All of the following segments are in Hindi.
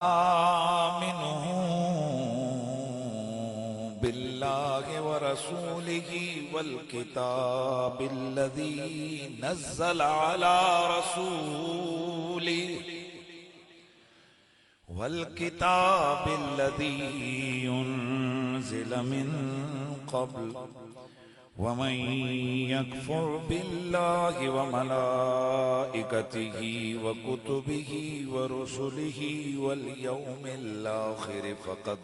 आमिनू बिल्लाहि व रसूलिही वल किताबिल्लज़ी नज़्ज़ल अला रसूलिही वल किताबिल्लज़ी उन्ज़िल मिन क़ब्ल वमन यकफुर बिल्लाहि व मलाइकतिही व कुतुबिही व रुसुलिही वल यौमिल आखिर फ़क़द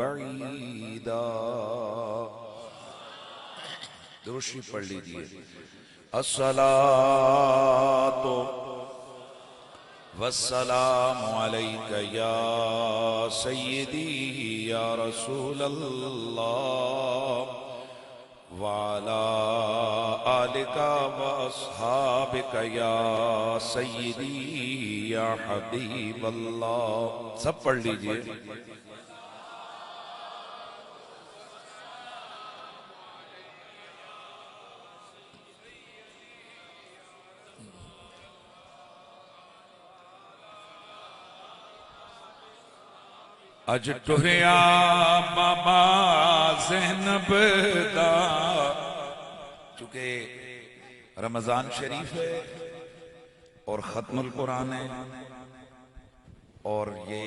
बईदा। दुरूद पढ़ लीजिए। अस्सलातु वस्सलामु अलैका या सय्यदी या रसूलल्लाह व अला आलिका व अस्हाबिका या सय्यदी या हबीबल्लाह। सब पढ़ लीजिए। अज टुरिया बाबा ज़ैनब दा, चूंकि रमजान शरीफ है और खत्मुल कुरान है और ये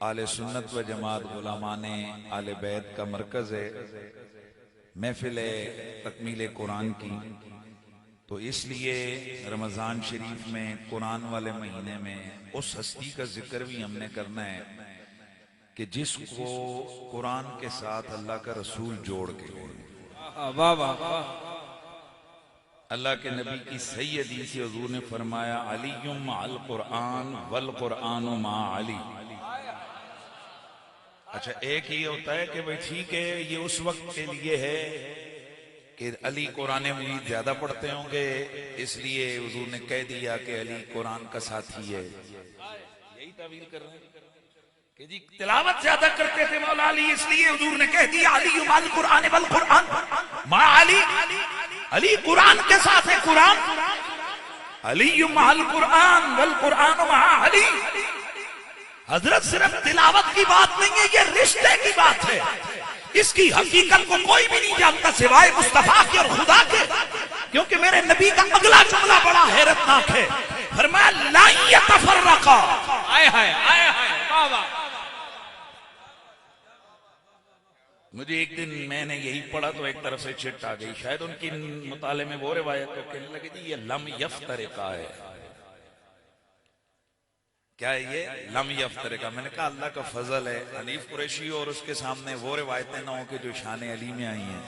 आले सुन्नत व जमात गुलामाने आले बैत का मरकज है, महफिल तकमील कुरान की। तो इसलिए रमजान शरीफ में कुरान वाले महीने में उस हस्ती का जिक्र भी हमने करना है कि जिसको कुरान के साथ अल्लाह का रसूल जोड़ के, वाह वाह वाह, अल्लाह के नबी की सही हदीस से हुजूर ने फरमाया अलीयुम अल कुरान वल कुरान मा अली। अच्छा, एक ही होता है कि भाई ठीक है ये उस वक्त के लिए है कि अली कुरान मजीद ज्यादा पढ़ते होंगे, इसलिए हुजूर ने कह दिया कि अली कुरान का साथी है। यही तावील कर रहे हैं कि जी तिलावत ज्यादा करते थे मौला अली, इसलिए हुजूर ने कह दिया अली अल कुरान वल कुरान मा अली। अली कुरान के साथ है, कुरान अली अल कुरान वल कुरान मा अली। हजरत सिर्फ तिलावत की बात नहीं है, ये रिश्ते की बात है। इसकी हकीकत को कोई भी नहीं जानता सिवाय मुस्तफा के और खुदा के, क्योंकि मेरे नबी का अगला जुमला बड़ा हैरतनाक है। फरमाया ला यतफर्रका। आए हाय आए हाय, वाह वाह। मुझे एक दिन मैंने यही पढ़ा तो एक तरफ से चिट आ गई, शायद उनकी मुताले में वो रिवायत तो कहने लगी थी ये लम यफ्तरिका है। क्या है ये लम यफ्तरिका? मैंने कहा अल्लाह का फजल है हनीफ कुरैशी और उसके सामने वो रिवायतें ना हो कि जो शान अली में आई हैं।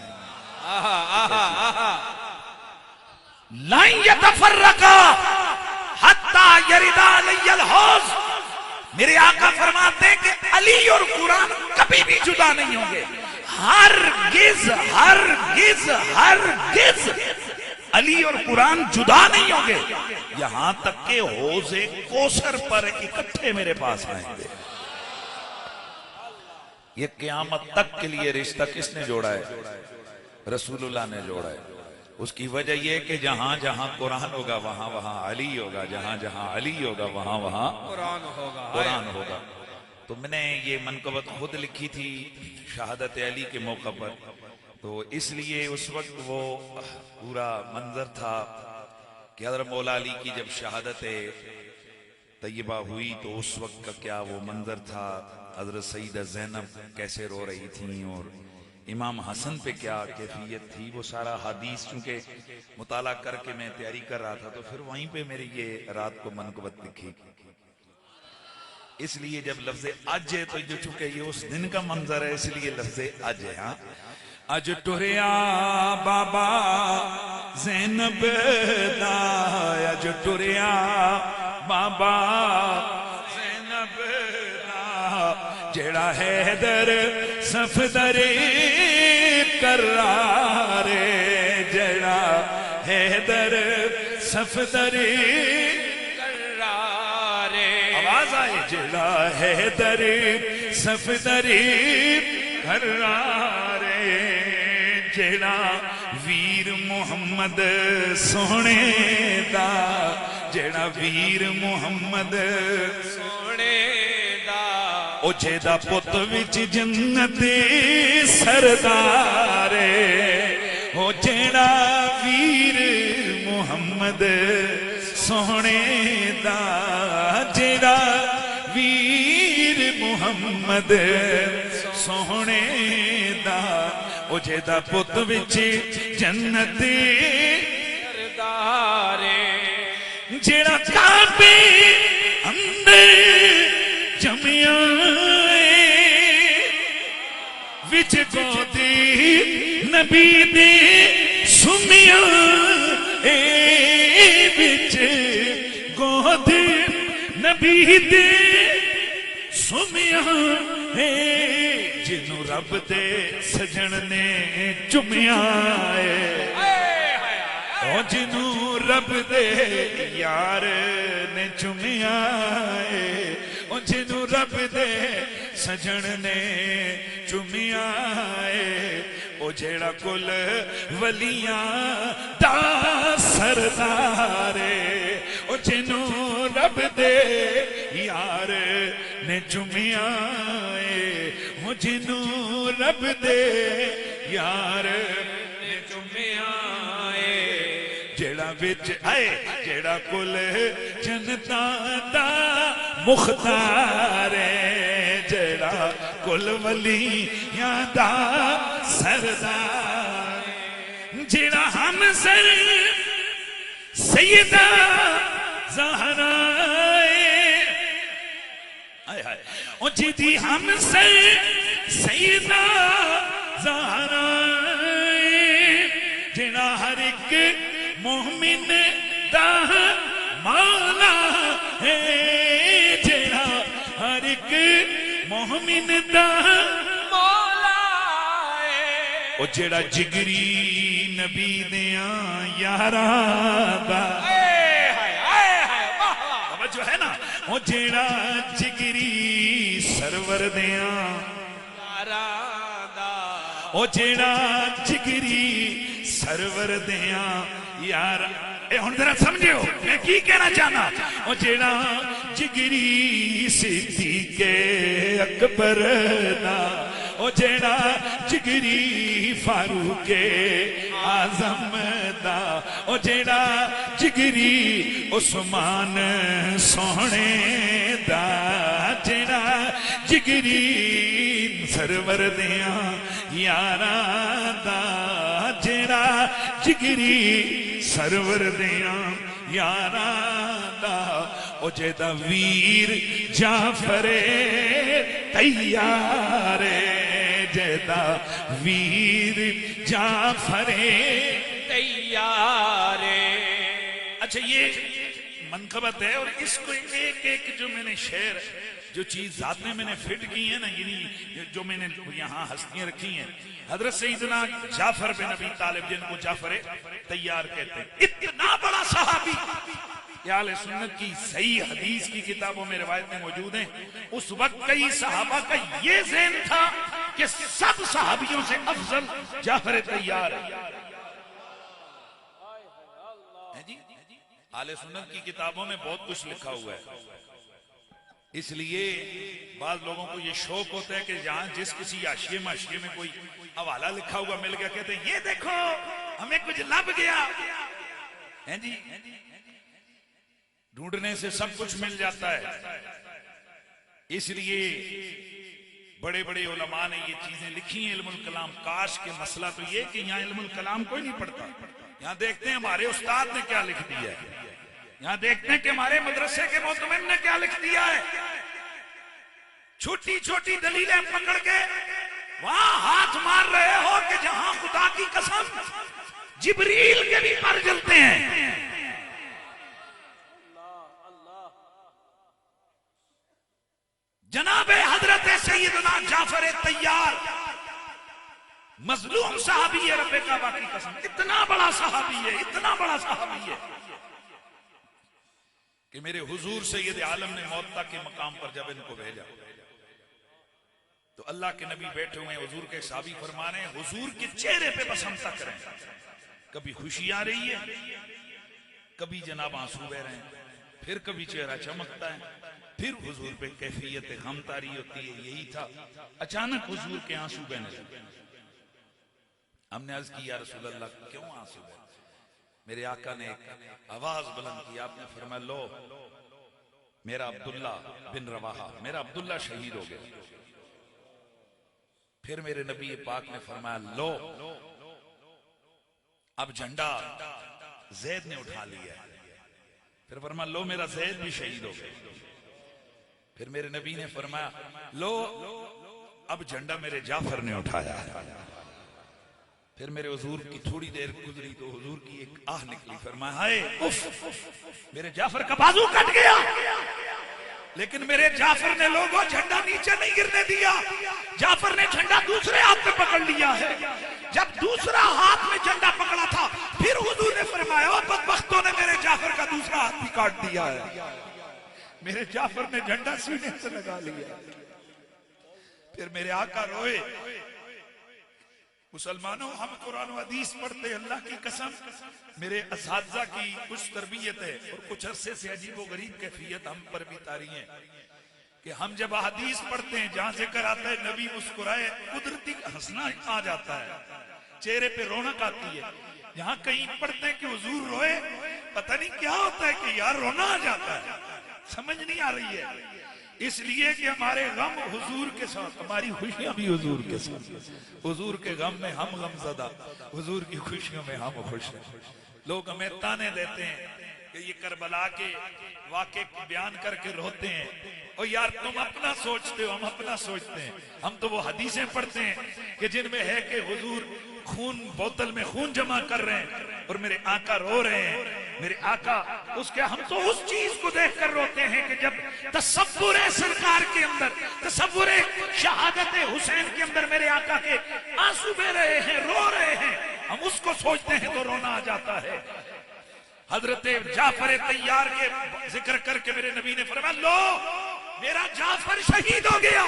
ला यतफर्रका हत्ता यरिदा अलैहिल हौज। मेरे आका फरमाते हैं कि अली और कुरान कभी भी जुदा नहीं होंगे, हरगिज हरगिज हरगिज अली और कुरान जुदा नहीं होंगे, यहां तक के हौज़े कौसर पर इकट्ठे मेरे पास आएंगे। ये क़यामत तक के लिए रिश्ता किसने जोड़ा है? रसूलुल्लाह ने जोड़ा है। उसकी वजह यह कि जहां जहां कुरान होगा वहां वहां अली होगा, जहां जहां अली होगा वहां वहां कुरान होगा। तो मैंने ये मनकबत खुद लिखी थी शहादत अली के मौका पर, तो इसलिए उस वक्त वो पूरा मंजर था कि हज़रत मौला अली की जब शहादत तैयबा हुई तो उस वक्त का क्या वो मंजर था, हज़रत सईदा ज़ैनब कैसे रो रही थी और इमाम हसन पे क्या कैफियत थी, वो सारा हदीस चूंकि मुताला करके मैं तैयारी कर रहा था तो फिर वहीं पे मेरी ये रात को मनकबत लिखी। इसलिए जब लफ्ज़ अज है तो जो चूंकि ये उस दिन का मंजर है इसलिए लफ्ज़ अज है। हाँ, अज टुरिया बाबा ज़ैनब दा, अज टुरिया बाबा ज़ैनब दा, जेड़ा हैदर सफदरी करारे, जेड़ा हैदर सफदरी करारे। आवाज आए, जेड़ा हैदर सफदरी करारे, जेड़ा वीर मुहम्मद सोने दा जेड़ा वीर मुहम्मद सोने दा ओ जेदा पुत विच जन्नत सरदारे ओ जेड़ा वीर मुहम्मद सोने दा जेड़ा वीर मुहम्मद सोने दा ओ जेदा पुत विच जन्नत सरदारे जेड़ा काबे अंदर जमिया विच गोदी नबी दे सुमिया विच गोदी नबी दे सुमिया जिन्हों रब दे सजन ने चुमिया ओ जिन्हों रब दे यार ने चुमिया ओ जिन्हों रब दे सजन ने चुमिया ओ जेड़ा कुल वलियां दा सरदारे ओ जिन्हों रब दे यार ने चुमिया ओ जिन्हों रब दे यार ने चुमिया जेड़ा बिच आए जेड़ा कुल जनता दा मुख्तार जेड़ा कुल वलियां दा सरदार जेड़ा हम सर सैयदा ज़हरा आए हाय ओ जिदी हम सर सैयदा ज़हरा जेड़ा हर एक मोमिन दा मौला है जेड़ा हर एक मोमिन दा मौला ओ जेड़ा जिगरी नबी दिया यारा दा जो है ना ओ जेड़ा जिगरी सरवर दिया यारा दा ओ जेड़ा जिगरी सरवर दिया यार ए हुन जरा समझियो मैं की कहना चाहना ओ जेड़ा जिगरी सिद्दीक़े अकबर दा ओ जेड़ा जिगरी फारूके आजम दा ओ जेड़ा जिगरी उस्मान सोहने दा जेड़ा जिगरी सरवर दिया यारा दा जेड़ा जिगरी सरवर दिया यारा दा ओ जेदा वीर जाफरे तैयारे जेदा वीर जाफरे तैयारे अच्छा ये मनकबत है और इसको एक एक जो मैंने शेर जो चीज जात में मैंने फिट की है ना यानी जो मैंने यहाँ हस्तियां रखी हैं हजरत सईदना जाफर बिन अबी तालिब जिनको जाफर तैयार कहते हैं इतना बड़ा सहाबी आले सुन्नत की सही हदीस की किताबों में रिवायतें मौजूद हैं उस वक्त कई सहाबा का ये ज़हन था कि सब सहाबियों से अफजल जाफर तैयार है जी आले सुन्नत की किताबों में बहुत कुछ लिखा हुआ है इसलिए बाद लोगों को ये शौक होता है कि जहां जिस किसी आशिये माशिये में कोई हवाला लिखा हुआ मिल गया कहते हैं ये देखो हमें कुछ लब गया है जी ढूंढने से सब कुछ मिल जाता है इसलिए बड़े बड़े उलमा ने ये चीजें लिखी हैं इल्मुल कलाम काश के मसला तो ये कि यहाँ इल्मुल कलाम कोई नहीं पढ़ता यहाँ देखते हैं हमारे उस्ताद ने क्या लिख दिया है यहाँ देखते हैं कि हमारे मदरसे के मोतमिन ने क्या लिख दिया है छोटी छोटी दलीलें पकड़ के वहां हाथ मार रहे हो कि जहां खुदा की कसम जिब्रील के भी पर जलते हैं जनाबे हजरत सैयदना जाफर तैयार मजलूम सहाबी है रब्बे काबा की कसम इतना बड़ा सहाबी है इतना बड़ा सहाबी है कि मेरे हुजूर सैयद आलम ने मौत के मकाम पर जब इनको भेजा तो अल्लाह के नबी बैठे हुए हुजूर के साहबी फरमाने हुजूर के चेहरे पे बस हम तक रहे कभी खुशी आ रही है कभी जनाब आंसू बह रहे हैं, फिर कभी चेहरा चमकता है, फिर हुजूर पे कैफियत गम तारी होती है। यही था, अचानक हुजूर के आंसू बहने लगे। हमने अर्ज किया रसूल अल्लाह क्यों आंसू बह? मेरे आका ने एक आवाज बुलंद की, आपने फरमाया लो मेरा अब्दुल्ला बिन रवाहा, मेरा अब्दुल्ला शहीद हो गया। फिर मेरे नबी पाक ने फरमाया लो अब झंडा जैद ने उठा लिया। फिर फरमाया लो मेरा जैद भी शहीद हो गया। फिर मेरे नबी ने फरमाया लो अब झंडा मेरे जाफर ने उठाया। फिर मेरे हुजूर की थोड़ी देर गुजरी तो हुजूर की एक आह निकली, फरमाया हाय उफ, मेरे जाफर का बाजू कट गया। लेकिन मेरे जाफर ने लोगों झंडा नीचे नहीं गिरने दिया। जाफर ने झंडा दूसरे हाथ में पकड़ लिया है। जब दूसरा हाथ में झंडा पकड़ा था, फिर हुजूर ने फरमाया ओ बदबख्तों ने मेरे जाफर का दूसरा हाथ भी काट दिया है। मेरे जाफर ने झंडा सीने से लगा लिया। फिर मेरे आका रोए, मुसलमानों हम कुरान व हदीस पढ़ते, अल्लाह की कसम मेरे असातिज़ा की कुछ तरबियत है और कुछ अरसे से अजीब व गरीब कैफियत हम पर भी तारी है कि हम जब हदीस पढ़ते हैं जहां जिक्र आता है नबी मुस्कुराए, कुदरती हंसना आ जाता है, चेहरे पे रौनक आती है। जहां कहीं पढ़ते हैं कि हुजूर रोए, पता नहीं क्या होता है कि यार रोना आ जाता है, समझ नहीं आ रही है। इसलिए कि हमारे गम हुजूर के साथ, हमारी खुशियां भी हुजूर के साथ। हुजूर के गम में हम गमज़दा, हुजूर की खुशियों में हम खुश हैं। लोग हमें ताने देते हैं कि ये करबला के वाक़े बयान करके रोते हैं, और यार तुम अपना सोचते हो, हम अपना सोचते हैं। हम तो वो हदीसें पढ़ते हैं कि जिनमें है कि हुजूर खून, बोतल में खून जमा कर रहे हैं और मेरे आका रो रहे हैं। मेरे आका उसके, हम तो उस चीज को देखकर रोते हैं कि जब तसव्वुर सरकार के अंदर, तसव्वुर शहादत हुसैन के अंदर मेरे आका के आंसू बह रहे हैं, रो रहे हैं, हम उसको सोचते हैं तो रोना आ जाता है। हजरत जाफर तैयार के जिक्र करके मेरे नबी ने फरमाया लो मेरा जाफर शहीद हो गया।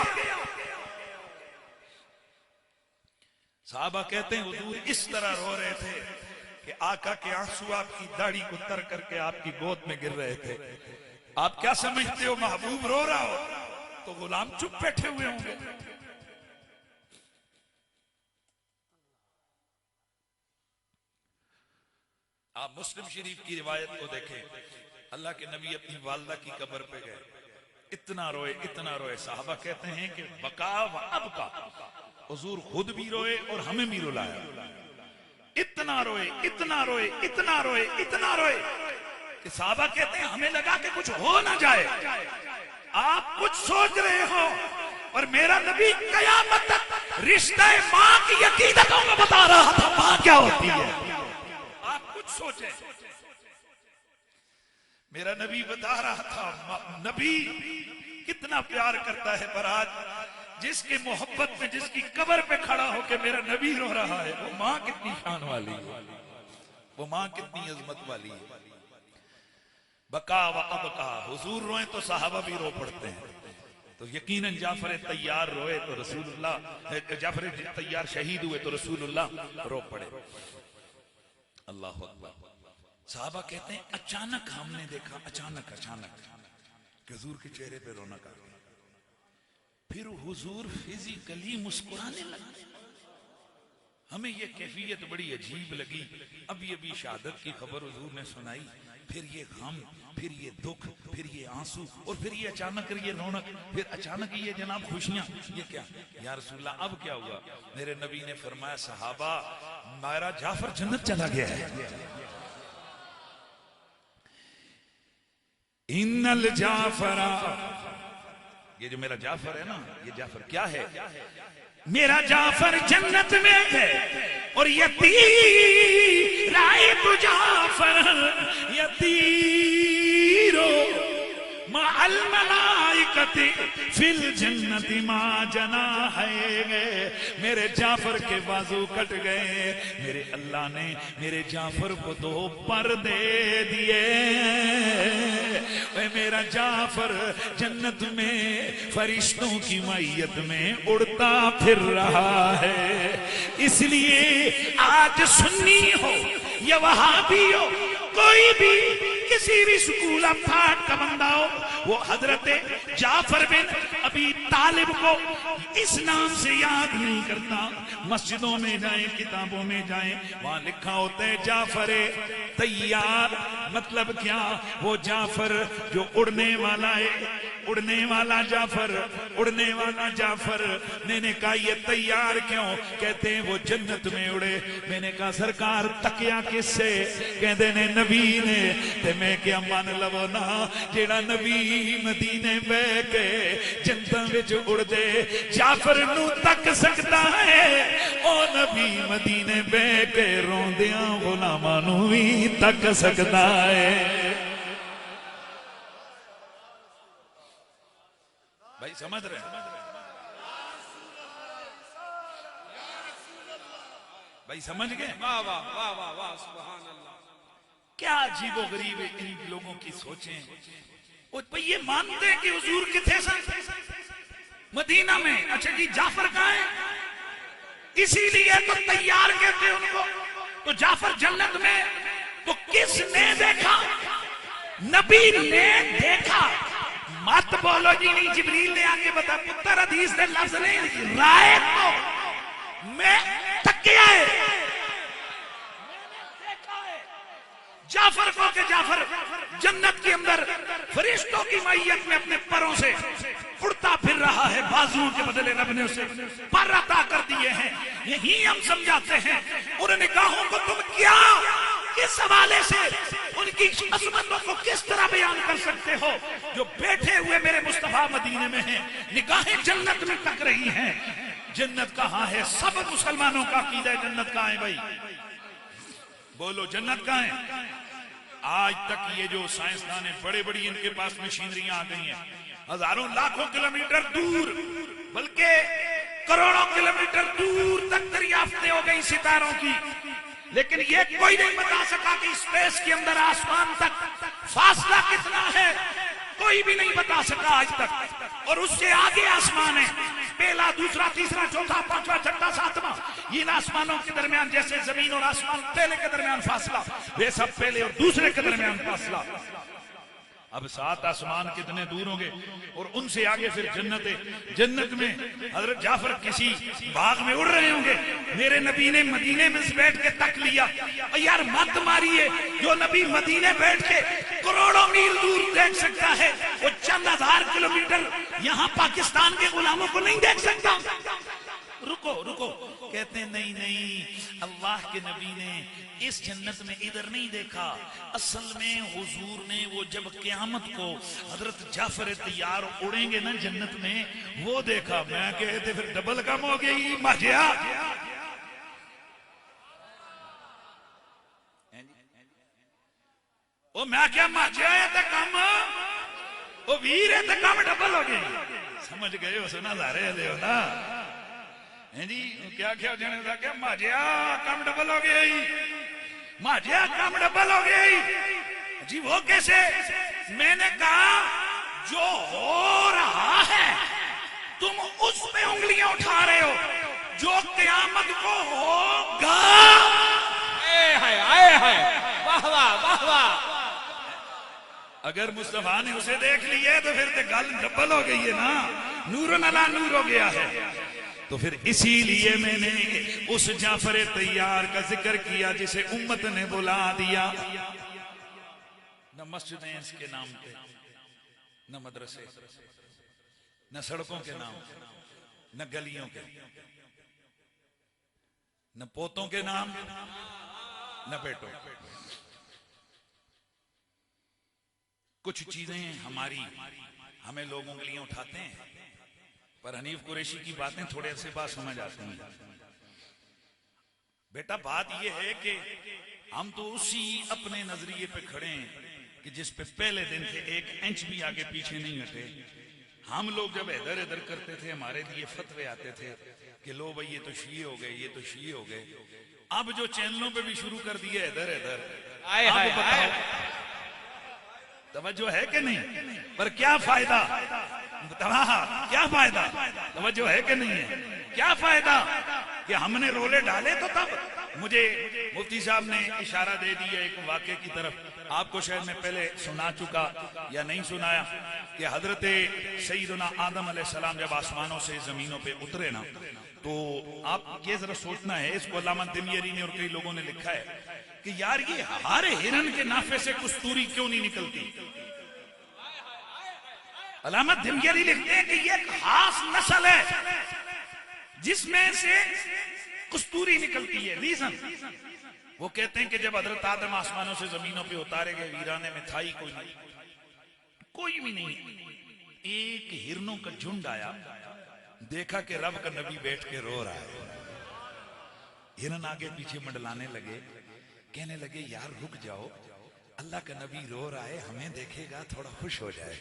साहबा कहते हैं हुजूर इस तरह रो रहे थे कि आका के आंसू आपकी दाढ़ी को तर करके आपकी गोद में गिर रहे थे। आप क्या समझते हो महबूब रो रहा हो तो गुलाम चुप बैठे हुए होंगे। आप मुस्लिम शरीफ की रिवायत को देखें, अल्लाह के नबी अपनी वालदा की कब्र पे गए, इतना रोए इतना रोए। साहबा कहते हैं कि बका व अबका, हुजूर खुद भी रोए और हमें भी रुलाया। इतना रोए इतना रोए इतना रोए इतना रोए कि साहबा कहते हैं हमें लगा कि कुछ हो ना जाए। आप कुछ सोच रहे हो और मेरा नबी कयामत तक रिश्ते माँ की अकीदतों को बता रहा था, माँ क्या होती है। आप कुछ सोचे, मेरा नबी बता रहा था नबी कितना प्यार करता है, पर आज जिसके मोहब्बत में, जिसकी कब्र पे खड़ा होके मेरा नबी रो रहा है, वो माँ कितनी शान वाली है, वो माँ कितनी अजमत वाली है। बका व अबका, हुजूर रोए तो साहबा भी रो पड़ते हैं। तो यकीनन जाफर तैयार रोए तो रसूलुल्लाह, जाफर तैयार शहीद हुए तो रसूलुल्लाह रो पड़े। अल्लाह अकबर। साहबा कहते हैं अचानक हमने देखा, अचानक अचानक हुजूर के चेहरे पे रौनक आ गई। फिर हुजूर फिजिकली मुस्कुराने लगे। हमें यह कैफियत बड़ी अजीब लगी। अभी अभी शहादत की खबर हुजूर ने सुनाई, फिर ये गम, फिर ये दुख, फिर ये आंसू, और फिर ये अचानक ये रौनक, फिर अचानक ये जनाब खुशियां। ये क्या या रसूलल्लाह, अब क्या हुआ? मेरे नबी ने फरमाया सहाबा मेरा जाफर जन्नत चला गया है। इन्नल जाफरा, ये जो मेरा जाफर है ना, ये जाफर क्या है? मेरा जाफर जन्नत में है और यतीराए तो जाफर यतीरो माअल मलाइकति फिल जन्नति मा जना है। मेरे जाफर के बाजू कट गए, मेरे अल्लाह ने मेरे जाफर को 2 पर दे दिए। मेरा जाफर जन्नत में फरिश्तों की मैयत में उड़ता फिर रहा है। इसलिए आज सुन्नी हो या वहाबी हो, कोई भी किसी भी स्कूल ऑफ थॉट का बंदा हो, वो हजरत जाफर बिन अबी तालिब को इस नाम से याद नहीं करता। मस्जिदों में जाए, किताबों में जाए, वहां लिखा होता है जाफर तैयार। मतलब क्या? वो जाफर जो उड़ने वाला है, उड़ने वाला जाफर, उड़ने वाला जाफर। मैंने कहा ये तैयार क्यों? कहते हैं वो जन्नत में उड़े। मैंने कहा सरकार तकिया किससे? कहते ने नबी ने। ते मैं क्या मन लवो ना, जेड़ा नबी मदीने बह के जन्नत विच उड़दे जाफर नू तक सकता है, ओ नबी मदीने बह के रोंदियां गुलामां नू भी तक सकता है। भाई समझ रहे हैं? भाई समझ गए? वाह वाह वाह वाह वाह, सुभान अल्लाह। क्या अजीबो गरीब इन लोगों की सोचें। वो भाई ये मानते हैं कि हुजूर किथे सन? मदीना में। अच्छा जी जाफर कहाँ है? इसीलिए तो तैयार कहते हैं उनको। तो जाफर जन्नत में, तो किसने देखा? नबी ने देखा। मत बोलो जी नहीं, जिब्रील ने आके बता, पुत्र हदीस ने लफ्ज नहीं, राय तो मैं तकिया है, जाफर को के जाफर जन्नत के अंदर फरिश्तों की मैयत में अपने परों से उड़ता फिर रहा है। बाजुओं के बदले रब ने उसे पर अता कर दिए हैं। यही हम समझाते हैं। उन निगाहों को तुम क्या इस हवाले से उनकी अजमतों को किस तरह बयान कर सकते हो? जो बैठे हुए मेरे मुस्तफा मदीने में हैं, निगाहें जन्नत में तक रही हैं। जन्नत कहाँ है? सब मुसलमानों का अकीदा है जन्नत कहाँ है। भाई बोलो जन्नत कहाँ है? आज तक ये जो साइंसदान है, बड़े बड़ी इनके पास मशीनरियां आ गई हैं, हजारों लाखों किलोमीटर दूर, बल्कि करोड़ों किलोमीटर दूर तक दरियाफ्तें हो गई सितारों की। लेकिन ये कोई नहीं बता सका कि स्पेस के अंदर आसमान तक फासला कितना है। कोई भी नहीं बता सका आज तक। और उससे आगे आसमान है, पहला, दूसरा, तीसरा, चौथा, पांचवा, छठा, सातवां। इन आसमानों के दरमियान जैसे जमीन और आसमान पहले के दरमियान फासला, वे सब पहले और दूसरे के दरमियान फासला। अब 7 आसमान कितने दूर होंगे? और उनसे आगे फिर जन्नत है। जन्नत में हजरत जाफर किसी बाग में उड़ रहे होंगे। मेरे नबी ने मदीने में बैठ के तक लिया। यार मत मारिए, जो नबी मदीने बैठ के करोड़ों मील दूर देख सकता है, वो चंद हजार किलोमीटर यहाँ पाकिस्तान के गुलामों को नहीं देख सकता। रुको रुको, कहते नहीं नहीं, अल्लाह के नबी ने इस जन्नत में इधर नहीं देखा। असल में हुजूर ने वो जब क़यामत को हजरत जाफर तैयार उड़ेंगे ना जन्नत में, वो देखा। मैं कहते फिर डबल कम हो गई माजिया। ओ मैं क्या माजिया है तो कम, ओ वीर है तो कम डबल हो गई। समझ गए हो? सुना जा रहे हो ना? है जी? क्या क्या जाने था क्या? माजिया कम डबल हो गई, माजिया कम डबल हो गई जी। वो कैसे? मैंने कहा जो हो रहा है तुम उस पे उंगलियां उठा रहे हो, जो क़यामत को होगा। आए हाय, वाह वाह वाह वाह। अगर मुस्तफा ने उसे देख लिया तो फिर तो गल डबल हो गई है ना, नूर नला नूर हो गया है। तो फिर इसीलिए मैंने उस जाफर तैयार का जिक्र किया जिसे उम्मत ने बुला दिया। न मस्जिदें इसके नाम पे, न मदरसे, न सड़कों के नाम, न गलियों के, न पोतों के नाम, न बेटों। कुछ चीजें हमारी, हमें लोग उंगलियां उठाते हैं, पर हनीफ कुरैशी की बातें थोड़े से बाद समझ आती हैं। बेटा बात यह है कि हम तो उसी अपने नजरिए पे खड़े हैं कि जिस पे पहले दिन से 1 इंच भी आगे पीछे नहीं हटे। हम लोग जब इधर इधर करते थे, हमारे लिए फतवे आते थे कि लो भाई ये तो शीए हो गए, ये तो शीए हो गए। अब जो चैनलों पे भी शुरू कर दिए इधर इधर, अब बताओ तवज्जो है कि नहीं? पर क्या फायदा? क्या फायदा? तवज्जो है कि नहीं है? क्या फायदा कि हमने रोले डाले तो तब मुझे मुफ्ती साहब ने इशारा दे दिया एक वाक़े की तरफ। आपको शायद मैं पहले सुना चुका या नहीं सुनाया कि हजरत सैयदना आदम अलैहिस्सलाम जब आसमानों से जमीनों पे उतरे ना, तो आप ये जरा सोचना है, इसको अल्लामा दिमयरी ने और कई लोगों ने लिखा है कि यार ये हर हिरन के नाफे से कस्तूरी क्यों नहीं निकलती। अल्लामा दिमयरी लिखते हैं कि ये एक खास नस्ल है जिसमें से कस्तूरी निकलती है। रीजन वो कहते हैं कि जब हजरत आदम आसमानों से जमीनों पे उतारे गए, वीराने में था ही कोई भी नहीं। एक हिरनों का झुंड आया, देखा कि रब का नबी बैठ के रो रहा है। हिरन आगे पीछे मंडलाने लगे, कहने लगे यार रुक जाओ, अल्लाह का नबी रो रहा है, हमें देखेगा थोड़ा खुश हो जाए,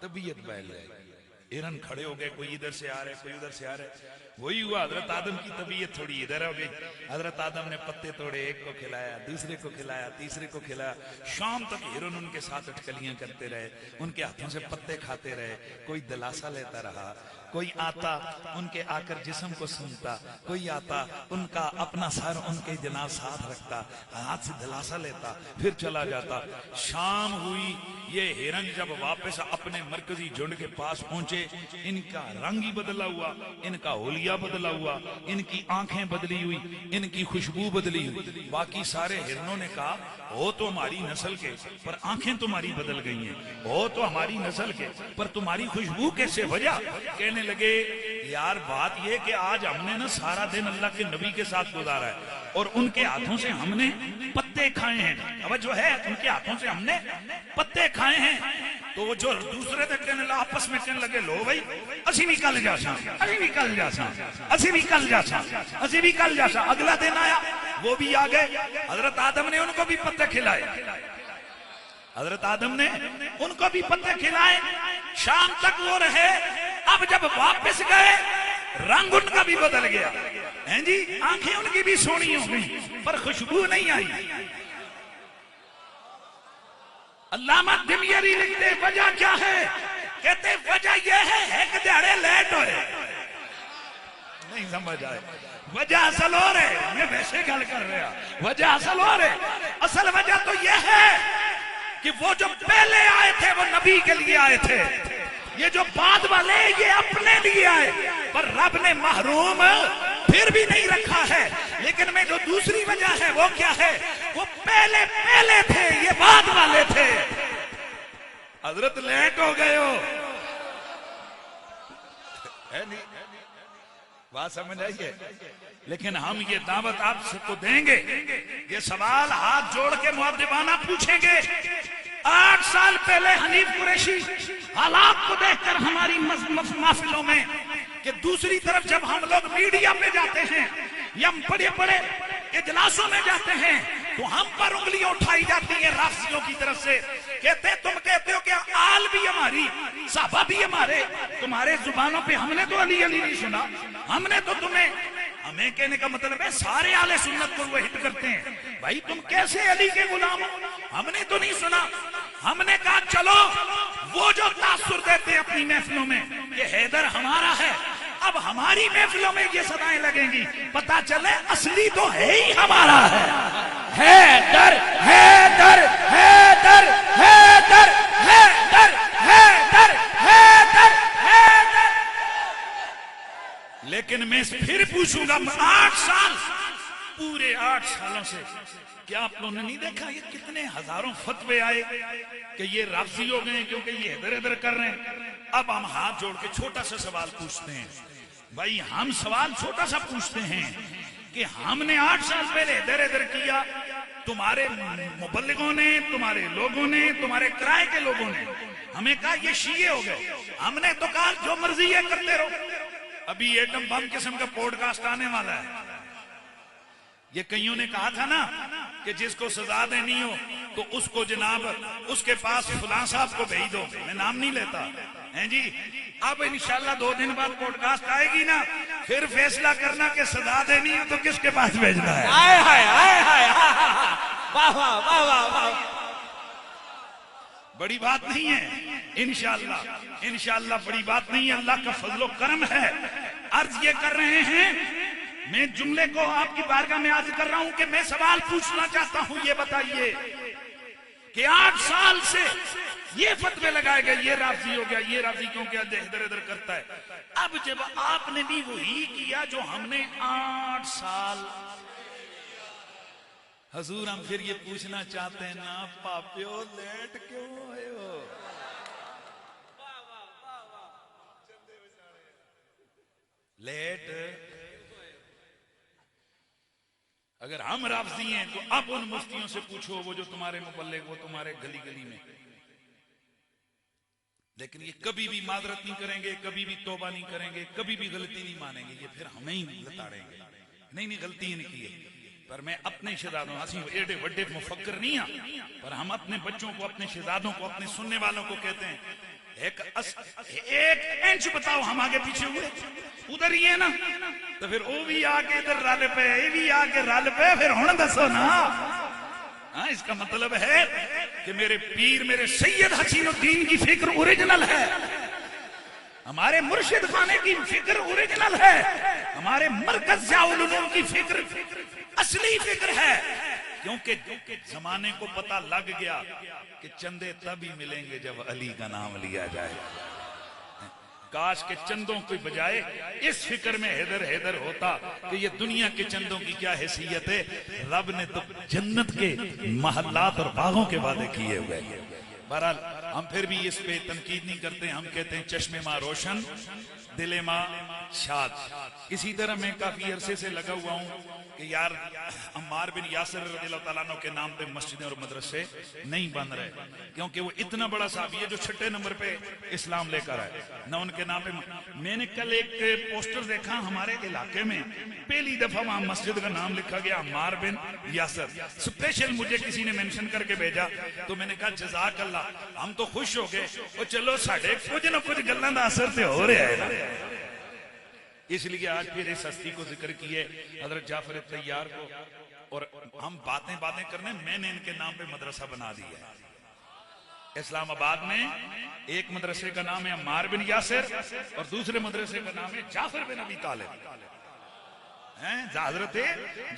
तबीयत बहल जाएगी। हिरन खड़े हो गए, कोई इधर से आ रहे कोई उधर से आ रहे। वही हुआ, हजरत आदम की तबीयत थोड़ी इधर हो गई। हजरत आदम ने पत्ते तोड़े, एक को खिलाया, दूसरे को खिलाया, तीसरे को खिलाया। शाम तक हिरन उनके साथ अटकलियां करते रहे, उनके हाथों से पत्ते खाते रहे। कोई दिलासा लेता रहा, कोई आता उनके आकर जिस्म को सूंघता, कोई आता उनका अपना सर उनके जनाब साथ रखता, हाथ से दिलासा लेता, फिर चला जाता। शाम हुई, ये हिरन जब वापस अपने मरकजी झुंड के पास पहुंचे, इनका रंग ही बदला हुआ, इनका होलिया बदला हुआ, इनकी आंखें बदली हुई, इनकी खुशबू बदली हुई। बाकी सारे हिरनों ने कहा हो तो हमारी नस्ल के, पर आंखें तुम्हारी बदल गई हैं। हो तो हमारी नस्ल के, पर तुम्हारी खुशबू कैसे वजह? कहने लगे यार बात यह कि आज हमने ना सारा दिन अल्लाह के नबी के साथ गुजारा है और उनके हाथों से हमने पत्ते खाए हैं। अब जो है उनके हाथों से हमने पत्ते खाए हैं। तो वो जो दूसरे थे कहने लगे, आपस में कहने लगे लो भाई असी भी कल जासा, असी भी कल जासा, असी भी कल जासा, असी भी कल जासा। अगला दिन आया, वो भी आ गए। हजरत आदम ने उनको भी पत्ते खिलाए, हजरत आदम ने उनको भी पत्ते खिलाए। शाम तक वो रहे। अब जब वापस गए, रंग उनका भी बदल गया हैं जी, आंखें उनकी भी सोनी हो गई, पर खुशबू नहीं आई। अल्लामा दिमयरी लिखते वजह क्या है? कहते वजह यह है कि दिहाड़े लेट हो रहे, नहीं समझ आए। वजह असल हो रहे, मैं वैसे गल कर रहा, वजह असल हो रहे। असल वजह तो यह है कि वो जो पहले आए थे वो नबी के लिए आए थे, ये जो बाद वाले ये अपने लिए आए, पर रब ने महरूम फिर भी नहीं रखा है। लेकिन मैं जो दूसरी वजह है वो क्या है? वो पहले थे, ये बाद वाले थे। हजरत लेट हो गए हो, है नहीं? बात समझ आई है? लेकिन हम ये दावत आप सबको देंगे, ये सवाल हाथ जोड़ के मुअद्दिबाना पूछेंगे। 8 साल पहले हनीफ कुरैशी हालात को देखकर हमारी महफिलों में, कि दूसरी तरफ जब हम लोग मीडिया पे जाते हैं या बड़े बड़े इजलासों में जाते हैं, तो हम पर उंगलियां उठाई जाती हैं राफियों की तरफ से। कहते तुम कहते हो कि आल भी हमारी, साहबा भी हमारे, तुम्हारे जुबानों पे हमने तो अली अली नहीं सुना, हमने तो तुम्हें, हमें कहने का मतलब है सारे आले सुन्नत को वो हिट करते हैं। भाई तुम कैसे अली के गुलाम हो? हमने तो नहीं सुना। हमने कहा चलो वो जो तासुर देते हैं अपनी महफिलों में कि हैदर हमारा है, अब हमारी महफिलों में ये सदाएं लगेंगी, पता चले असली तो है ही हमारा है। हैदर हैदर हैदर हैदर हैदर हैदर हैदर हैदर। लेकिन मैं फिर पूछूंगा, 8 साल, पूरे 8 सालों से क्या आप लोगों ने नहीं देखा ये कितने हजारों फतवे आए कि ये राफजी हो गए क्योंकि ये इधर इधर कर रहे हैं। अब हम हाथ जोड़ के छोटा सा सवाल पूछते हैं। भाई हम सवाल छोटा सा पूछते हैं कि हमने 8 साल पहले इधर इधर किया, तुम्हारे मुबल्लिगों ने, तुम्हारे लोगों ने, तुम्हारे किराए के लोगों ने हमें कहा ये शीए हो गए। हमने तो कहा जो मर्जी है करते रहो। अभी एटम बम किस्म का पॉडकास्ट आने वाला है। ये कईयों ने कहा था ना कि जिसको सजा देनी हो तो उसको जनाब उसके पास फलां साहब को भेज दो, मैं नाम नहीं लेता हैं जी। अब इंशाल्लाह 2 दिन बाद पॉडकास्ट आएगी ना, फिर फैसला करना कि सजा देनी है तो किसके पास भेजना है। आए हाय आए हाय, वाह वाह वाह वाह वाह। बड़ी बात नहीं है, इंशाल्लाह इंशाल्लाह बड़ी बात नहीं है, अल्लाह का फजलो करम है। अर्ज ये कर रहे हैं मैं जुमले को आपकी बारगाह में अर्ज कर रहा हूं कि मैं सवाल पूछना चाहता हूं। ये बताइए कि 8 साल से ये फतवे लगाए गए, ये राजी हो गया, ये राजी क्यों किया, इधर इधर करता है। अब जब आपने भी वही किया जो हमने 8 साल, हजूर हम फिर ये पूछना चाहते हैं ना पापियो लेट क्यों आए हो? लेट अगर हम राफजी हैं तो अब उन मुफ्तियों से पूछो, वो जो तुम्हारे मुबल्लिग, वो तुम्हारे गली गली में। लेकिन ये कभी भी माजरत नहीं करेंगे, कभी भी तौबा नहीं करेंगे, कभी भी गलती नहीं मानेंगे, ये फिर हमें ही लताड़ेंगे। नहीं गलती इनकी है, पर मैं अपने शहजादों, असी एडे वड्डे मुफक्कर नहीं हैं, पर हम अपने बच्चों को, अपने शहजादों को, अपने सुनने वालों को कहते हैं एक इंच बताओ हम आगे पीछे हुए, उधर ही है ना, तो फिर वो भी आके इधर रल पे, ये भी आके रल पे, फिर हुण दसो ना। हाँ, इसका मतलब है कि मेरे पीर, मेरे सैयद हसीनुद्दीन की फिक्र ओरिजिनल है, हमारे मुर्शिद खाने की फिक्र ओरिजिनल है, हमारे मरकज ज़ियाउल उलूम की फिक्र असली फिक्र है। क्योंकि जमाने को पता लग गया कि चंदे तभी मिलेंगे जब अली का नाम लिया जाए। काश के चंदों की बजाय इस फिक्र में हैदर हैदर होता कि ये दुनिया के चंदों की क्या हैसियत है। रब ने तो जन्नत के महल्लात और बागों के वादे किए हुए। बहरहाल हम फिर भी इस पे तनकीद नहीं करते, हम कहते हैं चश्मे माँ रोशन, दिले माँ शाद। इसी तरह मैं काफी अरसे से लगा हुआ हूँ कि यार अम्मार बिन यासिर रज़ियल्लाहु ताला अन्हु के नाम पे मस्जिदें और मदरसे नहीं बन रहे, क्योंकि वो इतना बड़ा साहब है जो 6 नंबर पे इस्लाम लेकर आए ना, उनके नाम पे। मैंने कल एक पोस्टर देखा हमारे इलाके में, पहली दफा वहां मस्जिद का नाम लिखा गया अम्मार बिन यासिर। स्पेशल मुझे किसी ने मेंशन करके भेजा, तो मैंने कहा जज़ाक अल्लाह, हम तो खुश हो गए। और चलो साढ़े कुछ ना कुछ गल्लां दा असर तो हो रहा है ना, इसलिए आज फिर इस हस्ती को जिक्र किए हजरत जाफर तैयार को। और हम बातें करने, मैंने इनके नाम पे मदरसा बना दिया है। इस्लामाबाद में एक मदरसे का नाम है अम्मार बिन यासिर और दूसरे मदरसे का नाम है जाफर बिन अबी तालिब। हजरत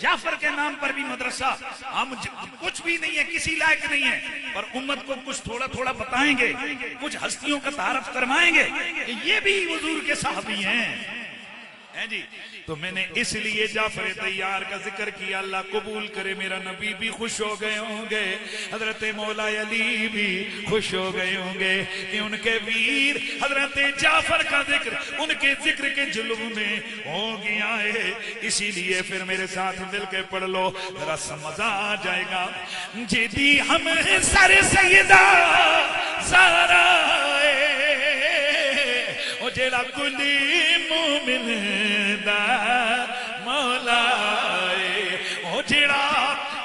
जाफर के नाम पर भी मदरसा। हम कुछ भी नहीं है, किसी लायक नहीं है, पर उम्मत को कुछ थोड़ा थोड़ा बताएंगे, कुछ हस्तियों का तारफ करवाएंगे कि ये भी हुजूर के साहबी हैं जी। तो मैंने इसलिए जाफर तैयार का जिक्र किया। अल्लाह कबूल करे, मेरा नबी भी खुश हो गए होंगे, हजरत मौला अली भी खुश हो गए होंगे कि उनके वीर हजरत जाफर का जिक्र उनके जिक्र के जुल्म में हो गया है। इसीलिए फिर मेरे साथ मिलके पढ़ लो, जरा समझ आ जाएगा। जिदी हम सर सैयदा सारा ओ जेड़ा कुली मोमिन दा मौला ओ जेड़ा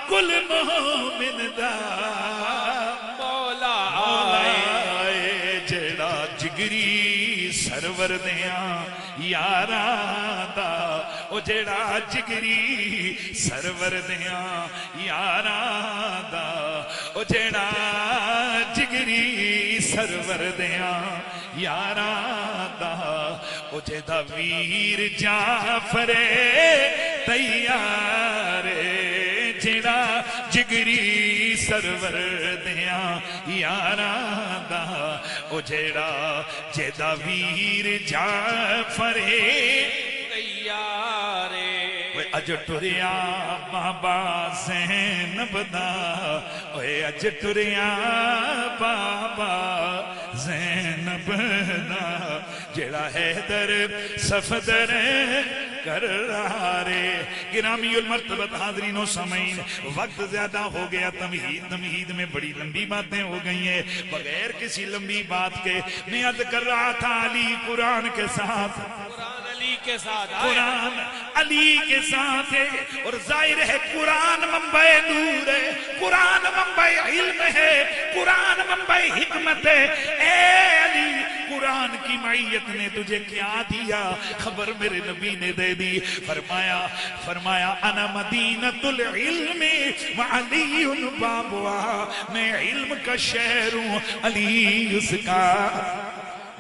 कुल मोमिन दा मौला जेड़ा जिगरी सरवर दिया यारा दा ओ जेड़ा जिगरी सरवर दिया यारा दा ओ जेड़ा जिगरी सरवर दिया यारा दा ओ जेदा वीर जाफर तैयार जेड़ा जिगरी सरवर दिया यारा दा ओ जेड़ा जेदा वीर जाफर तैयार अज टुरिया बाबा ज़ैनब दा, ओए अज टुरिया बाबा ज़ैनब दा, जेड़ा हैदर सफदर कर रहा रे। गिरामी उल मर्तबत हाज़रीनो समईन, वक्त ज्यादा हो गया, तमहीद में बड़ी लंबी बातें हो गई हैं। बगैर किसी लंबी बात के मैं अर्ज़ कर रहा था अली कुरान के साथ, कुरान अली के साथ है। और जाहिर है कुरान मंबे नूर है, कुरान मंबे इल्म है, कुरान मंबे हिकमत है। ए अली, कुरान की मैयत ने तुझे क्या दिया? खबर मेरे नबी ने दे दी। फरमाया अना मदीनतुल इल्मी व अलीयुन बाबुहा, मैं इल्म का शहर हूँ, अली उसका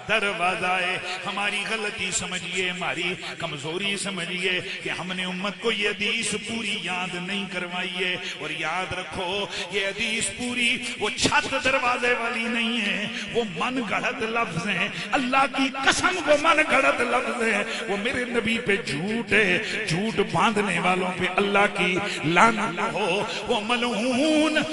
दरवाजा है। हमारी गलती समझिए, हमारी कमजोरी समझिए कि हमने उम्मत को ये हदीस पूरी याद नहीं करवाई है। और याद रखो, ये हदीस पूरी वो छत दरवाजे वाली नहीं है, वो मन गढ़त लफ्ज है। अल्लाह की कसम वो मन गढ़त लफ्ज है। वो मेरे नबी पे झूठ है, झूठ बांधने वालों पे अल्लाह की लानत हो। वो मलऊन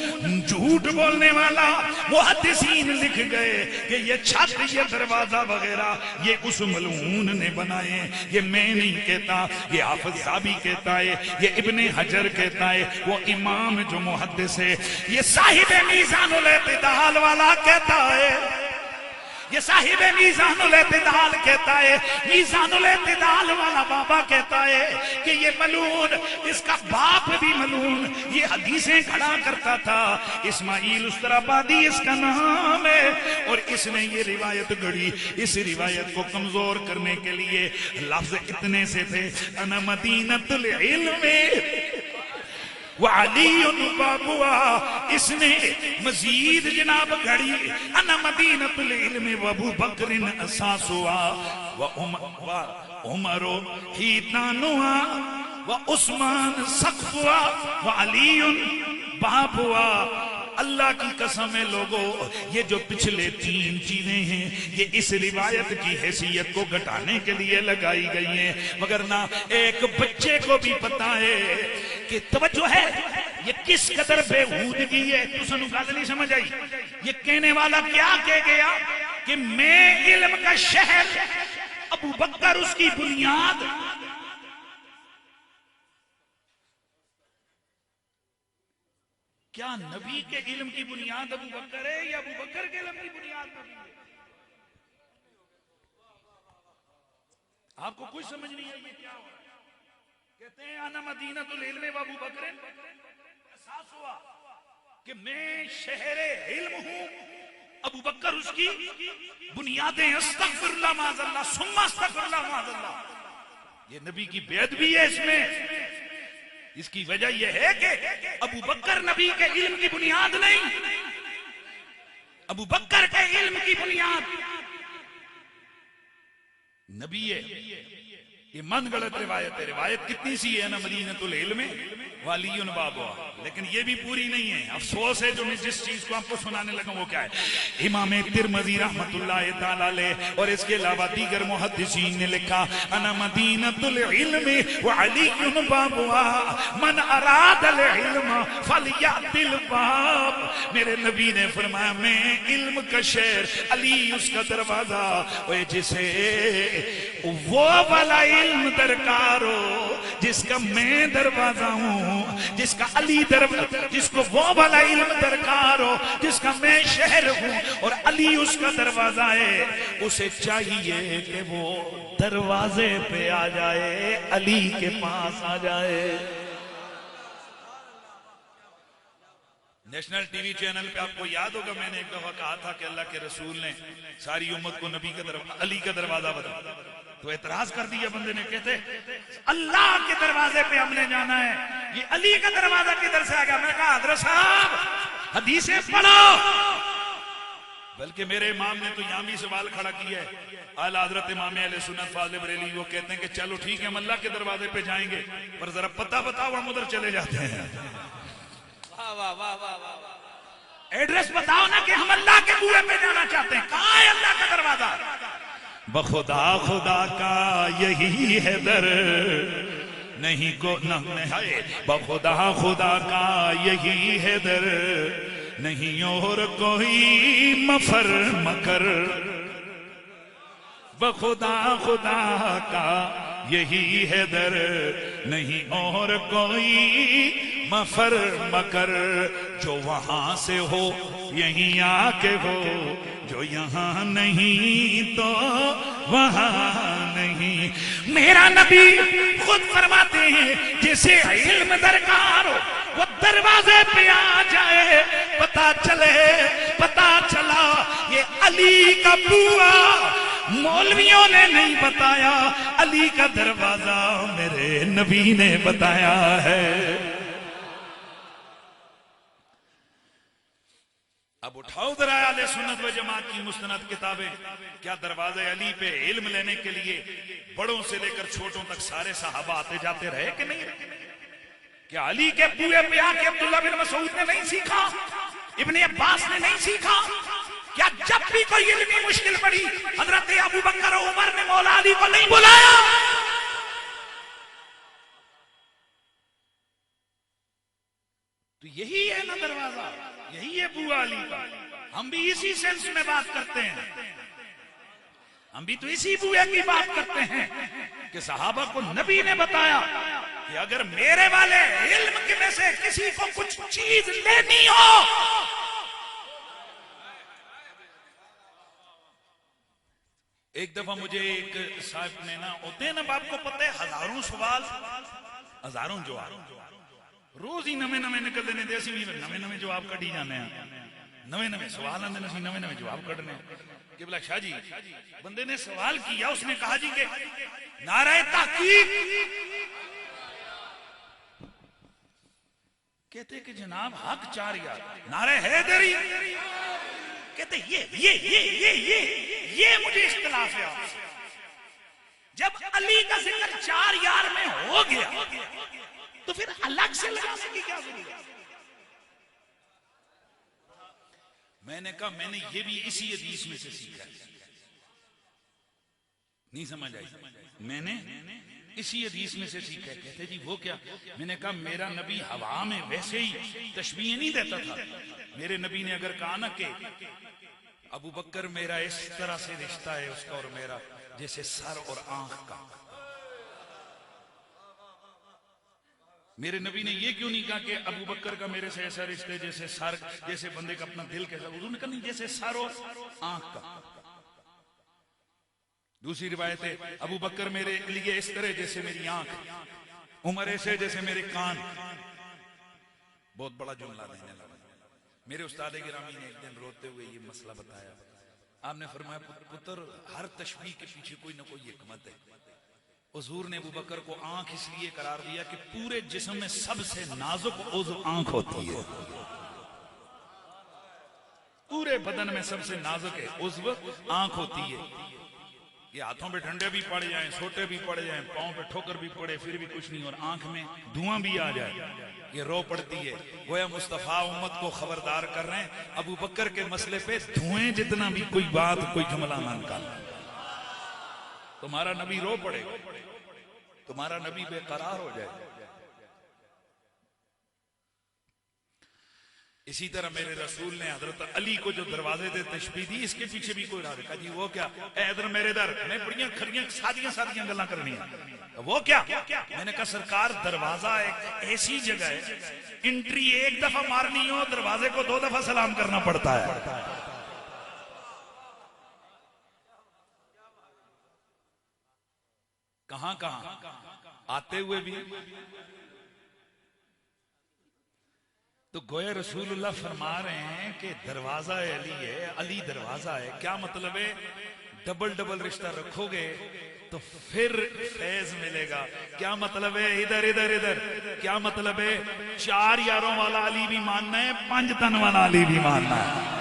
झूठ बोलने वाला, वो मुहद्दिसीन लिख गए कि ये छत, ये दरवाजा वगैरह ये उस मलऊन ने बनाए। ये मैं नहीं कहता, ये हाफिज साहबी कहता है, ये इब्ने हजर कहता है, वो इमाम जो मुहद्दिस है, ये साहिब मीज़ानुल इत्तिदाल वाला कहता है, ये साहिब मीज़ानुल इत्तिदाल कहता है, मीज़ानुल इत्तिदाल वाला बाबा कहता है कि ये मलून, इसका बाप भी मलून, ये हदीसें खड़ा करता था। इस्माइल उस्तराबादी इसका नाम है और इसने ये रिवायत गढ़ी। इस रिवायत को कमजोर करने के लिए लफ्ज इतने से थे, अना मदीनतुल इल्म वालियुन बाबुआ। इसने मजीद जनाब घड़ी, अना मदीनतुल इल्म व अबू बकरिन असासुआ व उमरो हितानुआ व उस्मान सख्फुआ व अलीयुन बाबुआ। अल्लाह की कसम है लोगों, ये जो पिछले 3 चीजें हैं ये इस रिवायत की हैसियत को घटाने के लिए लगाई गई हैं, मगर ना एक बच्चे को भी पता है कि तवज्जो है ये किस कदर बेहूदगी है। तो सनु गल नहीं समझ आई। ये कहने वाला क्या कह गया कि मैं इल्म का शहर, अबू बकर उसकी बुनियाद। क्या नबी के इल्म की बुनियाद अबू बकर है या अबू बकर के इल्म की बुनियाद नबी है? आपको कुछ समझ नहीं आई। ये क्या हुआ? कहते हैं आना मदीनतुल इल्म व अबू बकर, एहसास हुआ कि मैं शहरे इल्म हूं, अबू बकर उसकी बुनियादें। अस्तगफिरुल्लाह माज़अल्लाह सुम्मा अस्तगफिरुल्लाह माज़अल्लाह। ये नबी की बेअदबी है इसमें। इसकी वजह यह है कि अबू बकर नबी के इल्म की बुनियाद नहीं, अबू बकर के इल्म की बुनियाद नबी है। ये मन गलत रिवायत है। रिवायत कितनी सी है ना, मदीनतुल इल्म वालियुन बाबुआ, लेकिन ये भी पूरी नहीं है। अफसोस है जो मैं जिस चीज को आपको सुनाने लगा वो क्या है। इमाम तिरमिज़ी रहमतुल्लाह तआला अलैह और इसके अलावा दीगर मुहद्दिसीन ने लिखा, अना मदीनतुल इल्म व अलीयुन बाबुआ मन अरादल इल्म फलयातिल बाब। मेरे नबी ने फरमाया मैं इल्म का शहर, अली उसका दरवाजा। और जिसे वो वाला इल्म दरकार हो जिसका मैं दरवाजा हूं, जिसका अली दरवाजा, जिसको वो वाला इल्म दरकार हो जिसका मैं शहर हूं और अली उसका दरवाजा है, उसे चाहिए कि वो दरवाजे पे आ जाए, अली के पास आ जाए। नेशनल टीवी चैनल पे आपको याद होगा मैंने एक दफा कहा था कि अल्लाह के रसूल ने सारी उम्मत को नबी का दरवाजा, अली का दरवाजा बताया। तो एतराज कर दिया बंदे ने, कहते अल्लाह के दरवाजे पे हमने जाना है, ये अली का दरवाजा किधर से आ गया? मैं कहा हज़रत साहब हदीसें पढ़ो। बल्कि मेरे इमाम ने तो यहां भी सवाल खड़ा किया है। आला हज़रत इमाम अहले सुन्नत फाज़िल बरेली वो कहते हैं कि चलो ठीक है हम अल्लाह के दरवाजे पे जाएंगे, पर जरा पता बताओ हम उधर चले जाते हैं। वाह वाह वाह वाह वाह। एड्रेस बताओ ना कि हम अल्लाह के कुएं पे जाना चाहते हैं। कहां है अल्लाह का दरवाजा? बखुदा खुदा का यही है दर, नहीं को न है। बखुदा खुदा का यही है दर, नहीं और कोई मफर मकर। बखुदा खुदा का यही है दर, नहीं और कोई मफर मकर। जो वहां से हो यहीं आके हो, जो यहाँ नहीं तो वहां नहीं। मेरा नबी खुद फरमाते हैं जिसे इल्म दरकार हो वो दरवाजे पे आ जाए। पता चला ये अली का बुआ, मौलवियों ने नहीं बताया, अली का दरवाजा मेरे नबी ने बताया है। अब उठाओ जरा आले सुन्नत व जमात की मुस्तनद किताबें। क्या दरवाजे अली पे इल्म लेने के लिए बड़ों से लेकर छोटों तक सारे सहाबा आते जाते रहे कि नहीं? क्या अली के कुएं पे आके अब्दुल्ला बिन मसूद ने नहीं सीखा? इब्ने अब्बास ने नहीं सीखा? क्या जब भी कोई इल्मी मुश्किल पड़ी हजरत अबू बकर और उमर ने मौला अली को नहीं बुलाया? तो यही है ना दरवाजा, यही है बुआ अली का। हम भी इसी सेंस में बात करते हैं, हम भी तो इसी बुआ की बात करते हैं कि सहाबा को नबी ने बताया कि अगर मेरे वाले इल्म के में से किसी को कुछ चीज लेनी हो, एक दफा मुझे एक साहब ने ना होते हैं ना, आपको पता है हजारों सवाल हजारों जवाब रोज ही नवे नवे निकलते ने, असं भी नवे नवे जवाब कढ़ी जाने, नवे नवे सवाल आते हैं, नवे नवे जवाब कढ़ने। कि बोला शाह जी, बंदे ने सवाल किया, उसने कहा जी के नारे ताकीद, कहते कि जनाब हक 4 यार, नारे हैदरी, कहते ये मुझे इख्तिलाफ है आपसे। जब अली का जिक्र 4 यार में हो गया तो फिर अलग से लगाने की क्या जरूरत? मैंने कहा मैंने ये भी इसी हदीस में से सीखा है। नहीं समझ आई? मैंने इसी हदीस में से सीखा है। कहते जी वो क्या? मैंने कहा मेरा नबी हवा में वैसे ही तशबीह नहीं देता था। मेरे नबी ने अगर कहा ना कि अबू बकर मेरा इस तरह से रिश्ता है उसका और मेरा, जैसे सर और आंख का, मेरे नबी ने ये क्यों नहीं कहा कि अबू बकर का मेरे से ऐसा रिश्ता है जैसे सर, जैसे बंदे का अपना दिल कैसा? उन्होंने कहा नहीं, जैसे सर और आंख का। दूसरी रिवायत है अबू बकर मेरे लिए इस तरह जैसे मेरी आंख, उमर ऐसे जैसे मेरे कान। बहुत बड़ा जुमला देने लगा। मेरे उस्ताद गिरामी ने एक दिन रोते हुए ये मसला बताया। आपने फरमाया पुत्र, हर तशबीह के पीछे कोई ना कोई हिकमत है। हुजूर ने अबू बकर को आंख इसलिए करार दिया कि पूरे जिस्म में सबसे नाजुक उज़्व आंख होती है, पूरे बदन में सबसे नाजुक है उज़्व आंख होती है। ये हाथों पे ठंडे भी पड़ जाएं, सोटे भी पड़ जाएं, पांव पे ठोकर भी पड़े, फिर भी कुछ नहीं, और आंख में धुआं भी आ जाए, ये रो पड़ती है। गोया मुस्तफा उम्मत को खबरदार कर रहे हैं, अबू बकर के मसले पे धुएं जितना भी कोई बात, कोई जुमला ना निकालना। तुम्हारा नबी रो पड़े, तुम्हारा नबी बेकरार हो जाए। इसी तरह मेरे रसूल ने हजरत अली को जो दरवाजे से तशबीह दी, इसके पीछे भी कोई राज। जी वो क्या? इधर मेरे दर, मैं बड़ियां खड़ियां सादियां सादियां गल्लां करनी है। वो क्या? मैंने कहा सरकार, दरवाजा एक ऐसी जगह है, एंट्री एक दफा मारनी हो, दरवाजे को 2 दफा सलाम करना पड़ता है। कहां कहां आते हुए भी तो गोया रसूलुल्लाह फरमा रहे हैं कि दरवाजा अली है, अली दरवाजा है। क्या मतलब है? डबल डबल रिश्ता रखोगे तो फिर फैज मिलेगा। क्या मतलब है? इधर इधर इधर। क्या मतलब है? 4 यारों वाला अली भी मानना है, 5 तन वाला अली भी मानना है।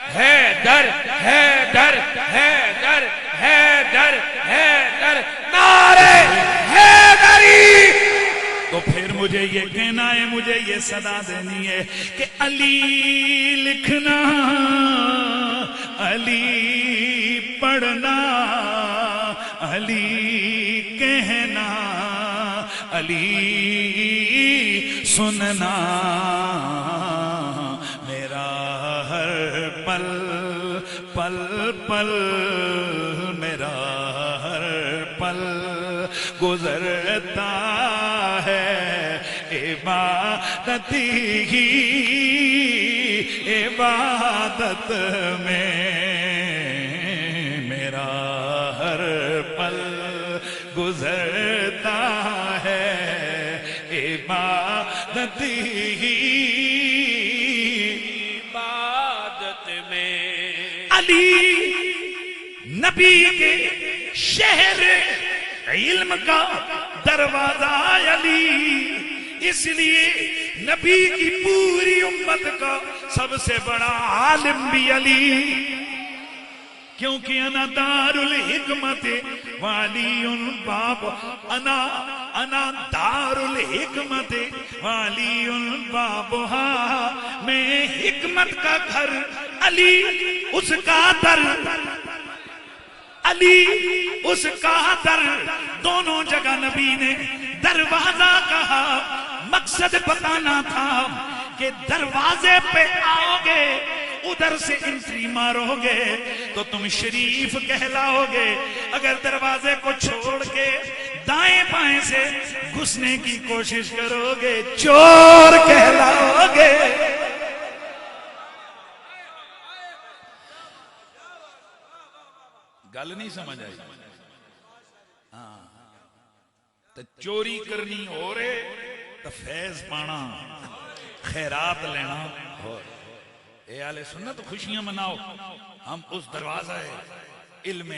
है डर, है डर, है डर, है डर, है डर, नारे है डरी। तो फिर मुझे ये कहना है, मुझे ये सदा देनी है कि अली लिखना, अली पढ़ना, अली कहना, अली सुनना, मेरा हर पल पल पल, मेरा हर पल गुजरता है इबादत ही इबादत में। मेरा हर पल गुजरता है इबादत ही इबादत में। अली नबी के शहर इल्म का दरवाजा अली, इसलिए नबी की पूरी उम्मत का सबसे बड़ा आलिम भी अली, क्योंकि अना दारुल हिकमत वालियुल बाब, अना दारुल हिकमत वालियुल बाबहा, मैं हिकमत का घर अली उसका दर, अली उसका दर, दोनों जगह नबी ने दरवाजा कहा। मकसद बताना था कि दरवाजे पे आओगे, उधर से एंट्री मारोगे तो तुम शरीफ कहलाओगे, अगर दरवाजे को छोड़ के दाएं बाएं से घुसने की कोशिश करोगे चोर कहलाओगे। गल नहीं समझ आई? हाँ, तो चोरी करनी हो रे तो फैज पाना, खैरात लेना हो। ए आले सुन्नत खुशियां मनाओ, हम उस दरवाजा है इल्म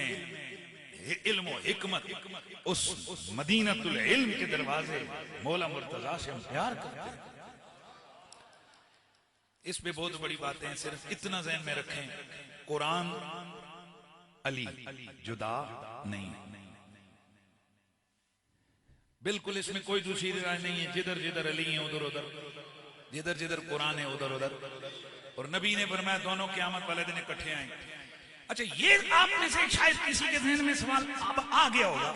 हिकमत, उस मदीनतुल इल्म के दरवाजे मौला मुर्तजा से हम प्यार करते हैं। इस पे बहुत बड़ी बातें हैं, सिर्फ इतना ज़हन में रखें, कुरान अली जुदा नहीं, बिल्कुल इसमें कोई दूसरी राय नहीं है। जिधर जिधर अली है उधर उधर, जिधर जिधर कुरान है उधर उधर। और नबी ने फरमाया दोनों क़यामत वाले दिन इकट्ठे आएंगे। अच्छा, ये आप में से शायद किसी के ज़हन में सवाल अब आ गया होगा,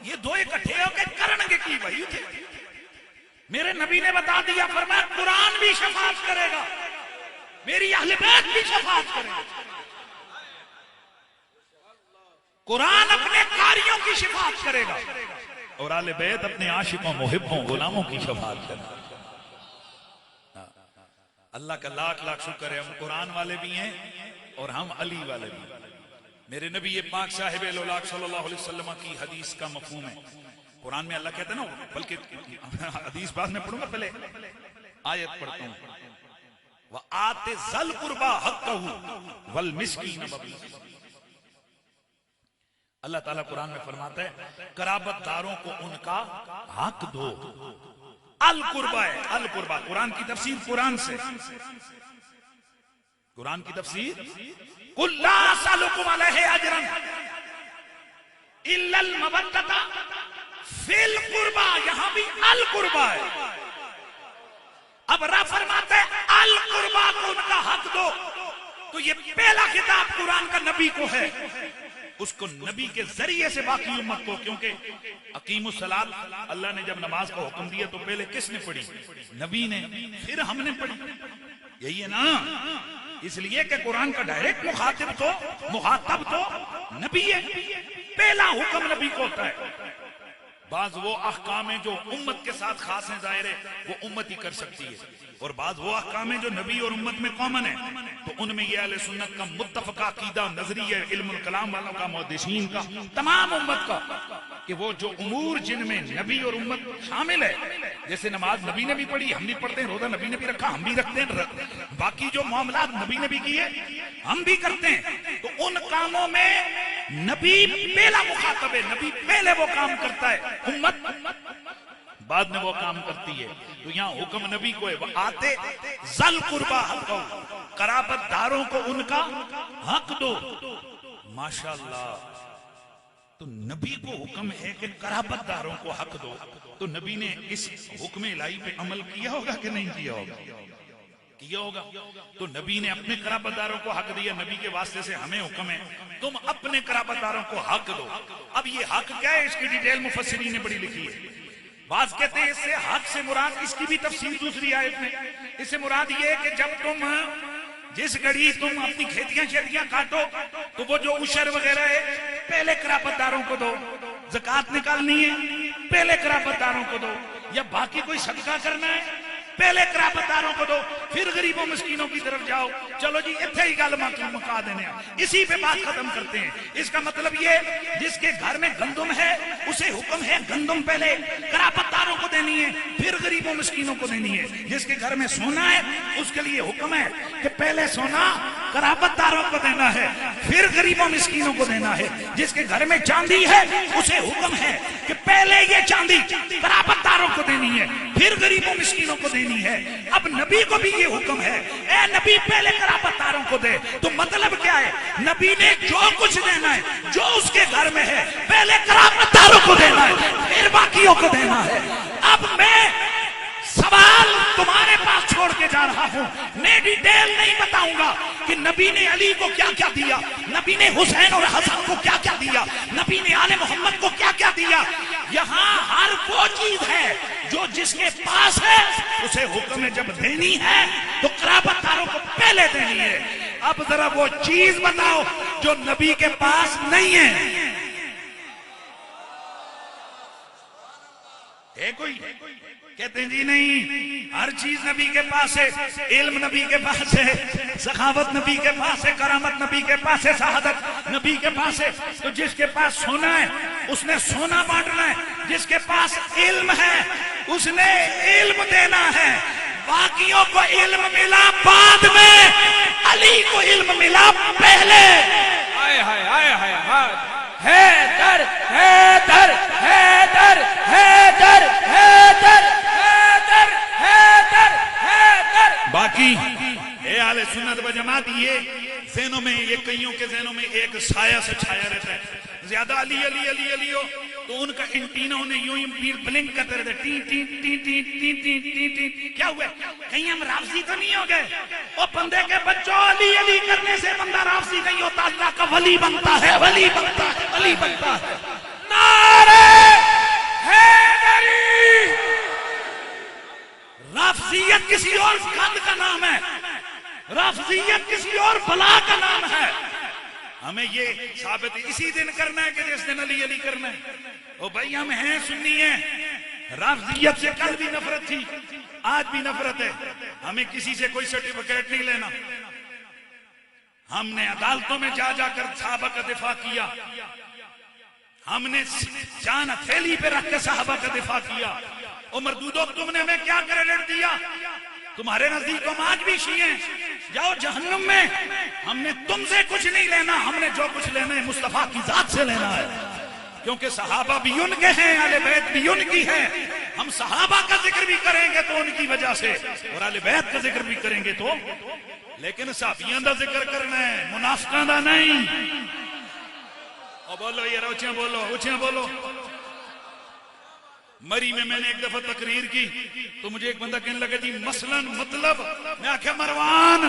ये दो इकट्ठे होकर करेंगे की भाई थे? मेरे नबी ने बता दिया, फरमाया कुरान भी शफाअत करेगा, मेरी अहले बैत भी शफाअत करेगा। कुरान अपने कारियों की शफाअत करेगा और अहले बैत अपने आशिकों, मुहिब्बों, गुलामों की शफाअत करेगा। अल्लाह का लाख लाख शुक्र है, हम कुरान वाले भी हैं और हम अली वाले भी। मेरे नबी ये पाक साहिब लौलाक सल्लल्लाहु अलैहि वसल्लम की हदीस का मफहूम है। कुरान में अल्लाह कहता है ना, बल्कि हदीस बाद में पढ़ूंगा, पहले आयत पढ़ता हूं। व आते ज़ल कुर्बा हक़्क़हु वल मिस्कीन वब्न। अल्लाह ताला कुरान में फरमाता है कराबतदारों को उनका हक दो। अल कुर्बा है, अल कुर्बा कुरान की तफसीर, कुरान से, कुरान की तफसीर, कुल ला असअलुकुम अलैहि अजरन इल्लल मवद्दता फिल कुर्बा, यहां भी अल कुर्बा है। अब रब फरमाते हैं अल कुर्बा को उनका हक दो, तो ये पहला खिताब कुरान का नबी को है, उसको नबी के जरिए से बाकी उम्मत को, क्योंकि अकीमुस सलात अल्लाह ने जब नमाज का हुक्म दिया तो पहले किसने पढ़ी? नबी ने, फिर हमने पढ़ी, यही है ना। इसलिए कि कुरान का डायरेक्ट मुखातब तो नबी है, पहला हुक्म नबी को होता है। बाज वो अहकाम है जो उम्मत के साथ खास हैं, जाहिर है वो उम्मत ही कर सकती है, और बाज वो अहकाम है जो नबी और उम्मत में कॉमन है, तो उनमें ये अहले सुन्नत का मुत्तफका अकीदा नजरिया इल्मुल कलाम वालों का, मुहद्दिसीन का, तमाम उम्मत का, कि वो जो उमूर जिनमें नबी और उम्मत शामिल है, जैसे नमाज नबी ने भी पढ़ी, हम भी पढ़ते हैं, रोजा नबी ने भी रखा, हम भी रखते हैं, बाकी जो मामलात नबी ने भी किए हम भी करते हैं, तो उन कामों में नबी पहला मुखातब है, नबी पहले वो काम करता है, उम्मत बाद में वो काम करती है। तो यहाँ हुक्म नबी को है, वो आते जल कुर्बा हक़, कराबतदारों को उनका हक दो। माशाअल्लाह, तो नबी को हुक्म है कि कराबतदारों को हक दो, तो नबी ने इस हुक्म इलाही पे अमल किया होगा कि नहीं किया होगा? किया होगा। तो नबी ने अपने कराबतदारों को हक दिया, नबी के वास्ते से हमें हुक्म है तुम अपने कराबतदारों को हक दो। अब ये हक क्या है, इसकी डिटेल मुफस्सिरीन ने बड़ी लिखी है। बात कहते हैं इससे हक से मुराद, इसकी भी तफसीर दूसरी आयत में, इससे मुराद ये है कि जब तुम जिस घड़ी तुम अपनी खेतियां काटो तो वो जो उशर वगैरह है पहले कराबतदारों को दो, ज़कात निकालनी है पहले कराबतदारों को दो, या बाकी कोई सदका करना है पहले कराबतदारों को दो, फिर गरीबों मिस्कीनों की तरफ जाओ। चलो जी इत्थे ही गल मुका देने, इसी पे बात खत्म करते हैं। इसका मतलब ये, जिसके घर में गंदम है उसे हुक्म है गंदम पहले कराबतदारों को देनी है, फिर गरीबों मिस्कीनों को देनी है। जिसके घर में सोना है उसके लिए हुक्म है कि पहले सोना कराबतदारों को देना है, फिर गरीबों मिस्कीनों को देना है। जिसके घर में चांदी है उसे हुक्म है कि पहले ये चांदी कराबतदारों को देनी है, फिर गरीबों मिस्कीनों को देनी है। अब नबी को भी ये हुक्म है, ए नबी पहले कराबतदारों को दे। तो मतलब क्या है, नबी ने जो कुछ देना है, जो उसके घर में है, पहले कराबतदारों को देना है, फिर बाकियों को देना है। अब मैं सवाल तुम्हारे पास छोड़ के जा रहा हूं। मैं डिटेल नहीं बताऊंगा कि नबी ने अली को क्या क्या दिया, नबी ने हुसैन और हसन को क्या क्या दिया, नबी ने आले मोहम्मद को क्या क्या दिया। यहाँ हर वो चीज है जो जिसके पास है उसे हुक्म में जब देनी है तो कराबतदारों को पहले देनी है। अब जरा वो चीज बताओ जो नबी के पास नहीं है। कोई कहते हैं जी नहीं, हर चीज नबी के पास है, इल्म नबी के पास है, सखावत नबी के पास है, करामत नबी के पास है, शहादत नबी के पास है। तो जिसके पास सोना है उसने सोना बांटना है, जिसके पास इल्म है उसने इल्म देना है। बाकियों को इल्म मिला बाद में, अली को इल्म मिला पहले। हाय हाय हाय हाय हाय, हैदर हैदर हैदर हैदर हैदर हैदर हैदर हैदर। बाकी ए आले सुन्नत व जमात ये ज़हनों में, ये कईयों के ज़हनों में एक साया से छाया रहता है। ज्यादा अली अली अली अली हो तो उनका एंटीना ने यूं ही ब्लिंक करते रहते, T T T T T T T T. क्या हुआ, कहीं हम राफसी तो नहीं हो गए? ओ बंदे के बच्चों, अली अली करने से बंदा राफसी नहीं होता, अल्लाह का वली बनता है, वली बनता है, वली बनता है। नारे हैदरी। राफसियत किसी और गंद का नाम है, राफसियत किसी और बला का नाम है। हमें ये साबित इसी दिन करना है कि जिस दिन अली अली करना है। ओ भाई हम हैं सुन्नी हैं, राफजियत से कल भी नफरत थी, आज भी नफरत है। हमें किसी से कोई सर्टिफिकेट नहीं लेना। हमने अदालतों में जा जाकर साहबा का दिफा किया, हमने जान हथेली पे रख के साहबा का दिफा किया। और मरदूदो तुमने हमें क्या क्रेडिट दिया? तुम्हारे नजदीक हम आज भी शी हैं, जाओ जहन्नुम में। हमने तुमसे कुछ नहीं लेना, हमने जो कुछ लेना है मुस्तफा की जात से लेना है, क्योंकि सहाबा भी उनके हैं, आले बैत भी उनकी है। हम सहाबा का जिक्र भी करेंगे तो उनकी वजह से, और आले बैत का जिक्र भी करेंगे तो, लेकिन साबियां का जिक्र करना है, मुनाफिकां दा नहीं। और बोलो यार, ऊंचा बोलो, ऊंचा बोलो। मरी में मैंने एक दफा तकरीर की तो मुझे एक बंदा कहने लगा जी मसलन मतलब, मैं आख्या मरवान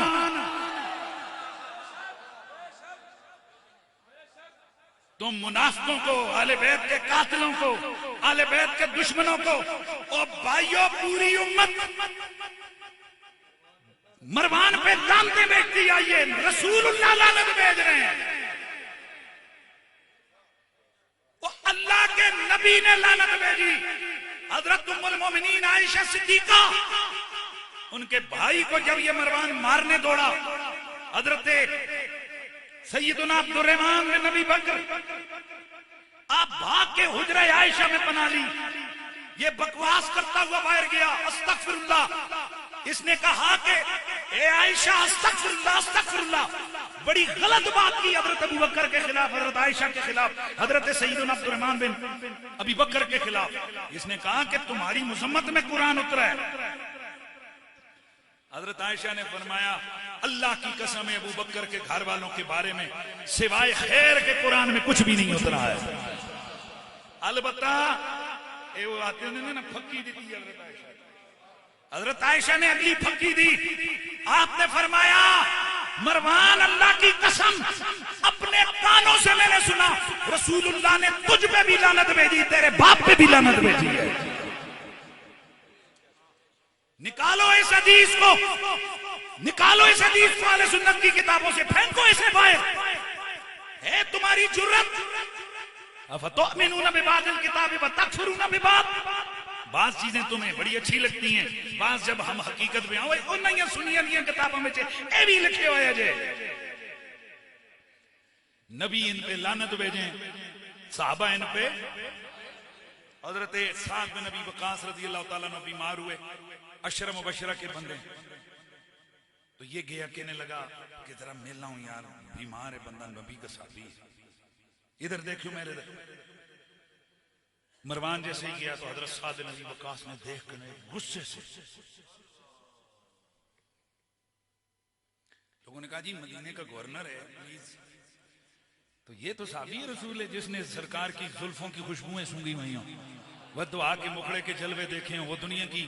तुम मुनाफिकों को, आले बैत के कातिलों को, आले बैत के दुश्मनों को, और भाइयों पूरी उम्मत मरवान पे दांते बेचती आई है, रसूलुल्लाह लानत भेज रहे हैं। अल्लाह के नबी ने लानत भेजी। हजरत उम्मुल मोमिनीन आयशा सिद्दीका, उनके भाई को जब ये मरवान मारने दौड़ा, हजरत सैयदुना अब्दुर्रहमान बिन नबी बकर आप भाग के हुजरा आयशा में पना ली। ये बकवास करता हुआ बाहर गया, अस्तगफिरुल्लाह। इसने कहा कि ए आयशा अस्तगफिरुल्लाह अस्तगफिरुल्लाह, बड़ी गलत बात की हजरत अबू बकर के खिलाफ, हजरत आयशा के खिलाफ, हजरत सैयदुना अब्दुर्रहमान बिन अबी बकर के खिलाफ। इसने कहा कि तुम्हारी मुजम्मत में कुरान उतरा है। हजरत आयशा ने फरमाया अल्लाह की कसम है, अबू बकर के घर वालों के बारे में सिवाय खैर के कुरान में कुछ भी नहीं उतरा है। अलबत्ता वो आते ना फक्की दी थी हजरत आयशा, हजरत आयशा ने अगली फक्की दी। आपने फरमाया मरवान अल्लाह की कसम, अपने कानों से मैंने सुना रसूलुल्लाह ने तुझ पे भी लानत भेजी, तेरे बाप पे भी लानत भेजी है। निकालो इस हदीस को, निकालो इस हदीस को अहले सुन्नत की किताबों से, फेंको इसे बाहर। है तुम्हारी जुर्रत, अफतुमिनून बिबादिल किताबि व तकफुरून बिबाद। बात चीजें तुम्हें बड़ी अच्छी लगती हैं, बात जब हम हकीकत में आओ ओ नहीं सुनिए नहीं किताबों में ए भी लिखे हुए जे नबी इन पे लानत भेजे, साहबा इन पे। हजरत साद बिन नबी वकास रजी अल्लाह तआला अन्हु बीमार हुए, अशर मुबशरा के बंदे। तो ये गया कहने लगा कि जरा मिल हूं यार, बीमार है बंदा, नबी का साथी। इधर देखियो मेरे इधर। मरवान जैसे ही गया तो हजरत साद बिन अबी वक्कास ने देख कर गुस्से से, लोगों ने कहा जी मदीने का गवर्नर है प्लीज। तो ये तो साहबी रसूल है जिसने सरकार की जुल्फों की खुशबुएं सूंघी हुई हों, वह दुआ के मुखड़े के जलवे देखे हैं, वो दुनिया की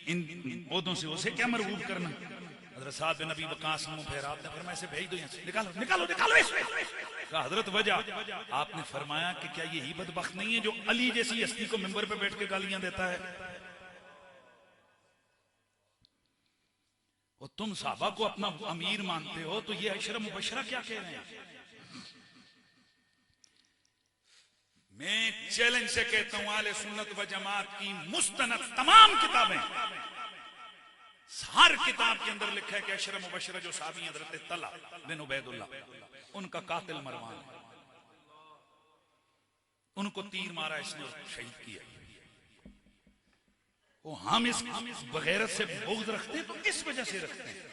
इन पौधों से उसे क्या मरबूब करना। हजरत साद बिन अबी वक्कास मुंह फेरा, आपने फरमाया इसे भेज दो यहाँ से, निकालो निकालो निकालो इसमें। कहा हजरत वजह, आपने फरमाया कि क्या यही बदबख्त नहीं है जो अली जैसी हस्ती को मिंबर पे बैठ के गालियां देता है? और तुम साहबा को अपना अमीर मानते हो, तो ये अशरा मुबशरा क्या कह रहे हैं? मैं चैलेंज से कहता हूं, आले सुन्नत व जमात की मुस्तनद तमाम किताबें, हर किताब के अंदर लिखा है कि अशरा मुबशरा जो साहबी हजरत तला बिन उबैदुल्लाह, उनका कातिल मरवान, उनको तीर मारा इसने और शहीद किया। वो हम इस बगैरत से बुग़्ज़ रखते हैं तो इस वजह से रखते हैं।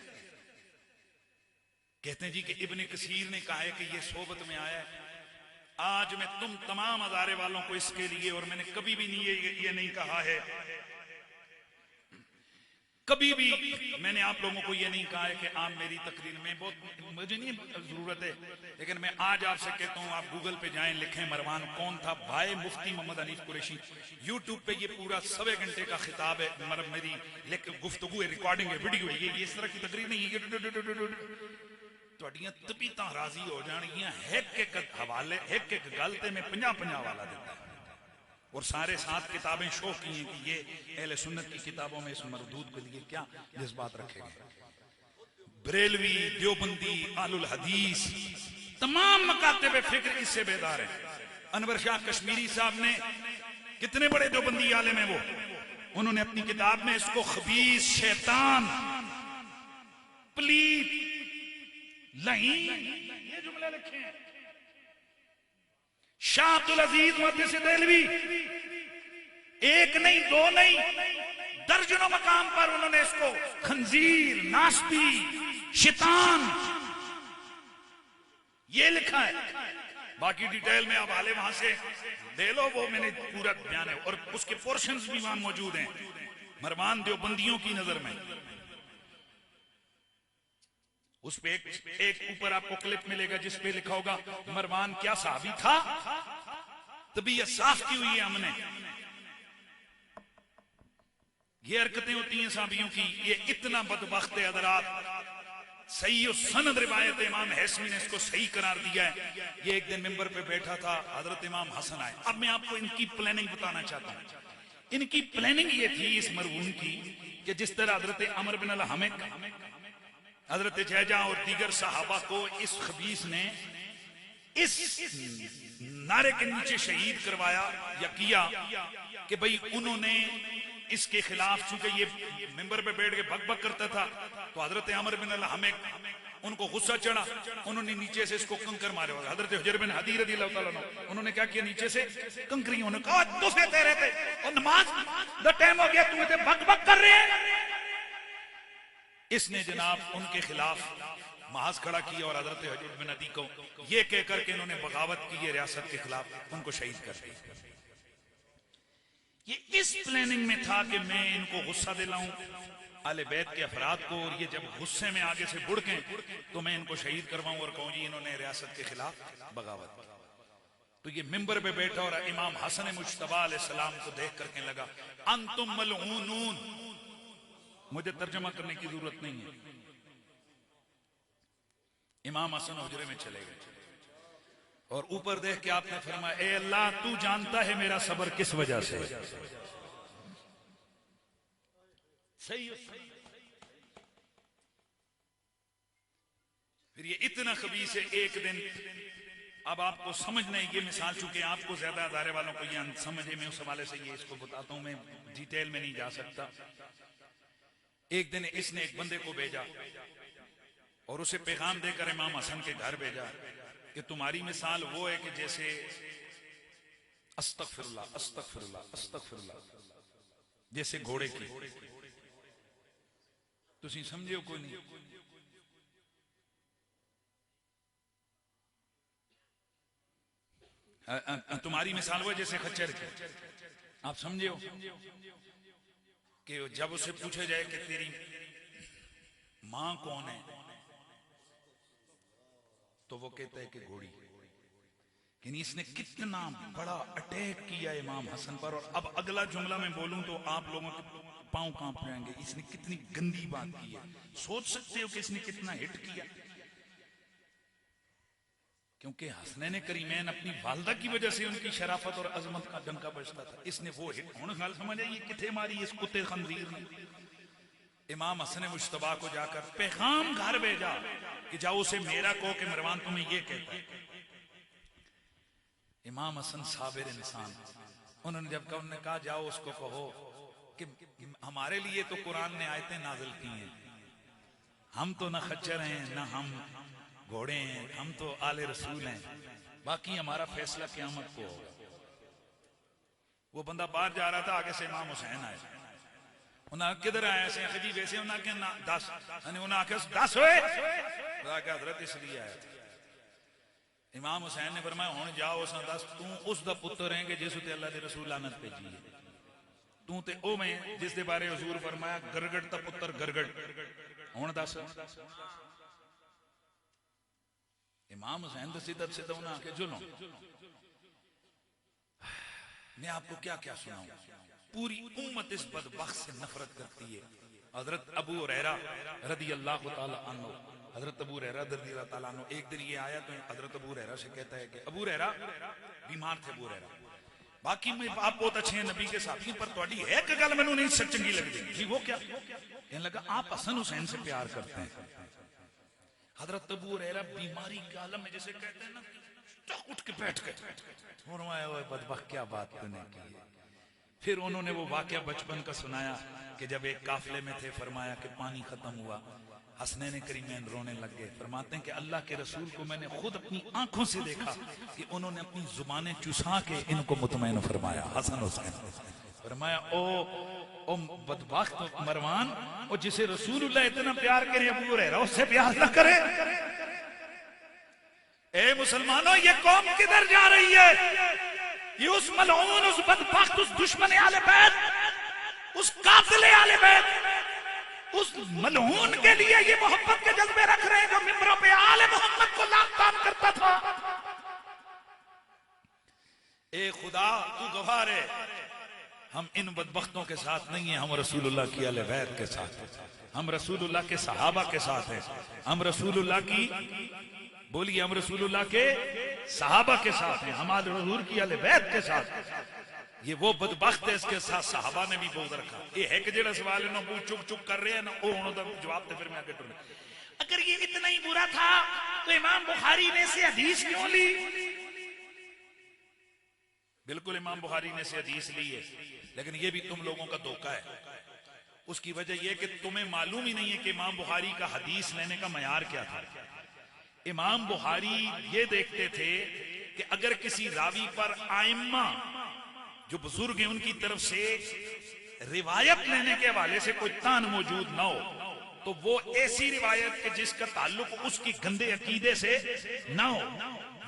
कहते हैं जी कि इब्ने कसीर ने कहा है कि ये सोबत में आया है। आज मैं तुम तमाम हजारे वालों को इसके लिए, और मैंने कभी भी नहीं ये नहीं कहा है, कभी भी मैंने आप लोगों को ये नहीं कहा है कि आप मेरी तकरीर में, बहुत मुझे नहीं जरूरत है, लेकिन मैं आज आपसे कहता हूं, आप गूगल पे जाएं, लिखें मरवान कौन था, भाई मुफ्ती मोहम्मद हनीफ कुरैशी। यूट्यूब पे ये पूरा 1.25 घंटे का खिताब है, मतलब मेरी गुफ्तगू है, रिकॉर्डिंग है, वीडियो है, ये इस तरह की तकरीर नहीं है। ਤੁਹਾਡੀਆਂ ਤਬੀਤਾਂ ਰਾਜ਼ੀ हो जानियां, एक हवाले एक गलते में 50-50 वाला देता है। और सारे 7 किताबें शो की हैं कि ये अहले सुन्नत की किताबों में इस मरदूद के लिए क्या जज्बात रखे गए। बरेलवी, देवबंदी, आलुल हदीस, तमाम मकातिब फिक्र इससे बेदार है। अनवर शाह कश्मीरी साहब ने, कितने बड़े देवबंदी आलिम हैं वो, उन्होंने अपनी किताब में इसको खबीस, शैतान, प्लीत, लहीन, ये जुमले लिखे हैं। शाह अब्दुल अजीज मुहद्दिस देहलवी, एक नहीं दो नहीं, दर्जनों मकाम पर उन्होंने इसको खंजीर, नास्ती, शैतान, ये लिखा है। बाकी डिटेल में अब हाले वहां से ले लो, वो मैंने पूरा बयान है, और उसके पोर्शंस भी वहां मौजूद हैं मरवान देवबंदियों की नजर में। उस पे एक ऊपर आपको क्लिप मिलेगा जिसपे लिखा होगा मरवान क्या साहबी था, तबीयत साफ की हुई है हमने। ये हरकतें होती हैं साहबियों की। ये इतना बदबख्त है हज़रात, सही सनद रिवायत इमाम हैसमी ने इसको सही करार दिया है। ये एक दिन मिंबर पे बैठा था, हजरत इमाम हसन आए। अब मैं आपको इनकी प्लानिंग बताना चाहता हूं। इनकी प्लानिंग ये थी इस मरवून की कि जिस तरह हजरत अमर बिन अल-हमिक, हजरत जैजा और दीगर सहाबा को इस खबीस ने इस नारे के नीचे शहीद करवाया या किया कि भाई उन्होंने इसके खिलाफ, चूंकि ये मिंबर पे बैठ के भग भग करता था, तो हजरत अमर बिन अल-हमिक उनको गुस्सा चढ़ा, उन्होंने नीचे से इसको कंकर मारे। हजरत हुजैर बिन हदी रज़ियल्लाहु ताला अन्हु उन्होंने क्या किया, नीचे से कंकरी, उन्होंने कहा तो सहते रहते और नमाज द टाइम हो गया, तुम इतने भग भग कर रहे हैं। इसने जनाब उनके खिलाफ महाज खड़ा किया और हजरत हुजैर बिन हदी को ये कहकर के इन्होंने बगावत की है रियासत के खिलाफ, उनको शहीद कर दिया। ये इस प्लानिंग में था कि मैं इनको गुस्सा दिलाऊं आले बैत के अफराद को, और ये जब गुस्से में आगे से बुड़के तो मैं इनको शहीद करवाऊं और कहूं जी इन्होंने रियासत के खिलाफ बगावत। तो ये मिंबर पे बैठा और इमाम हसन मुज्तबा अलैहिस्सलाम को देख करके लगा अंतुम मलऊनून। मुझे तर्जमा करने की जरूरत नहीं है। इमाम हसन हुजरे में चले गए और ऊपर देख के आपने फरमाया, ए अल्लाह तू जानता है मेरा सब्र किस वजह से। सही। फिर ये इतना खबीस है। एक दिन, अब आपको समझना है ये मिसाल, चूंकि आपको ज्यादा अदारे वालों को ये समझे, मैं उस हवाले से ये इसको बताता हूं, मैं डिटेल में नहीं जा सकता। एक दिन इसने एक बंदे को भेजा और उसे पैगाम देकर इमाम हसन के घर भेजा कि तुम्हारी मिसाल वो है कि जैसे अस्तगफिरुल्लाह अस्तगफिरुल्लाह अस्तगफिरुल्लाह, जैसे घोड़े की। तुसी समझियो कोई नहीं। तुम्हारी मिसाल वो जैसे खच्चर की, आप समझे हो कि जब उसे पूछा जाए कि तेरी मां कौन है, तो वो कहता है कि घोड़ी। यानी इसने कितना बड़ा अटैक किया इमाम हसन पर। और अब अगला जुमला मैं बोलूं तो आप लोगों के पांव कांप जाएंगे। इसने कितनी गंदी बात की है, सोच सकते हो कि इसने कितना हिट किया। क्योंकि हसनैन करीमैन अपनी वालदा की वजह से उनकी शराफत और अजमत का डंका बजता था। इसने वो हिट होने गल समझ आई, किथे मारी इस कुत्ते खंजीर ने। इमाम हसन मुश्तबा को जाकर पैगाम घर भेजा कि जाओ उसे मेरा कहो कि मरवान तुम्हें ये कहता है। इमाम हसन साबिर इंसान, उन्होंने जब उन्होंने कहा जाओ उसको कहो कि हमारे लिए तो कुरान ने आयतें नाजिल की हैं, हम तो न खच्चर हैं न हम घोड़े हैं, हम तो आले रसूल हैं, बाकी हमारा फैसला क़यामत को होगा। वो बंदा बाहर जा रहा था, आगे से इमाम हुसैन आए। उन्हें किधर आए ऐसे जी वैसे उन्हें क्या ना 10 उन्हें आके 10 हुए हजरत इसलिए आया। इमाम हुसैन ने फरमाया हुण जाओ उसने 10 तू उस दा पुत्र है जिस उत्ते अल्लाह दे रसूल लानत भेजी है, तू ते ओ मैं जिस दे बारे हुजूर फरमाया गरगड़ दा पुत्र गरगड़। हुण 10 इमाम हुसैन तो सीधा सीधा उन्हें आके जुलो। मैं आपको क्या क्या सुनाऊं, पूरी उम्मत इस बदबख्त से नफरत करती है। हजरत अबू हुरैरा रदी अल्लाह तआला अन्हु, हजरत अबू हुरैरा रदी अल्लाह तआला अन्हु एक दिन ये आया तो हजरत अबू हुरैरा से कहता है कि अबू हुरैरा बीमार थे। अबू हुरैरा बाकी में आप बहुत अच्छे हैं नबी के साथी, पर थोड़ी एक गल मैनू नहीं चंगी लगती जी। वो क्या? कहने लगा आप हसन हुसैन से प्यार करते हैं। हजरत अबू हुरैरा बीमारी के आलम में जैसे कहते हैं ना, उठ के बैठ गए। बदबख्त क्या बात तूने की है। फिर उन्होंने वो वाकया बचपन का सुनाया कि जब एक काफिले में थे, फरमाया कि पानी खत्म हुआ, हसनैन करीमैन रोने लग गए। फरमाते हैं कि अल्लाह के रसूल को मैंने खुद अपनी आंखों से देखा कि उन्होंने अपनी जुबानें चुसा के इनको मुतमईन फरमाया। हसन हुसैन फरमाया ओ बदबख्त मरवान, और जिसे रसूलुल्लाह इतना प्यार करे अबू हुरैरा उससे प्यार न करे। ए मुसलमानों, ये कौम किधर जा रही है? ये उस मलऊन, उस बदबख्त, उस दुश्मन आले बैत, उस कातिल आले बैत, उस मलऊन के लिए ये मोहब्बत के जज्बे रख रहे हैं जो मिंबरों पे आले मोहम्मद को लात करता था। ए खुदा तू गवाह है, हम इन बदबख्तों के साथ नहीं है, हम रसूलुल्लाह की आले बैत के साथ हैं, हम रसूलुल्लाह के सहाबा के साथ हैं, हम रसूलुल्लाह की बोलिए हम रसूलुल्लाह के सहाबा के साथ हैं, हमारे हुजूर की आले बैत के साथ। ये वो बदबख्त है, इसके साथ सहाबा ने भी बोझ रखा। ये है कि जेड़ा सवाल है ना वो चुक चुक कर रहे हैं ना, ओ हुण दा जवाब ते फिर मैं आगे टुरना। अगर ये इतना ही बुरा था तो इमाम बुखारी ने से हदीस क्यों ली? बिल्कुल इमाम बुखारी ने से हदीस ली है, लेकिन ये भी तुम लोगों का धोखा है। उसकी वजह यह कि तुम्हें मालूम ही नहीं है कि इमाम बुखारी का हदीस लेने का मयार क्या था। इमाम बुखारी ये देखते थे कि अगर किसी रावी पर आइम्मा जो बुजुर्ग हैं उनकी तरफ से रिवायत लेने के हवाले से कोई तान मौजूद ना हो, तो वो ऐसी रिवायत के जिसका ताल्लुक उसकी गंदे अकीदे से ना हो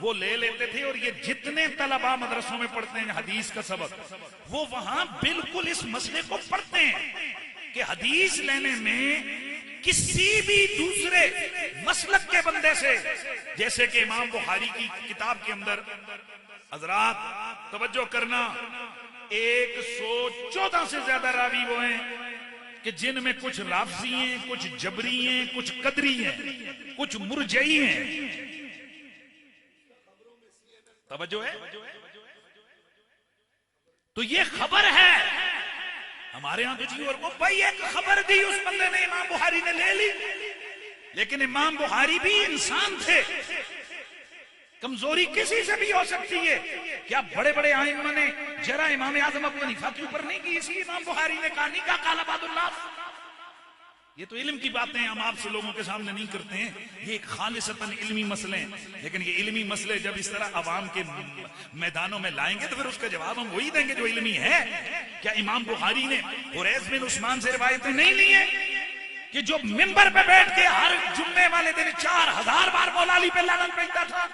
वो ले लेते थे। और ये जितने तलबा मदरसों में पढ़ते हैं हदीस का सबक, वो वहां बिल्कुल इस मसले को पढ़ते हैं कि हदीस लेने में किसी भी दूसरे मसलक के बंदे से, जैसे कि इमाम बुखारी की किताब के अंदर हजरात तवज्जो करना 114 से ज्यादा रावी वो हैं कि जिनमें कुछ लाफजी हैं, कुछ जबरी हैं, कुछ कदरी हैं, कुछ मुरजई हैं। तवज्जो है? तो ये खबर है हमारे यहां तो जी। और वो भाई एक खबर दी उस बंदे ने, इमाम बुखारी ने ले ली, लेकिन इमाम बुखारी भी इंसान थे, कमजोरी किसी से भी हो सकती है। क्या बड़े बड़े आइम्मा ने जरा इमाम आजम अबू हनीफा के ऊपर नहीं की? इसी इमाम बुखारी ने कहा नहीं कहा काला बादुल्लाह। ये तो इल्म की बातें हम आपसे लोगों के सामने नहीं करते हैं, ये खालिसतन इल्मी मसले हैं। लेकिन ये इल्मी मसले जब इस तरह अवाम के मैदानों में लाएंगे तो फिर उसका जवाब हम वही देंगे जो इल्मी है। क्या इमाम बुखारी ने हुरैस बिन उस्मान से रिवायतें नहीं ली है? कि जो मिंबर पे बैठ के हर जुम्मे वाले दिन 4000 बार मौला अली पे लानत भेजता था।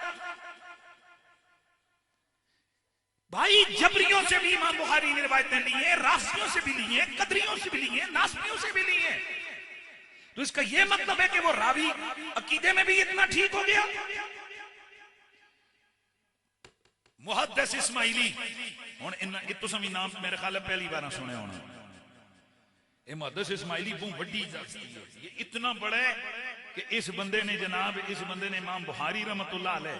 भाई जबरियों से भी इमाम बुखारी ने रिवायतें ली हैं, राफियों से भी ली हैं, कदरियों से भी ली हैं, नासबियों से भी ली हैं। तो इसका यह मतलब है कि वो रावी अकीदे में भी इतना ठीक हो गया। मुहद्दिस इस्माइली हुण इन तुसां भी नाम मेरे ख्याल पहली बार सुने होना। ये मुहद्दिस इस्माइली बहुत बड़ी हस्ती है, ये इतना बड़ा है कि इस बंदे ने इमाम बुखारी रहमतुल्लाह अलैह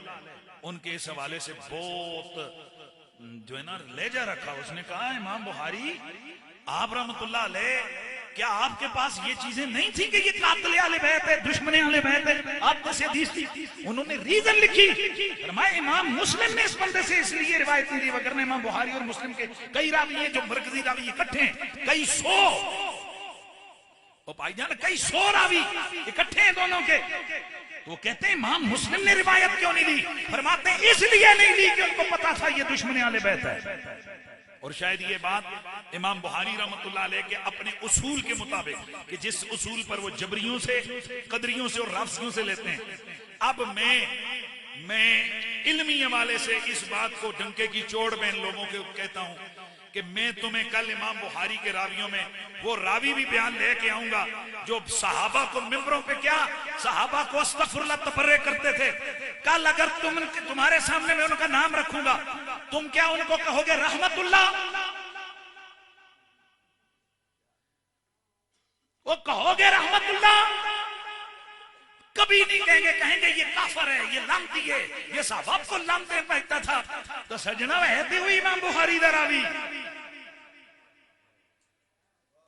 उनके इस हवाले से बहुत जो है ना लहजा रखा। उसने कहा इमाम बुखारी आप रहमतुल्लाह अलैह क्या आपके पास ये चीजें नहीं थी कि ये कातिल आले बैत है, दुश्मन आले बैत है, आपको से हदीस थी? उन्होंने रीजन लिखी, फरमाया इमाम मुस्लिम ने इस बंदे से इसलिए रिवायत नहीं दी, वगरना इमाम बुखारी और मुस्लिम के कई रावी हैं जो मरकजी रावी इकट्ठे हैं, कई सौ भाईजान कई सौ रावी इकट्ठे हैं दोनों के। तो वो कहते हैं इमाम मुस्लिम ने रिवायत क्यों नहीं ली? फरमाते हैं इसलिए नहीं ली कि उनको पता था ये दुश्मन आले बैत है। और शायद ये बात इमाम बुखारी रहमतुल्लाह अलैह के अपने उसूल के मुताबिक कि जिस उसूल पर वो जबरियों से, कदरियों से और राफियों से लेते हैं। अब मैं इल्मी हवाले से इस बात को डंके की चोट में इन लोगों को कहता हूं कि मैं तुम्हें कल इमाम बुखारी के रावियों में वो रावी भी बयान लेके आऊंगा जो सहाबा को मिंबरों पे क्या सहाबा को अस्तगफिरुल्लाह तबर्रे करते थे। कल अगर तुम्हारे सामने मैं उनका नाम रखूंगा, तुम क्या उनको कहोगे रहमतुल्लाह? वो कहोगे रहमतुल्लाह? कभी नहीं कहेंगे, कहेंगे ये काफर है, ये लानती है, ये सहाबा को लानते बैठता था। तो सजना वहते हुई इमाम बुखारी दा रावी,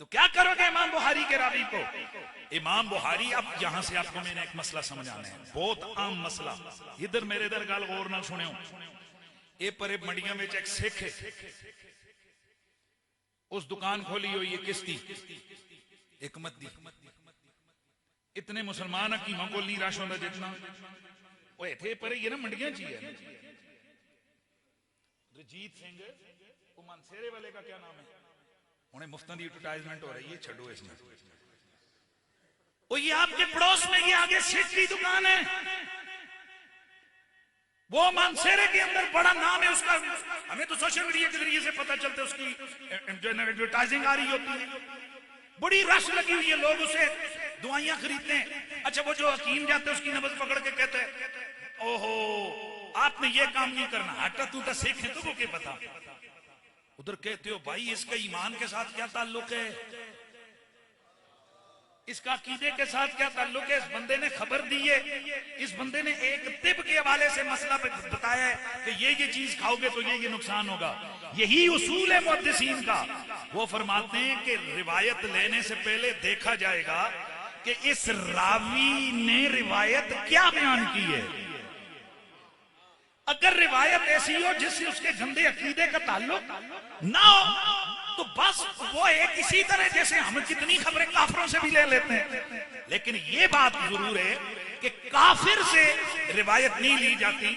तो क्या करोगे इमाम बुखारी के रावी को? इमाम बुखारी, अब यहां से आपको मैंने एक मसला समझाना है, बहुत आम मसला। इधर मेरे इधर गल गौर ना सुनियो। ये परे मंडिया में एक सिख है, उस दुकान खोली हुई है किश्ती एक मद्दी। इतने मुसलमान हकीमों को नहीं रश होता जितना वो इथे पर ये ना मंडिया ची है। रजीत सिंह वो मानसेरे वाले का क्या नाम है, उन्हें मुफ्तों की एडवर्टाइजमेंट हो रही है, छड़ो इसमें। वो ये आपके पड़ोस में ये आगे सिख की दुकान है, वो मानसेरे के अंदर बड़ा नाम है उसका। हमें तो सोशल मीडिया के जरिए से पता चलता है, उसकी जो एडवर्टाइजिंग आ रही होती है, बड़ी रश लगी हुई है, लोग उसे दुआइयां खरीदते हैं। अच्छा वो जो हकीम जाते हैं उसकी नबज पकड़ के कहते हैं ओहो आपने ये काम नहीं करना, हटा तू तो सिख है, तुमको क्या पता? उधर कहते हो भाई इसका ईमान के साथ क्या ताल्लुक है, इसका अकीदे के साथ क्या ताल्लुक है? इस बंदे ने खबर दी है, इस बंदे ने एक तिब के हवाले से मसला बताया है कि ये चीज खाओगे तो ये नुकसान होगा। यही उसूल है मुहद्दिसीन का। वो फरमाते हैं कि रिवायत लेने से पहले देखा जाएगा कि इस रावी ने रिवायत क्या बयान की है। अगर रिवायत ऐसी हो जिससे उसके गंदे अकीदे का ताल्लुक ना हो तो बस वो एक इसी तरह जैसे हम कितनी खबरें काफिरों से भी ले लेते हैं। लेकिन ये बात जरूर है कि काफिर से रिवायत नहीं ली जाती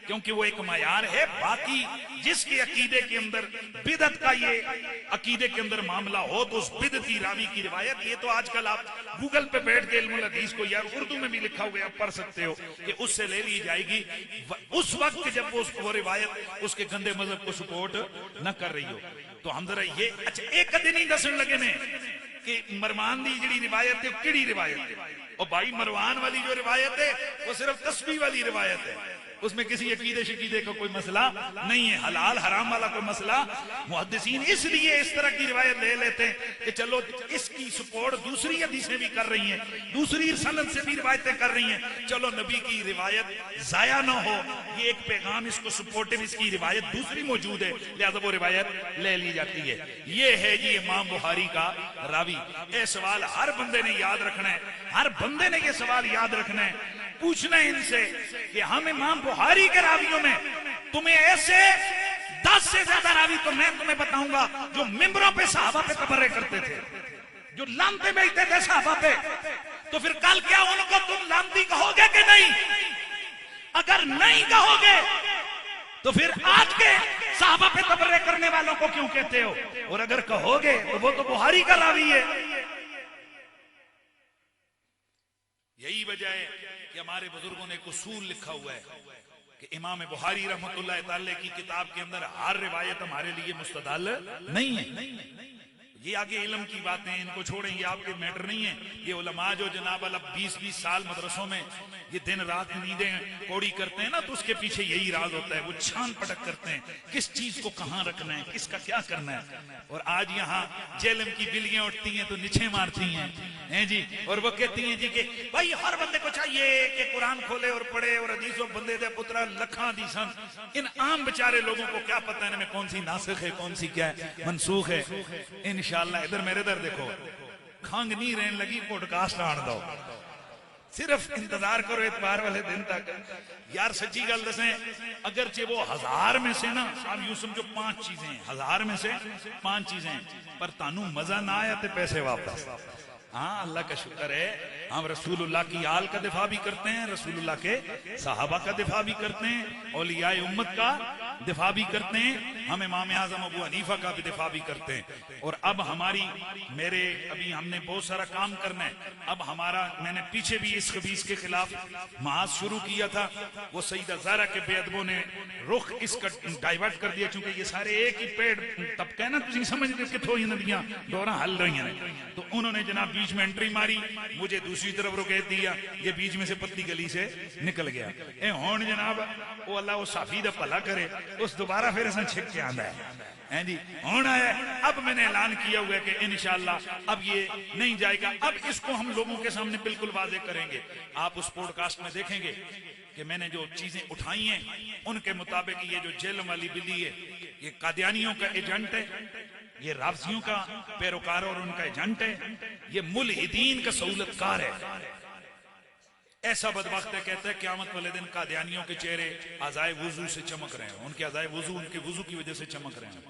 क्योंकि वो एक मयार है। बाकी जिसके अकीदे के अंदर बिदअत का ये अकीदे के अंदर मामला हो तो उस बिदअती रावी की रिवायत, ये तो आजकल आप गूगल पे बैठ के इल्मुल हदीस को यार उर्दू में भी लिखा हुआ आप पढ़ सकते हो कि उससे ले ली जाएगी उस वक्त जब वो रिवायत उसके गंदे मजहब को सपोर्ट न कर रही हो। तो हम जरा ये अच्छा एक दिन ही दसन लगे ने कि मरवान की जी रिवायत है किड़ी रिवायत है। और भाई मरवान वाली जो रिवायत है वो सिर्फ तस्बीह वाली रिवायत है, उसमें किसी अकीदे शकीदे का कोई मसला नहीं है, हलाल हराम वाला कोई मसला। मुहद्दिसीन इसलिए इस तरह की रिवायत ले लेते हैं कि चलो इसकी सपोर्ट दूसरी हदीसें भी कर रही हैं, दूसरी सनद से भी रिवायतें कर रही हैं, चलो नबी की रिवायत जाया ना हो, ये एक पैगाम इसको सपोर्टिव, इसकी रिवायत दूसरी मौजूद है लिहाजा वो रिवायत ले ली जाती है। ये है जी इमाम बुखारी का रावी। ये सवाल हर बंदे ने याद रखना है, हर बंदे ने ये सवाल याद रखना है, पूछना है इनसे कि हम इमाम बुखारी के रावियों में तुम्हें ऐसे 10 से ज्यादा रावी तो मैं तुम्हें बताऊंगा जो मिंबरों पे सहाबा पे तबर्रे करते थे, जो लानते बेचते थे सहाबा पे। तो फिर कल क्या उनको तुम लानती कहोगे कि नहीं? अगर नहीं कहोगे तो फिर आज के सहाबा पे तबर्रे करने वालों को क्यों कहते हो? और अगर कहोगे तो वो तो बुखारी का रावी है। वजह है कि हमारे बुजुर्गों ने एक उसूल लिखा हुआ है कि इमाम बुखारी रहमतुल्लाह ताला की किताब के अंदर हर रिवायत हमारे लिए मुस्तदल नहीं है। ये आगे इल्म की बातें, इनको छोड़ें, ये आपके मैटर नहीं है। ये उलमा जो जनाब अल 20-20 साल मदरसों में ये दिन रात नींदें कोड़ी करते हैं ना, तो उसके पीछे यही राज होता है। वो छान पटक करते हैं किस चीज को कहाँ रखना है, किसका क्या करना है। और आज यहाँ जेलम की बिल्लियां उठती हैं तो निछे मारती हैं जी, और वो कहती हैं जी कि भाई हर बंदे को चाहिए कि कुरान खोले और पढ़े और हदीसों बंदे दे पुत्रा लखा दी सन। इन आम बेचारे लोगों को क्या पता है इनमें कौन सी नासिख है, कौन सी क्या है मनसूख है। इंशाअल्लाह इधर मेरे इधर देखो, खंग नहीं रहने लगी, पॉडकास्ट आन दो, सिर्फ इंतजार करो इतवार वाले दिन तक। यार सच्ची गल दसें, अगरचे वो 1000 में से ना आप यूं समझो 5 चीजें, 1000 में से 5 चीजें, पर तानू मजा ना आया तो पैसे वापस। हाँ, अल्लाह का शुक्र है हम रसूलुल्लाह की आल का दिफा भी करते हैं, रसूलुल्लाह के सहाबा का दिफा भी करते हैं, औलियाए उम्मत का दिफा भी करते हैं, हम इमाम आज़म अबू हनीफा का भी दिफा भी करते हैं। और अब हमारी मेरे अभी हमने बहुत सारा काम करना है। अब हमारा, मैंने पीछे भी इस खबीस के खिलाफ महाज शुरू किया था, वो सईदा ज़हरा के बेअदबों ने रुख इसका डाइवर्ट कर दिया, क्योंकि ये सारे एक ही पेड़ तबका है ना, तुम समझते कितों ही नदियां दौरा हल रही हैं। तो उन्होंने जनाब बीच में एंट्री मारी, मुझे दूसरी तरफ रोक दिया, ये बीच में से पतली गली से निकल गया। ए होन जनाब वो अल्लाह वो साफी दा भला करे, उस दोबारा फिर ऐसा छिक के आंदा है जी, होना है। अब मैंने ऐलान किया हुआ है कि इंशाअल्लाह अब ये नहीं जाएगा। अब इसको हम लोगों के सामने बिल्कुल वाजे करेंगे। आप उस पॉडकास्ट में देखेंगे कि मैंने जो चीजें उठाई हैं उनके मुताबिक ये जो जेल वाली बिल्ली है ये कादियानियों का एजेंट है, ये राफजियों का पैरोकार और उनका एजेंट है, ये मुल्हिदीन का सहूलतकार है। ऐसा बदबख्त है, कहता है क़यामत वाले दिन कादियानियों के चेहरे अज़ाए वुजू से चमक रहे हैं, उनके अज़ाए वुजू उनके वुजू की वजह से चमक रहे हैं।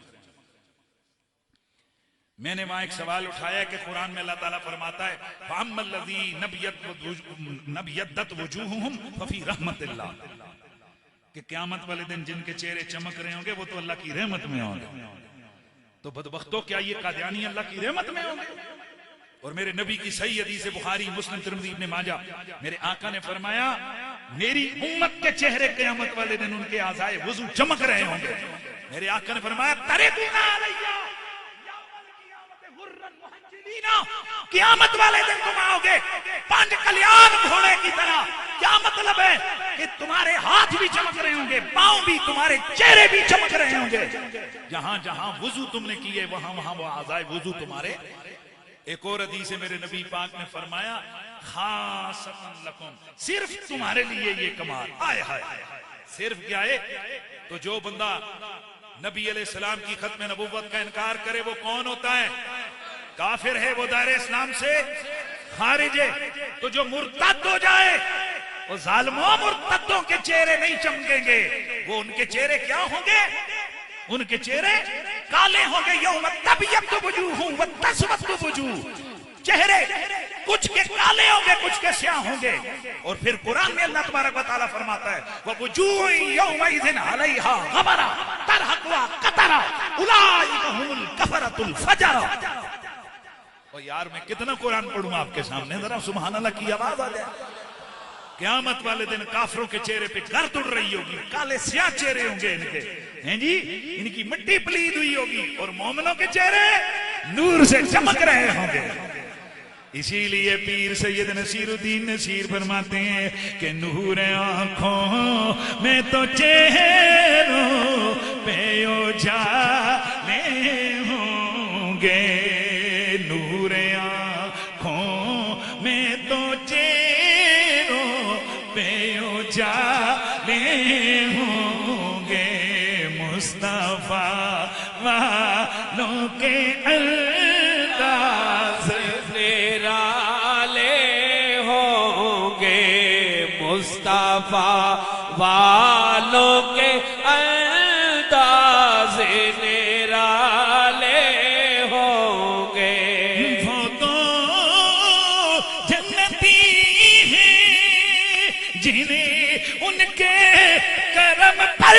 मैंने वहां एक सवाल उठाया कि कुरान में अल्लाह ताला फरमाता है फ़अम्मल्लज़ी नबियद्दत वुजूहुहुम फ़फ़ी रहमतिल्लाह, कि क़यामत वाले दिन जिनके चेहरे चमक रहे होंगे वो तो अल्लाह की रहमत में होंगे। तो बदबख्तों, क्या ये कादियानी अल्लाह की रहमत में होंगे? और मेरे नबी की सही हदीस है बुखारी मुस्लिम तिरमिज़ी इब्न माजा, मेरे आका ने फरमाया मेरी उम्मत के चेहरे क़यामत वाले दिन उनके आज़ाए वुज़ू चमक रहे होंगे। मेरे आका ने फरमाया तरिदूना अलैया क़यामत वाले दिन तुम आओगे 5 कल्याण घोड़े की तरह। क्या मतलब है कि तुम्हारे हाथ भी चमक रहे होंगे, पांव भी, तुम्हारे चेहरे भी चमक रहे होंगे। जहां जहां वुजू तुमने किए वहां वहां वो आज़ाए वुजू तुम्हारे। एक और हदीस है मेरे नबी पाक ने फरमाया खासतन लकुम, सिर्फ तुम्हारे लिए ये कमाल। आए हाय, सिर्फ क्या है? तो जो बंदा नबी अलैहिस्सलाम की खत्म नबुव्वत का इनकार करे वो कौन होता है? काफिर है, वो दायरे इस्लाम से खारिज है। तो जो मुर्तद हो जाए वो जालिमों मुर्तदों के चेहरे नहीं चमकेंगे, वो उनके चेहरे क्या होंगे? उनके चेहरे काले होंगे। यौम तबयद्दु वुजूहुम व तस्वद्दु वुजूह, चेहरे कुछ के काले होंगे कुछ के स्याह होंगे। और फिर कुरान में अल्लाह तबारक व तआला फरमाता है ववुजूह यौमइज़िन अलैहा गबरा तरहकुहा कतरा उलाइका हुमुल कफरतुल फजरा। और यार मैं कितना कुरान पढ़ूं आपके सामने, जरा सुभान अल्लाह की आवाज आ जाए। क़यामत वाले दिन काफिरों के चेहरे पे गर्द उड़ रही होगी, काले स्याह चेहरे होंगे इनके, हैं जी, इनकी मिट्टी पलीद हुई होगी, और मोमिनों के चेहरे नूर से चमक रहे होंगे। इसीलिए पीर सैयद नसीरुद्दीन नसीर फरमाते हैं कि नूर आंखों में तो चेहरों पे उजाले होंगे, नूर आंखों में तो चेहरों पे उजाले होंगे, मुस्तफा वालों के अंदाज़ निराले होंगे, मुस्तफा वालों के अंदाज़ निराले होंगे। वो तो जन्नती हैं जिन्हें उनके करम पर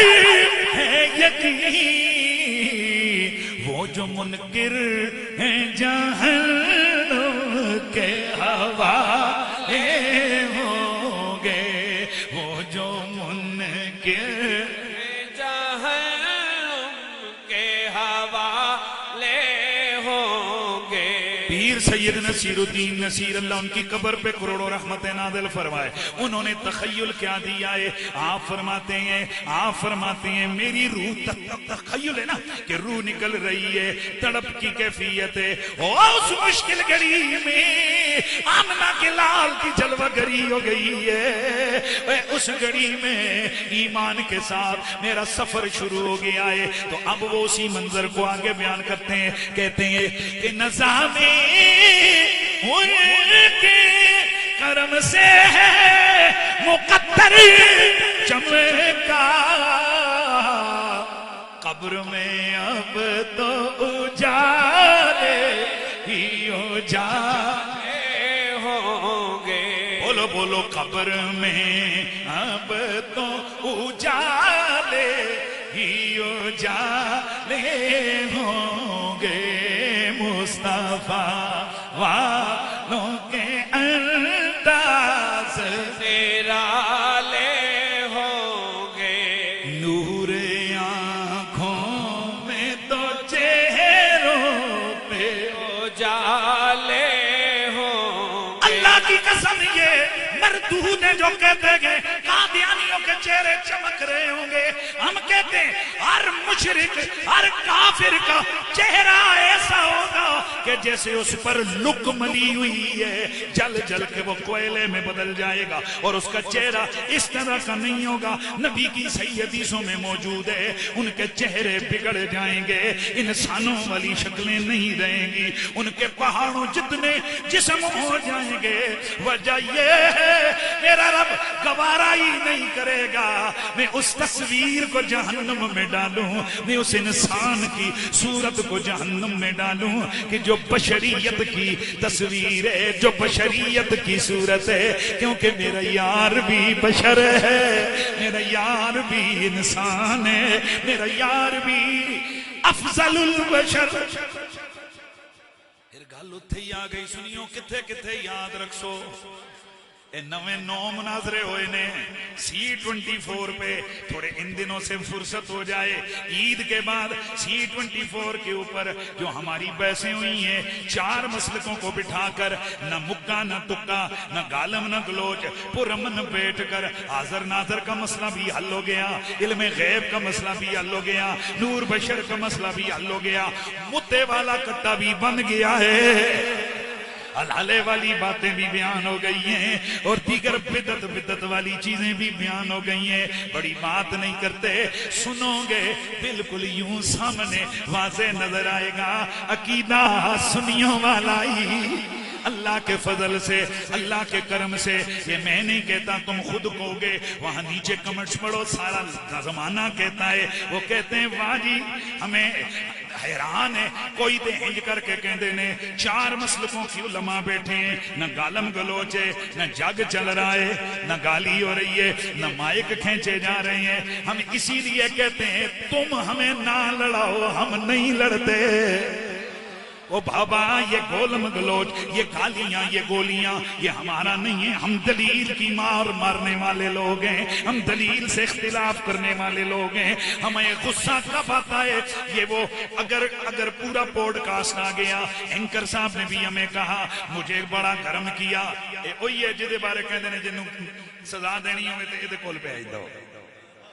है यकीन, वो जो मुनकिर हैं जहन्नम के हवाले हो सैयद नसीरुद्दीन नसीर, अल्लाह उनकी कब्र पे करोड़ों रहमतें नाज़िल फरमाए। उन्होंने तखय्युल क्या दिया है, आप फरमाते हैं मेरी रूह तखय्युल है ना कि रूह निकल रही है, तड़प की कैफियत है। उस मुश्किल घड़ी में आमना के लाल की जलवागरी हो गई है, उस घड़ी में ईमान के साथ मेरा सफर शुरू हो गया है। तो अब वो उसी मंजर को आगे बयान करते हैं, कहते हैं कि नज़ामे उनके करम से है मुकद्दर चमका, कब्र में अब तो उजाले ही उजाले होंगे। बोलो बोलो, कब्र में अब तो उजाले ही उजाले होंगे। मुस्तफा वालों के अंदाज निराले होंगे, नूर आंखों में तो चेहरों पे उजाले होंगे। अल्लाह की कसम, ये मरदूद है जो कहते हैं कादियानियों के चेहरे चमक रहे होंगे। हम कहते हैं हर मुशरिक हर काफिर का चेहरा ऐसा होगा कि जैसे उस पर लुक मली हुई है, जल जल के वो कोयले में बदल जाएगा और उसका चेहरा इस तरह का नहीं होगा। नबी की सही हदीसों में मौजूद है, उनके चेहरे बिगड़ जाएंगे, इंसानों वाली शक्लें नहीं रहेंगी, उनके पहाड़ों जितने जिस्म हो जाएंगे। वजह ये है मेरा रब गवारा ही नहीं करेगा मैं उस तस्वीर को जहन्नम में डालूं, मैं उस इंसान की सूरत को जहन्नम में डालूं कि जो बशरियत की तस्वीर है, जो बशरियत की सूरत है। क्योंकि मेरा यार भी बशर है, मेरा यार भी इंसान है, मेरा यार भी अफजलुल बशर। फिर गल उत्थे ही आ गई, सुनियो किथे किथे याद रखो, नवे 9 मुनाजरे हुए ने C24 पे। थोड़े इन दिनों से फुर्सत हो जाए, ईद के बाद C24 के ऊपर जो हमारी बहसें हुई हैं, 4 मसलकों को बिठाकर, न मुक्का न तुक्का न गालम न गलोच, पुरमन बैठ कर हाजर नाजर का मसला भी हल हो गया, इल्मे गैब का मसला भी हल हो गया, नूर बशर का मसला भी हल हो गया, मुद्दे वाला कट्टा भी बन गया है, हलाले वाली बातें भी बयान हो गई हैं और दीगर बिदत वाली चीजें भी बयान हो गई हैं। बड़ी बात नहीं करते, सुनोगे बिल्कुल यूं सामने वाज़े नजर आएगा। अकीदा सुनियों वाला ही अल्लाह के फजल से, अल्लाह के करम से, ये मैं नहीं कहता, तुम खुद कहोगे। वहां नीचे कमेंट्स पढ़ो, सारा जमाना कहता है। वो कहते हैं वाह जी, हमें हैरान है, कोई तो इंज करके कहते ने 4 मसलकों की उलमा बैठे हैं, न गालम गलोच है, न जग चल रहा है, न गाली हो रही है, न माइक खींचे जा रहे हैं। हम इसीलिए कहते हैं तुम हमें ना लड़ाओ, हम नहीं लड़ते। ओ बाबा, ये गोलम गलोच, ये गालियां, ये गोलियां, ये हमारा नहीं है। हम दलील की मार मारने वाले लोग हैं, हम दलील से इख्तिलाफ करने वाले लोग हैं। हमें गुस्सा कब आता है, ये वो अगर पूरा पॉडकास्ट आ गया, एंकर साहब ने भी हमें कहा, मुझे बड़ा गर्म किया, ओही है जिहदे बारे कहते हैं जिन्हों सजा देनी हो तो ये कोल पे आई दो।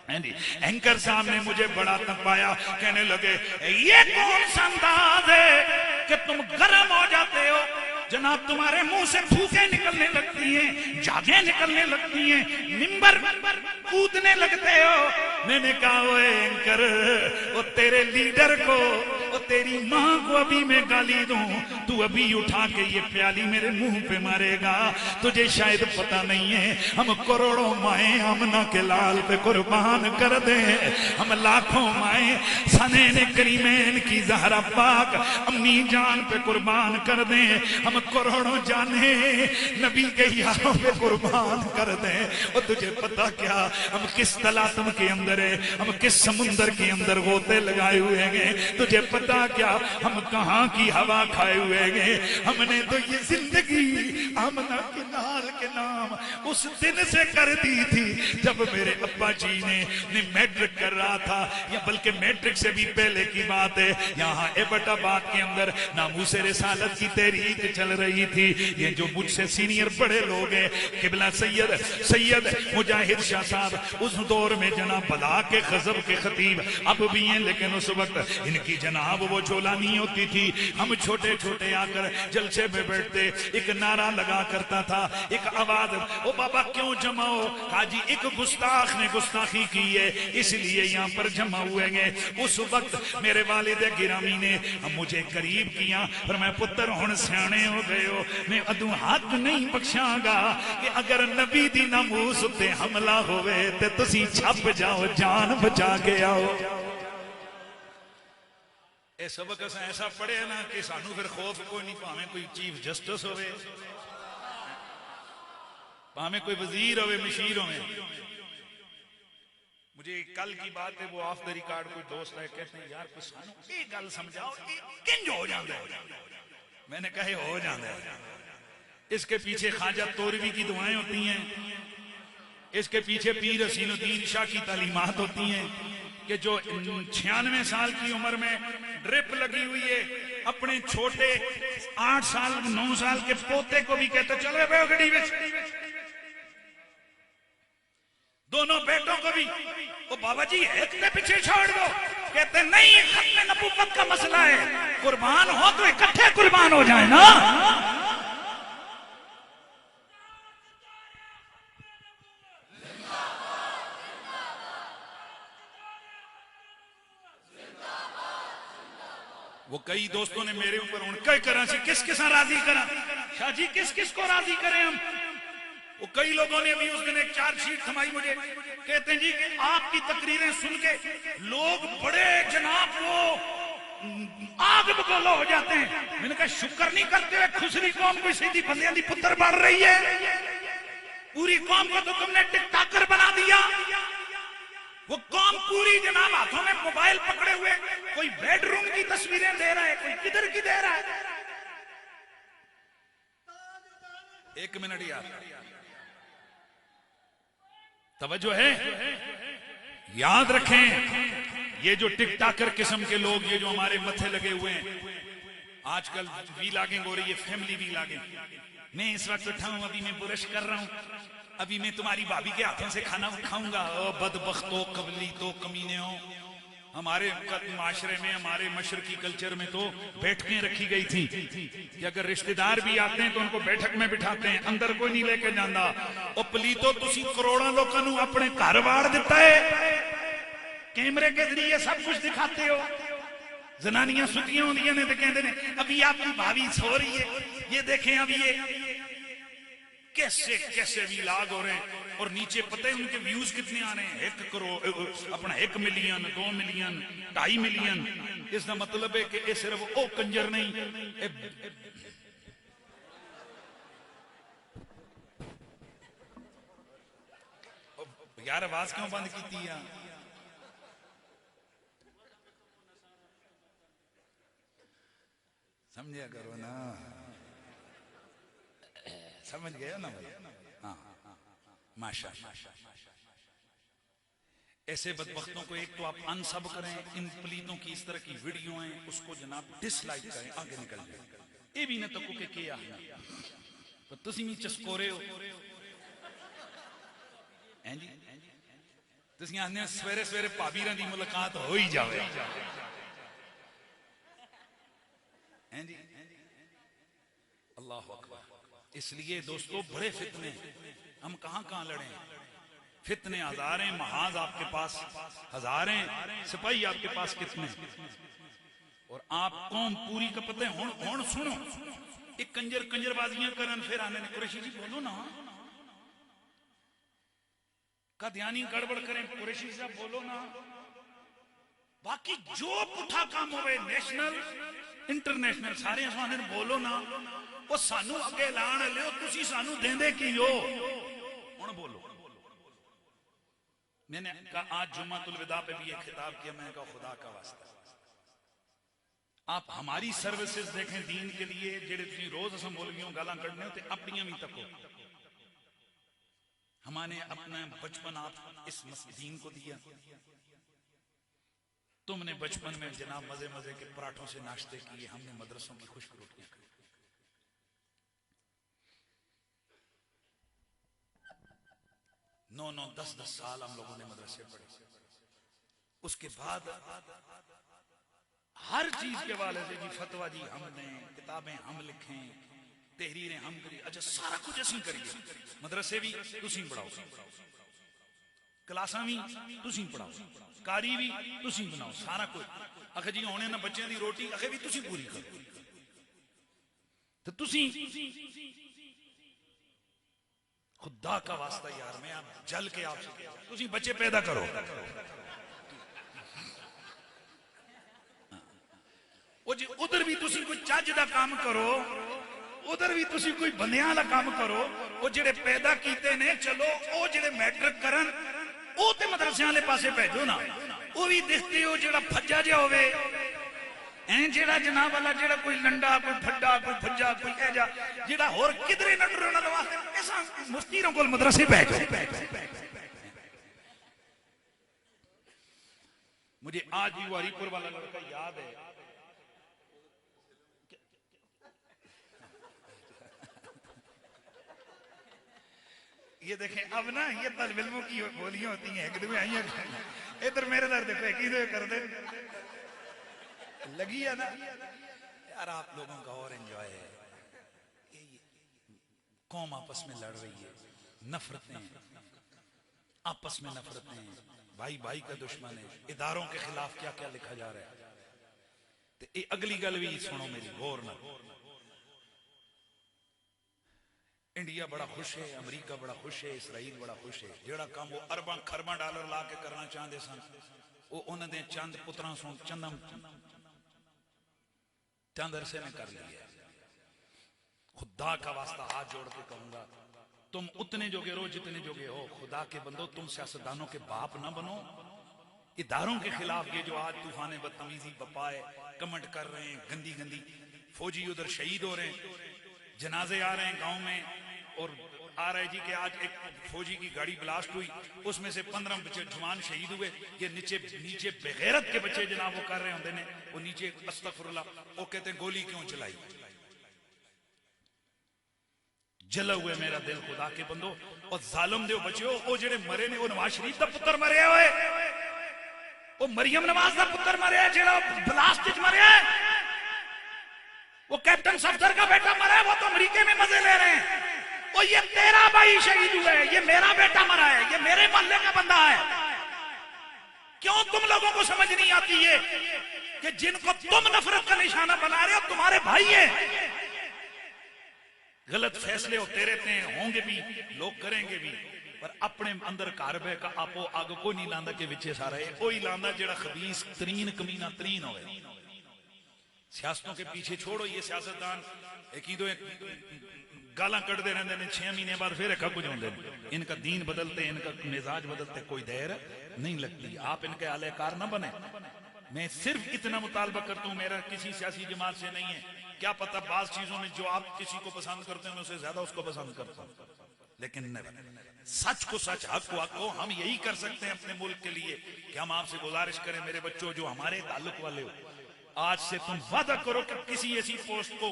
एंकर साहब ने मुझे बड़ा तपाया, कहने लगे ये कौन सा अंदाज है कि तुम गर्म हो जाते हो जनाब, तुम्हारे मुंह से फूकें निकलने लगती हैं, जागें निकलने लगती हैं, मिंबर कूदने लगते हो। मैंने कहा वो एंकर, वो तेरे लीडर को, वो तेरी माँ को अभी मैं गाली दूं, तू अभी उठा के ये प्याली मेरे मुंह पे मारेगा। तुझे शायद पता नहीं है, हम करोड़ों माए आमना के लाल पे कुर्बान कर दे, हम लाखों माए सनैन करीमैन की ज़हरा पाक अम्मी जान पे कुर्बान कर दे, हम करोड़ों जाने नबी के यारों पे कुर्बान कर दे। और तुझे पता क्या, हम किस तलातम के अंदर है, हम किस समुंदर के अंदर गोते लगाए हुए हैं। तुझे पता क्या, हम कहाँ की हवा खाए हुए हैं। हमने तो ये जिंदगी आमना के नाल के के नाम उस दिन से कर दी थी जब मेरे अब्बा जी ने मैट्रिक कर रहा था, या बल्कि मैट्रिक से भी पहले की बात है। यहाँ एबटाबाद के अंदर नामूसे रिसालत की तहरीक चल रही थी। ये जो मुझसे सीनियर बड़े लोग हैं, किबला सैयद मुजाहिद शाह साहब, उस दौर में जनाब बला के खजब के खतीब अब भी हैं, लेकिन उस वक्त इनकी जनाब वो झोला नहीं होती थी। हम छोटे छोटे आकर जलसे में बैठते, एक नारा लगा करता था, एक आवाज, ओ बाबा क्यों जमा हो? हाजी एक गुस्ताख ने गुस्ताखी की है इसलिए यहाँ पर जमा हुए हैं। उस वक्त मेरे वालिद गिरामी ने मुझे करीब किया पर मैं पुत्र हुण सियाने हो गए हो, मैं अदू हाथ नहीं बख्शांगा कि अगर नबी दी नामूस उत्ते हमला होवे ते तुसी छप जाओ, जान बचा के आओ। ये सबक अस ऐसा पढ़े ना कि सानू फिर खौफ कोई नहीं, भावें कोई चीफ जस्टिस होवे, भावें कोई वजीर होवे, मशीर होवे। मुझे कल की बात है, वो ऑफ द रिकॉर्ड कोई दोस्त है, कहते हैं यार कुछ सानू एक गल समझाओ, किंज हो जाता है? मैंने कहे हो जाता है, इसके पीछे ख्वाजा तोरवी की दुआएं होती हैं, इसके पीछे पीर हसीनुद्दीन शाह की तालीमात होती हैं कि जो 96 साल की उम्र में ड्रिप लगी हुई है, अपने छोटे 8 साल 9 साल के पोते को भी कहते चले बैठो गड्डी में, दोनों बेटों को भी, वो बाबा जी एक ने पीछे छोड़ दो, कहते नहीं खत्म नबूवत का मसला है, कुर्बान हो तो इकट्ठे कुर्बान हो जाए ना। वो कई दोस्तों ने मेरे ऊपर उनका करा सी किस किस राजी करा, शाह जी किस किस को राजी करें हम। वो कई लोगों ने अभी उस दिन एक चार्जशीट थमाई मुझे, कहते हैं जी कि आपकी तकरीरें सुन के लोग बड़े जनाब वो आग बगोला हो जाते हैं। मैंने कहा शुक्र नहीं करते हुए खुसरी कौम कोई सीधी बंदियां दी पुत्र बढ़ रही है, पूरी कौम को तो तुमने टिकटॉकर बना दिया। वो कौम पूरी जनाब हाथों में मोबाइल पकड़े हुए, कोई बेडरूम की तस्वीरें दे रहा है, कोई किधर की दे रहा है। एक मिनट यार, तवज्जो है, याद रखें ये जो टिकटॉकर किस्म के लोग, ये जो हमारे मथे लगे हुए हैं आजकल, वीलॉगिंग हो रही है, फैमिली वीलॉगिंग। मैं इस वक्त उठा हूं, अभी मैं बुरश कर रहा हूं, अभी मैं तुम्हारी भाभी के हाथों से खाना खाऊंगा। ओ बदबख्तो, कबली तो कमीने हो। हमारे माशरे में, हमारे मशरकी कल्चर में तो बैठकें रखी गई थी कि अगर रिश्तेदार भी आते हैं तो उनको बैठक में बिठाते हैं, अंदर कोई नहीं लेके जाता। ओ पलीतो तुसी करोड़ों लोगों को अपने घर वाड़ दिता है, कैमरे के जरिए सब कुछ दिखाते हो। जनानियां सुतियां होंदियां ने तो कहते हैं अभी आपकी भाभी सो रही है, ये देखें अभी ये कैसे कैसे वीलॉग हो रहे हैं, और नीचे पता है उनके व्यूज कितने आ रहे हैं, 1 करोड़, अपना 1 मिलियन, 2 मिलियन, 2.5 मिलियन। इसका मतलब है कि ये सिर्फ ओ कंजर नहीं, यार आवाज क्यों बंद की थी यार? समझा करो ना, समझ गए ना भाई? हाँ माशाअल्लाह। ऐसे बदबख्तों को एक तो आप अनसब करें, इन पलीतों की इस तरह की वीडियो हैं उसको जनाब डिसलाइक करें, आगे निकल जाए। ये भी ना तको के किया है तो तुसी भी चस्कोरे हो हैं जी, तुसी आने सवेरे सवेरे भाभीरां दी मुलाकात हो ही जावे हैं जी। अल्लाह अकबर। इसलिए दोस्तों बड़े फितने, हम कहां कहां लड़े, फितने हजार हैं, महाज आपके पास हजार हैं, सिपाही आपके पास कितने, और आप कौम पूरी का पता है। हुण सुनो, एक कंजरबाजियां करन, फिर आने ने कुरैशी जी बोलो ना, कद्यानी गड़बड़ करें, कुरैशी साहब बोलो ना। बाकी जो पुठा काम होवे, नेशनल इंटरनेशनल सारे सामने बोलो ना। वो सानू अगे लाण लियो, तुसी सानू देंदे की हो। हुण बोलो। मैंने कहा आज जुम्मतुल विदा पे भी एक खिताब किया, मैंने कहा खुदा का वास्ता आप हमारी सर्विसेज देखें दीन के लिए, जेड़े तुसी रोज असं मौलवियों गालां कढने ते अपनियां भी तको। हमने अपना बचपन आप इस दीन को दिया। तुमने बचपन में जनाब मजे मजे के पराठों से नाश्ते किए, हमने मदरसों की खुश्क रोटियां खाई। 9-9, 10-10 साल हम लोगों ने मदरसे पढ़े। उसके बाद हर चीज के वाले से जी फतवा जी हमने, किताबें हम लिखें, तहरीरें हम करिए, अच्छा सारा कुछ असं करिए। मदरसे भी तुसी पढ़ाओ, क्लासा भी तुसी पढ़ाओ, कारी भी तुसी बनाओ, सारा कुछ। आखे जी होने ना बच्चों की रोटी आखे भी तुसी पूरी करो। तो तुसी खुदा का वास्ता यार, मैं आप जल के आपसे तुसी बच्चे पैदा करो। जी उधर भी तुसी कोई चज दा काम करो, उधर भी तुसी कोई बंदियां वाला काम करो। वो जेड़े पैदा कीते ने चलो वो जेड़े मैट्रिक करन वो ते मदरसियां वाले पासे भेजो ना। वो भी देखते हो जेड़ा फज्जा जा होवे ऐ जेड़ा जनाब वाला जेड़ा कोई लंडा कोई फड्डा कोई फज्जा कोई ऐजा जेड़ा होर किधरे न टुरन वास्ते ऐसा मुफ्तीरों को मदरसे भेजो। मुझे आज भी वारीपुर वाला लड़का याद है। ये देखें अब ना ये तलब इल्मों की बोलियां होती हैं, एक दूसरे आई इधर मेरे दर देखो एक ही कर दे लगी है ना यार। आप लोगों का और एंजॉय है। कौम आपस में लड़ रही है, नफरतें आपस में नफरतें, भाई भाई का दुश्मन है, इदारों के खिलाफ क्या क्या लिखा जा रहा है। तो ये अगली गल भी सुनो मेरी गौर ना। इंडिया बड़ा खुश है, अमेरिका बड़ा खुश है, इसराइल बड़ा खुश है। जेड़ा काम वो अरबां खरबां डॉलर ला के करना चाहते सन वो उन्होंने चंद पुत्रां सो चंद अरसे में कर लिया। खुदा का वास्ता हाथ जोड़ के कहूंगा तुम उतने जोगे रहो जितने जोगे हो। खुदा के बंदो तुम सियासतदानों के बाप ना बनो। इदारों के खिलाफ ये जो आज तूफान बदतमीजी बपाए कमेंट कर रहे हैं, गंदी गंदी फौजी उधर शहीद हो रहे हैं, जनाजे आ रहे हैं गांव में। और आ रहा है जी कि आज एक फौजी की गाड़ी ब्लास्ट हुई, उसमें से 15 बच्चे जवान शहीद हुए। ये नीचे नीचे बेगैरत के बच्चे जनाब वो कर रहे होंगे ने, वो नीचे अस्तगफुरुल्लाह वो कहते हैं गोली क्यों चलाई। जला हुए मेरा दिल खुदा के बंदो। और जालिम दे बच्चो वो जेड़े मरे ने, वो नवाज शरीफ का पुत्र मरे हुए, वो मरियम नवाज का पुत्र मरे जेड़ा ब्लास्ट च मरे, वो कैप्टन सफदर का बेटा मरा है, वो तो अमेरिका में मजे ले रहे हैं। वो ये तेरा भाई शहीद हुआ है, ये मेरा बेटा मरा है, ये मेरे मोहल्ले का बंदा है। क्यों तुम लोगों को समझ नहीं आती है कि जिनको तुम नफरत का निशाना बना रहे हो तुम्हारे भाई है। गलत फैसले होते रहते हैं, होंगे भी, लोग करेंगे भी, पर अपने अंदर घर बह का आपो आग को नहीं लांदा के विचे सारा है कोई लांदा जेड़ा खबीस तरीन कमीना तरीन होवे। सियासतों के पीछे छोड़ो, ये सियासतदान एक गाला कटते रहते हैं, 6 महीने बाद फिर एक कुछ होंगे। इनका दीन बदलते, इनका मिजाज बदलते, कोई देर नहीं लगती। आप इनके आलेकार ना बने। मैं सिर्फ इतना मुतालबा करता हूं, मेरा किसी सियासी जमात से नहीं है। क्या पता बाज चीजों में जो आप किसी को पसंद करते हैं मैं उससे ज्यादा उसको पसंद करता हूं, लेकिन सच को सच, हक को हक को हम यही कर सकते हैं अपने मुल्क के लिए कि हम आपसे गुजारिश करें मेरे बच्चों जो हमारे ताल्लुक वाले हो, आज से तुम वादा करो कि किसी ऐसी पोस्ट को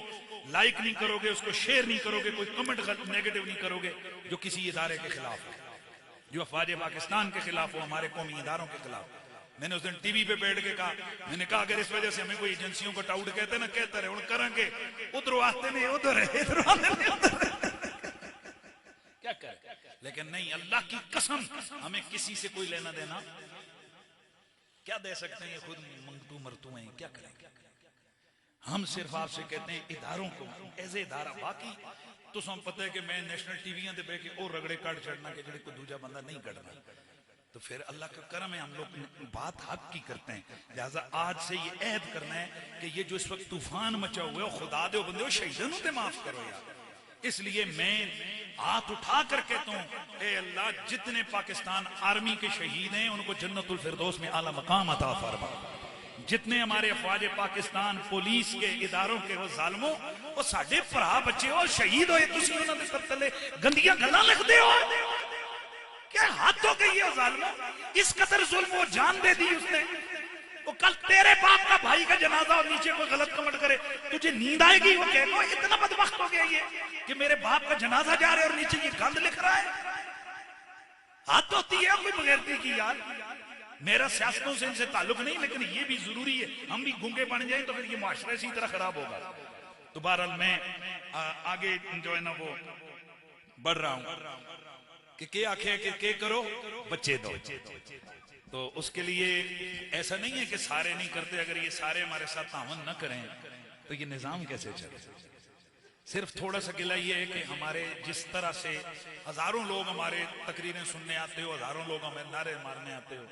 लाइक नहीं करोगे, उसको शेयर नहीं करोगे, कोई कमेंट नेगेटिव नहीं करोगे जो किसी इदारे के खिलाफ हो, जो अफवाज पाकिस्तान के खिलाफ हो, हमारे कौमी इदारों के खिलाफ। मैंने उस दिन टीवी पे बैठ के कहा, मैंने कहा अगर इस वजह से हमें कोई एजेंसियों को टाउट कहते ना, कहते रहे उन करेंगे, उधर आते नहीं उधर क्या कर, लेकिन नहीं, अल्लाह की कसम हमें किसी से कोई लेना देना क्या दे सकते हैं। ये खुद मंगतू मरतू हैं, क्या करेंगे। हम सिर्फ आपसे कहते हैं इदारों को एज इदारा, बाकी तो हम पता है कि मैं नेशनल टीवियां दे बैठ के और रगड़े काट चढ़ना के जेड़े कोई दूजा बंदा नहीं कढ़ना, तो फिर अल्लाह का करम है हम लोग बात हक की करते हैं। लिहाजा आज से ये ऐद करना है कि ये जो इस वक्त तूफान मचा हुआ है खुदा दे बंदे शहीदों से माफ करो यार। इसलिए मैं हाथ उठा कर कहता हूं, ए अल्लाह जितने पाकिस्तान आर्मी के शहीद हैं उनको जन्नतुल फिरदौस में आला मकाम अता फरमा। जितने हमारे अफवाज पाकिस्तान पुलिस के इदारों के वो जालमों, वो साडे भरा बच्चे हो शहीद होए, तुसीं उन्हां दे तले गंदियां गल्लां लिखदे हो। क्या हाथों के ये जालिम, इस कदर जुल्म वो जान दे दी उसने। वो कल तेरे बाप का भाई का जनाजा और नीचे कोई गलत कमेंट करे, तुझे नींद आएगी? वो कह इतना बदबख्त हो गया ये कि मेरे बाप का जनाजा जा रहा है और नीचे ये गंद लिख रहा है। हाथ होती है कोई बगैरती की यार। मेरा सियासतों से इनसे ताल्लुक नहीं, लेकिन ये भी जरूरी है, हम भी गूंगे बन जाए तो फिर ये माशरा इसी तरह खराब होगा। तो बहरहाल मैं आगे जो है ना वो बढ़ रहा हूं कि के आखे के करो बच्चे दो। तो उसके लिए ऐसा नहीं है कि सारे नहीं करते, अगर ये सारे हमारे साथ तावन न करें तो ये निजाम कैसे चले। सिर्फ थोड़ा सा गिला ये है कि हमारे जिस तरह से हजारों लोग हमारे तकरीरें सुनने आते हो, हजारों लोग हमें नारे मारने आते हो,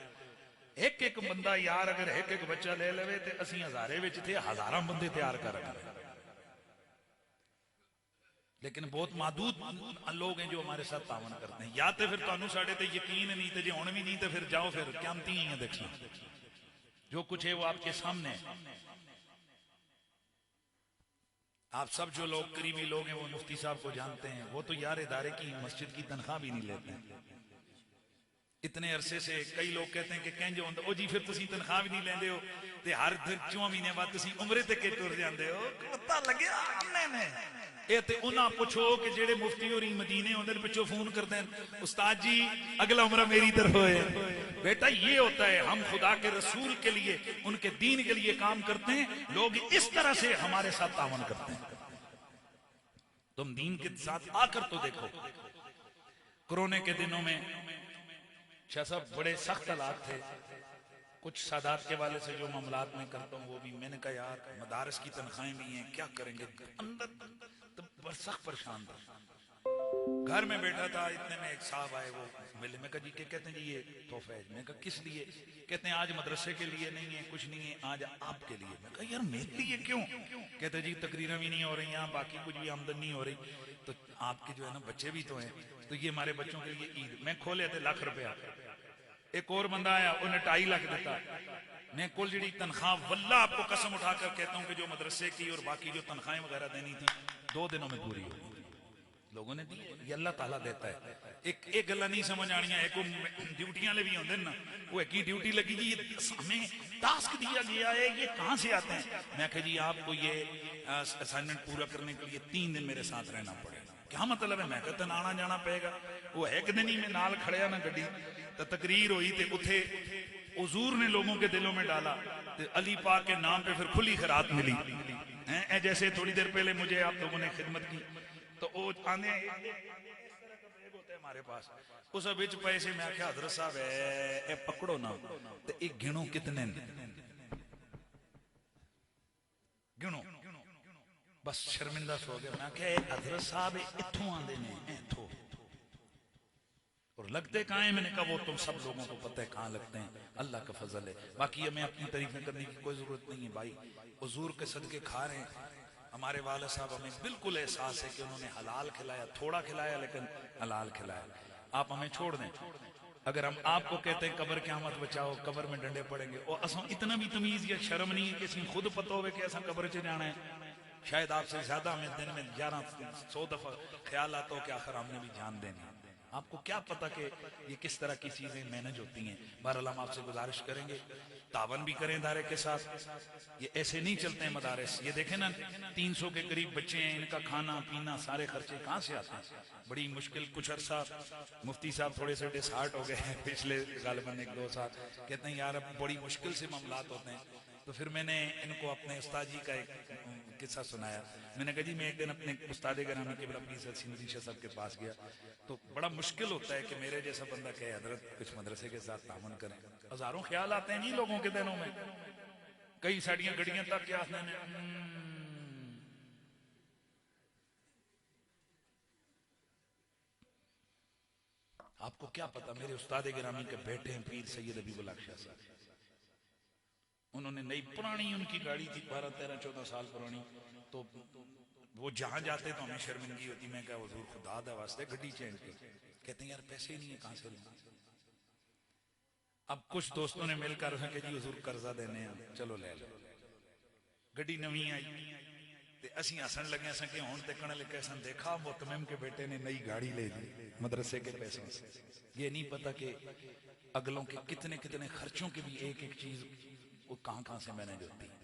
एक एक बंदा यार अगर एक एक बच्चा ले लेवे तो असी हजारे विच थे हजारां बंदे तैयार कर रहे। लेकिन बहुत मादूद लोग हैं जो हमारे साथ तावन करते हैं। या तो फिर तुहानू साडे ते यकीन नहीं, तो जो हुण भी नहीं तो फिर जाओ फिर क्यामती ही है देखना, जो कुछ है वो आपके सामने है। आप सब जो लोग करीबी लोग हैं वो मुफ्ती साहब को जानते हैं, वो तो यार इदारे की मस्जिद की तनख्वाह भी नहीं लेते हैं। इतने अरसे से कई लोग कहते हैं कि कहें जो ओ जी फिर तुसी तनख्वाह भी नहीं लेंदे हो ते हर 4 महीने बाद तुसी उमरे ते के टुर जांदे हो। पता लगे हमने ने ए ते उन्हां पुछो कि जेड़े मुफ्ती होरी मदीने होंदे ने पिछो फोन करते हैं, उस्ताद जी अगला उम्रा मेरी तरफ होए। बेटा ये होता है, हम खुदा के रसूल के लिए उनके दीन के लिए काम करते हैं, लोग इस तरह से हमारे साथ तावन करते हैं। तुम दीन के साथ आकर तो देखो। कोरोना के दिनों में शाह साहब बड़े सख्त हालात थे, कुछ सादात के वाले से जो मामलात में करता हूँ वो भी, मैंने कहा यार मदारस की तनख्वाहें भी हैं, क्या करेंगे। अंदर तो सख्त परेशान था, घर में बैठा था, इतने में एक साहब आए, वो मिले। मैं कहा जी क्या कहते हैं जी ये तोहफा है। मैं कहा किस लिए? कहते हैं आज मदरसे के लिए नहीं है, कुछ नहीं है, आज आपके लिए। मैं कहा यार मेरे लिए क्यों? कहते जी तकरीरें भी नहीं हो रही यहाँ, बाकी कुछ भी आमदन नहीं हो रही, तो आपके जो है ना बच्चे भी तो हैं, तो ये हमारे बच्चों के लिए ईद। मैं खोले थे लाख रुपया। एक और बंदा आया, उन्हें 2.5 लाख देता। मैं कुल जी तनख्वाह वल्ला आपको कसम उठाकर कहता हूं कि जो मदरसे की और बाकी जो तनख्वाहें वगैरह देनी थी 2 दिनों में पूरी हो। लोगों ने दी, ये अल्लाह ताला देता है। एक गल्ला नहीं समझ आनी, एक ड्यूटियां ले भी होंगे ना, वो एक ही ड्यूटी लगी जी हमें टास्क दिया गया है, ये कहां से आते हैं? मैं कहा जी आपको ये असाइनमेंट पूरा करने के लिए 3 दिन मेरे साथ रहना पड़ेगा। क्या मतलब है? मैं कहता आना जाना पेगा। वो एक दिन ही में नाल खड़िया ना गड्डी, तो तकरीर हुई तो उथे हुजूर ने लोगों के दिलों में डाला, तो अली पाक के नाम पे फिर खुली खैरात मिली है। जैसे थोड़ी देर पहले मुझे आप लोगों ने खिदमत की, तो वो आने होते हमारे पास, उस बिच पैसे मैं आख्या हजरत साहब है पकड़ो ना, तो एक गिनो कितने गिनो, बस शर्मिंदा सो गया। मैं क्या हजरत साहब इथों आंदे ने इथों और लगते कहाँ हैं? मैंने कहा वो तुम सब लोगों को पता है कहाँ लगते हैं, अल्लाह का फजल है। बाकी हमें अपनी तारीफें करने की कोई जरूरत नहीं है भाई, हुजूर के सदके खा रहे हैं। हमारे वाले साहब हमें बिल्कुल एहसास है कि उन्होंने हलाल खिलाया, थोड़ा खिलाया लेकिन हलाल खिलाया। आप हमें छोड़ दें, अगर हम आपको कहते हैं कब्र क़यामत बचाओ, कब्र में डंडे पड़ेंगे, और असं इतना भी तमीज या शर्म नहीं है कि असं खुद पता हो कि असं कब्र च जाना है। शायद आपसे ज्यादा हमें दिन में 1100 दफा ख्याल आता हो कि आखिर हमने भी जान देनी। आपको क्या पता कि ये किस तरह की चीजें मैनेज होती हैं। बहरहाल हम आपसे गुजारिश करेंगे तावन भी करें इदारे के साथ, ये ऐसे नहीं चलते हैं मदारस। ये देखें ना 300 के करीब बच्चे हैं, इनका खाना पीना सारे खर्चे कहाँ से आते हैं? बड़ी मुश्किल। कुछ अरसा मुफ्ती साहब थोड़े से डिसहार्ट हो गए हैं पिछले गालिबन 1-2 साल, कहते हैं यार अब बड़ी मुश्किल से मामलात होते हैं। तो फिर मैंने इनको अपने उस्ताद जी का एक किस्सा सुनाया। मैंने कहा जी मैं एक दिन अपने उस्ताद गिरामी के पीर सिंधी शाह साहब के पास गया, तो बड़ा मुश्किल होता है कि मेरे जैसा बंदा कहे हजरत कुछ मदरसे के साथ तामन करें। हजारों ख्याल आते हैं जी लोगों के दिनों में, कई साड़ियां गड्डियां तक क्या आपको क्या पता। मेरे उस्ताद गिरामी के बेटे हैं पीर सैयद हबीबुल हक शाह साहब, उन्होंने नई पुरानी उनकी गाड़ी थी 12, 13, 14 साल पुरानी, तो वो जहां जाते तो हमें शर्मिंदगी होती। मैं क्या हुजूर खुदा दा वास्ते गड्डी चेंज कर, कहते हैं यार पैसे नहीं है कहां से लें। अब कुछ दोस्तों ने मिलकर कि जी हुजूर कर्जा देने हैं, चलो ले लो। गड्डी नवी आई, ते असी हसन लगे सन कि हुण ते कहने लगे सन, देखा मुतमिम के बेटे ने नई गाड़ी ले ली मदरसे के पैसों से। ये नहीं पता कि अगलों के कितने कितने खर्चों की भी एक एक चीज वो कहां कहां से मैनेज होती है।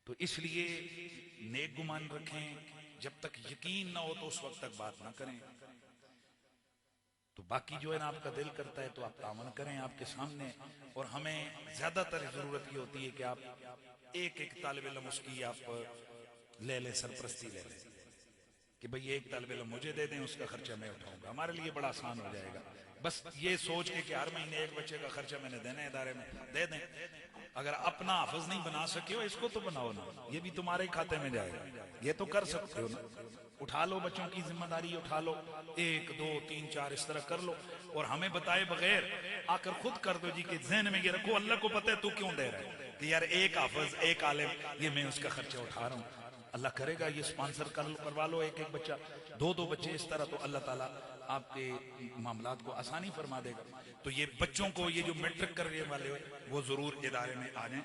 तो इसलिए नेक गुमान रखें, जब तक यकीन ना हो तो उस वक्त तक बात ना करें। तो बाकी जो है ना आपका दिल करता है तो आप तामन करें आपके सामने। और हमें ज्यादातर जरूरत ये होती है कि आप एक एक तालिब इल्म उसकी आप ले लें, सरपरस्ती ले लें कि भाई एक तालिब इल्म मुझे दे दें, उसका खर्चा मैं उठाऊंगा। हमारे लिए बड़ा आसान हो जाएगा। बस ये सोच के कि हर महीने एक बच्चे का खर्चा मैंने देना है इदारे में, दे दें। अगर अपना हाफिज नहीं बना सके हो, इसको तो बनाओ ना, ये भी तुम्हारे खाते में जाएगा। ये तो कर सकते हो ना, उठा लो बच्चों की जिम्मेदारी, उठा लो, 1 2 3 4 इस तरह कर लो। और हमें बताए बगैर आकर खुद कर दो जी कि जहन में ये रखो, अल्लाह को पता है तू क्यों दे रहा है, कि यार एक हाफिज एक आलिम ये मैं उसका खर्चा उठा रहा हूँ, अल्लाह करेगा। ये स्पॉन्सर करवा लो एक एक बच्चा, 2 बच्चे इस तरह, तो अल्लाह ताला आपके मामलात को आसानी फरमा देगा। तो ये बच्चों को, ये जो मैट्रिक करने वाले वो जरूर इदारे में आ जाएं।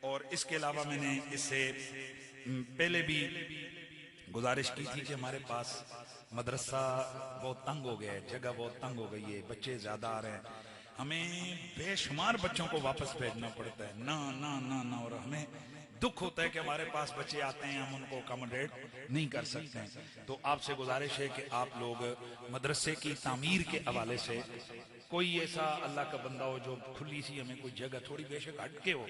और इसके अलावा मैंने इससे पहले भी गुजारिश की थी कि हमारे पास मदरसा बहुत तंग हो गया है, जगह बहुत तंग हो गई है, बच्चे ज्यादा आ रहे हैं, हमें बेशुमार बच्चों को वापस भेजना पड़ता है ना ना ना ना। और हमें दुख होता है कि हमारे पास बच्चे आते हैं, हम उनको अकोमोडेट नहीं कर सकते हैं। तो आपसे गुजारिश है कि आप लोग मदरसे की तामीर के हवाले से कोई ऐसा अल्लाह का बंदा हो जो खुली सी हमें कोई जगह, थोड़ी बेशक हटके हो,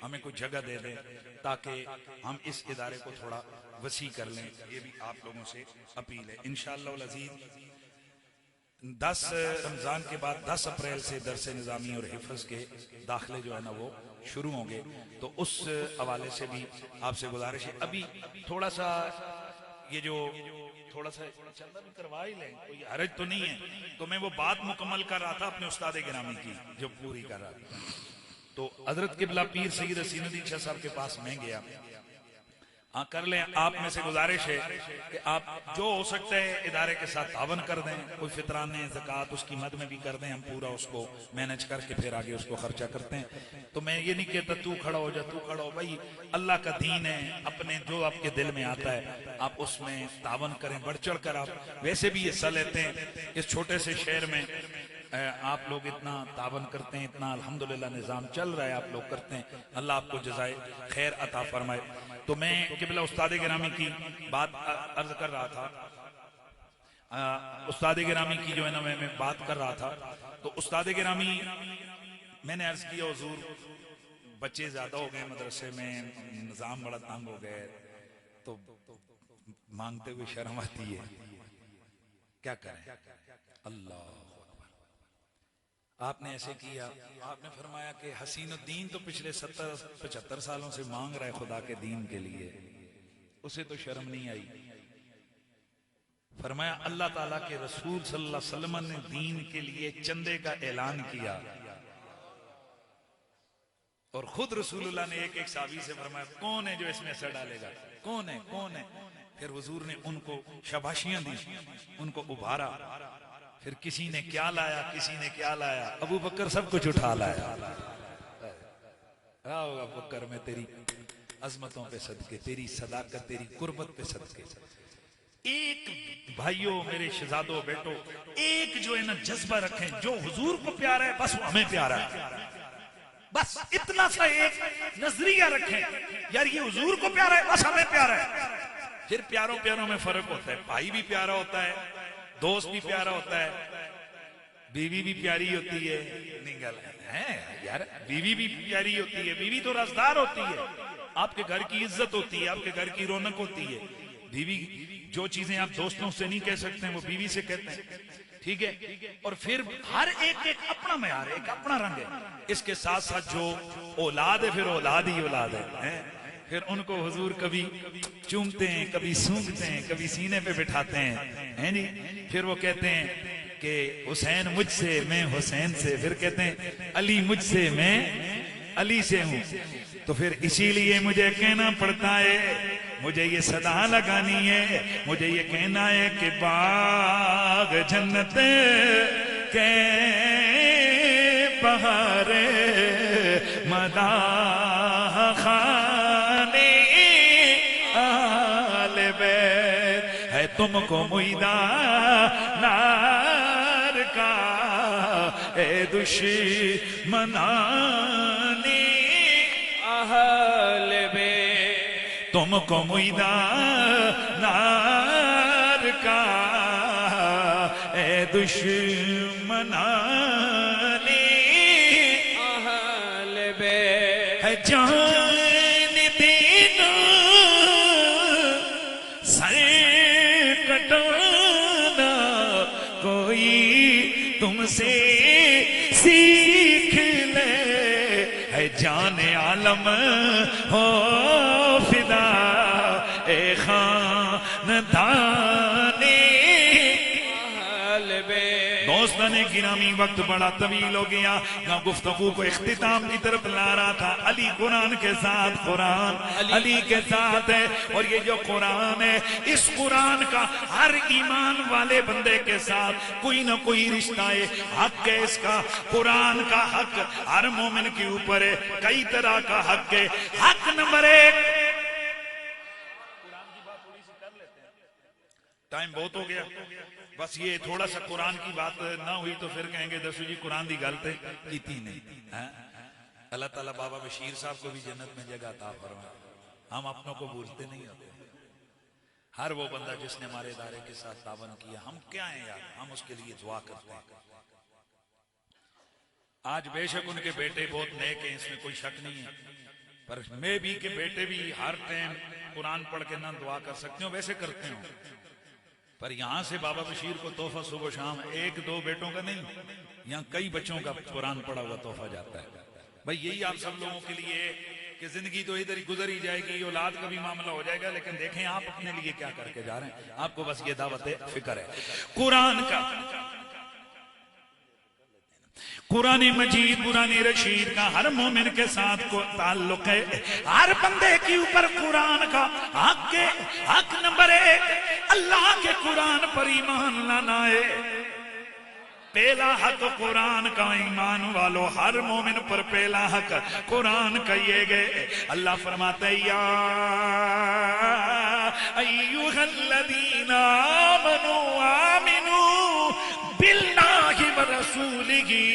हमें कोई जगह दे दें ताकि हम इस इदारे को थोड़ा वसी कर लें। ये भी आप लोगों से अपील है। इंशाअल्लाह अज़ीज़ 10 रमजान के बाद 10 अप्रैल से दरस निज़ामी और हिफ्ज़ के दाखिले जो है ना वो शुरू होंगे। तो उस हवाले से भी आपसे गुजारिश है, अभी थोड़ा सा ये जो थोड़ा सा चंदा भी करवा ही लें, कोई हरज तो नहीं है। तो मैं वो बात मुकम्मल कर रहा था अपने उस्ताद गिरामी की, जो पूरी कर रहा था। तो हजरत किबला पीर सैयद हसीन उद्दीन शाह साहब के पास मैं गया। हाँ कर लें, आप में से गुजारिश है कि आप जो हो सकता है इदारे के साथ तावन कर दें, कोई फितराने ज़कात उसकी मद में भी कर दें, हम पूरा उसको मैनेज करके फिर आगे उसको खर्चा करते हैं। तो मैं ये नहीं कहता तू खड़ा हो जा, तू खड़ा हो, भाई अल्लाह का दीन है, अपने जो आपके दिल में आता है आप उसमें तावन करें, बढ़ चढ़ कर। आप वैसे भी हिस्सा लेते हैं इस छोटे से शहर में, आप लोग इतना तावन करते हैं, इतना अल्हम्दुलिल्लाह निज़ाम चल रहा है, आप लोग करते हैं, अल्लाह आपको जज़ाए खैर अता फरमाए। तो मैं किबला उस्ताद गिरामी की बात अर्ज कर रहा था, उस्ताद गिरामी की जो है ना मैं बात कर रहा था। तो उस्ताद गिरामी मैंने अर्ज किया, हुजूर बच्चे ज्यादा हो गए मदरसे में, निज़ाम बड़ा तंग हो गए, तो मांगते हुए शर्म आती है, क्या करें। अल्लाह आपने ऐसे किया, आपने फरमाया कि हसीनुद्दीन तो पिछले 70-75 सालों से मांग रहा है खुदा के दीन के लिए, उसे तो शर्म नहीं आई। फरमाया अल्लाह ताला के रसूल सल्लल्लाहु अलैहि वसल्लम ने दीन के लिए चंदे का ऐलान किया, और खुद रसूलुल्लाह ने एक एक साहबी से फरमाया कौन है जो इसमें असर डालेगा, कौन है, कौन है। फिर हुजूर ने उनको शाबाशियां दी, उनको उभारा। फिर किसी ने क्या लाया, किसी ने क्या लाया, अबू बकर सब कुछ उठा लाया। अबू बकर में तेरी अजमतों पे सदके, तेरी सदाकत, तेरी कुर्बत पे सदके। एक भाइयों मेरे शहजादों बेटो, एक जो है ना जज्बा रखें, जो हुजूर को प्यारा है बस वो हमें प्यारा है, बस इतना सा एक नजरिया रखें, यार ये हुजूर को प्यारा है बस हमें प्यारा है। फिर प्यारों प्यारों में फर्क होता है, भाई भी प्यारा होता है, दोस्त भी प्यारा होता है, बीवी भी प्यारी होती है, निगल है यार, बीवी भी प्यारी होती है, बीवी तो रसदार होती है, आपके घर की इज्जत होती है, आपके घर की रौनक होती है। बीवी जो चीजें आप दोस्तों से नहीं कह सकते हैं वो बीवी से कहते हैं, ठीक है। और फिर हर एक एक अपना मयार है, एक अपना रंग है। इसके साथ साथ जो औलाद है, फिर औलाद ही औलाद है। फिर उनको हुजूर कभी चूमते हैं, कभी सूंघते हैं, कभी सीने पे बिठाते हैं जी। फिर वो कहते हैं कि हुसैन मुझसे, मैं हुसैन से। फिर कहते हैं अली मुझसे, मैं अली से हूं। तो फिर इसीलिए मुझे कहना पड़ता है, मुझे ये सदा लगानी है, मुझे ये कहना है कि बाग जन्नत के बहारे मदा खाने तुमको मुईदा नार का ए दुश्मनानी अहल बे तुमको मुईदा नार का ए दुश्मनानी अहल बे है जान देना सर कटाना कोई तुमसे सीख ले है जाने आलम हो फिदा ए खानदानी अहल बे दोस्तों ने गिरामी वक्त बड़ा तवील हो गया। मैं गुफ्तगू को इख्तिताम की तरफ ला रहा था। अली कुरान के साथ, कुरान अली के साथ है। और ये जो कुरान है, इस कुरान का हर ईमान वाले बंदे के साथ कोई ना कोई रिश्ता है, हक है इसका। कुरान का हक हर मोमिन के ऊपर है, कई तरह का हक है। हक नंबर 1, टाइम बहुत हो गया, बस ये थोड़ा सा कुरान की बात ना हुई तो फिर कहेंगे दसू जी कुरान की गल तो की नहीं। अल्लाह ताला बाबा बशीर साहब को भी जन्नत में जगह अता फरमाए। हम अपनों को भूलते नहीं होते। हर वो बंदा जिसने हमारे इदारे के साथ तावन किया, हम क्या हैं यार, हम उसके लिए दुआ करते हैं। आज बेशक उनके बेटे बहुत नेक हैं, इसमें कोई शक नहीं है, पर मैं भी के बेटे भी हर टाइम कुरान पढ़ के ना दुआ कर सकते हो, वैसे करते हो। पर यहां से बाबा बशीर को तोहफा सुबह शाम 1-2 बेटों का नहीं, यहाँ कई बच्चों का कुरान पढ़ा हुआ तोहफा जाता है। भाई यही आप सब लोगों के लिए कि जिंदगी तो इधर ही गुजर ही जाएगी, औलाद का भी मामला हो जाएगा, लेकिन देखें आप अपने लिए क्या करके जा रहे हैं। आपको बस ये दावत फिक्र है कुरान का। कुरान मजीद, कुरान रशीद का हर मोमिन के साथ को ताल्लुक है। हर बंदे के ऊपर कुरान का हक है। हक नंबर 1, अल्लाह के कुरान पर ईमान लाना है। पहला हक कुरान का, ईमान वालों हर मोमिन पर पहला हक कुरान का ये गए। अल्लाह फरमाते या अय्युहल्लज़ीना आमनू आमिनू बिल्लाहि व रसूलिही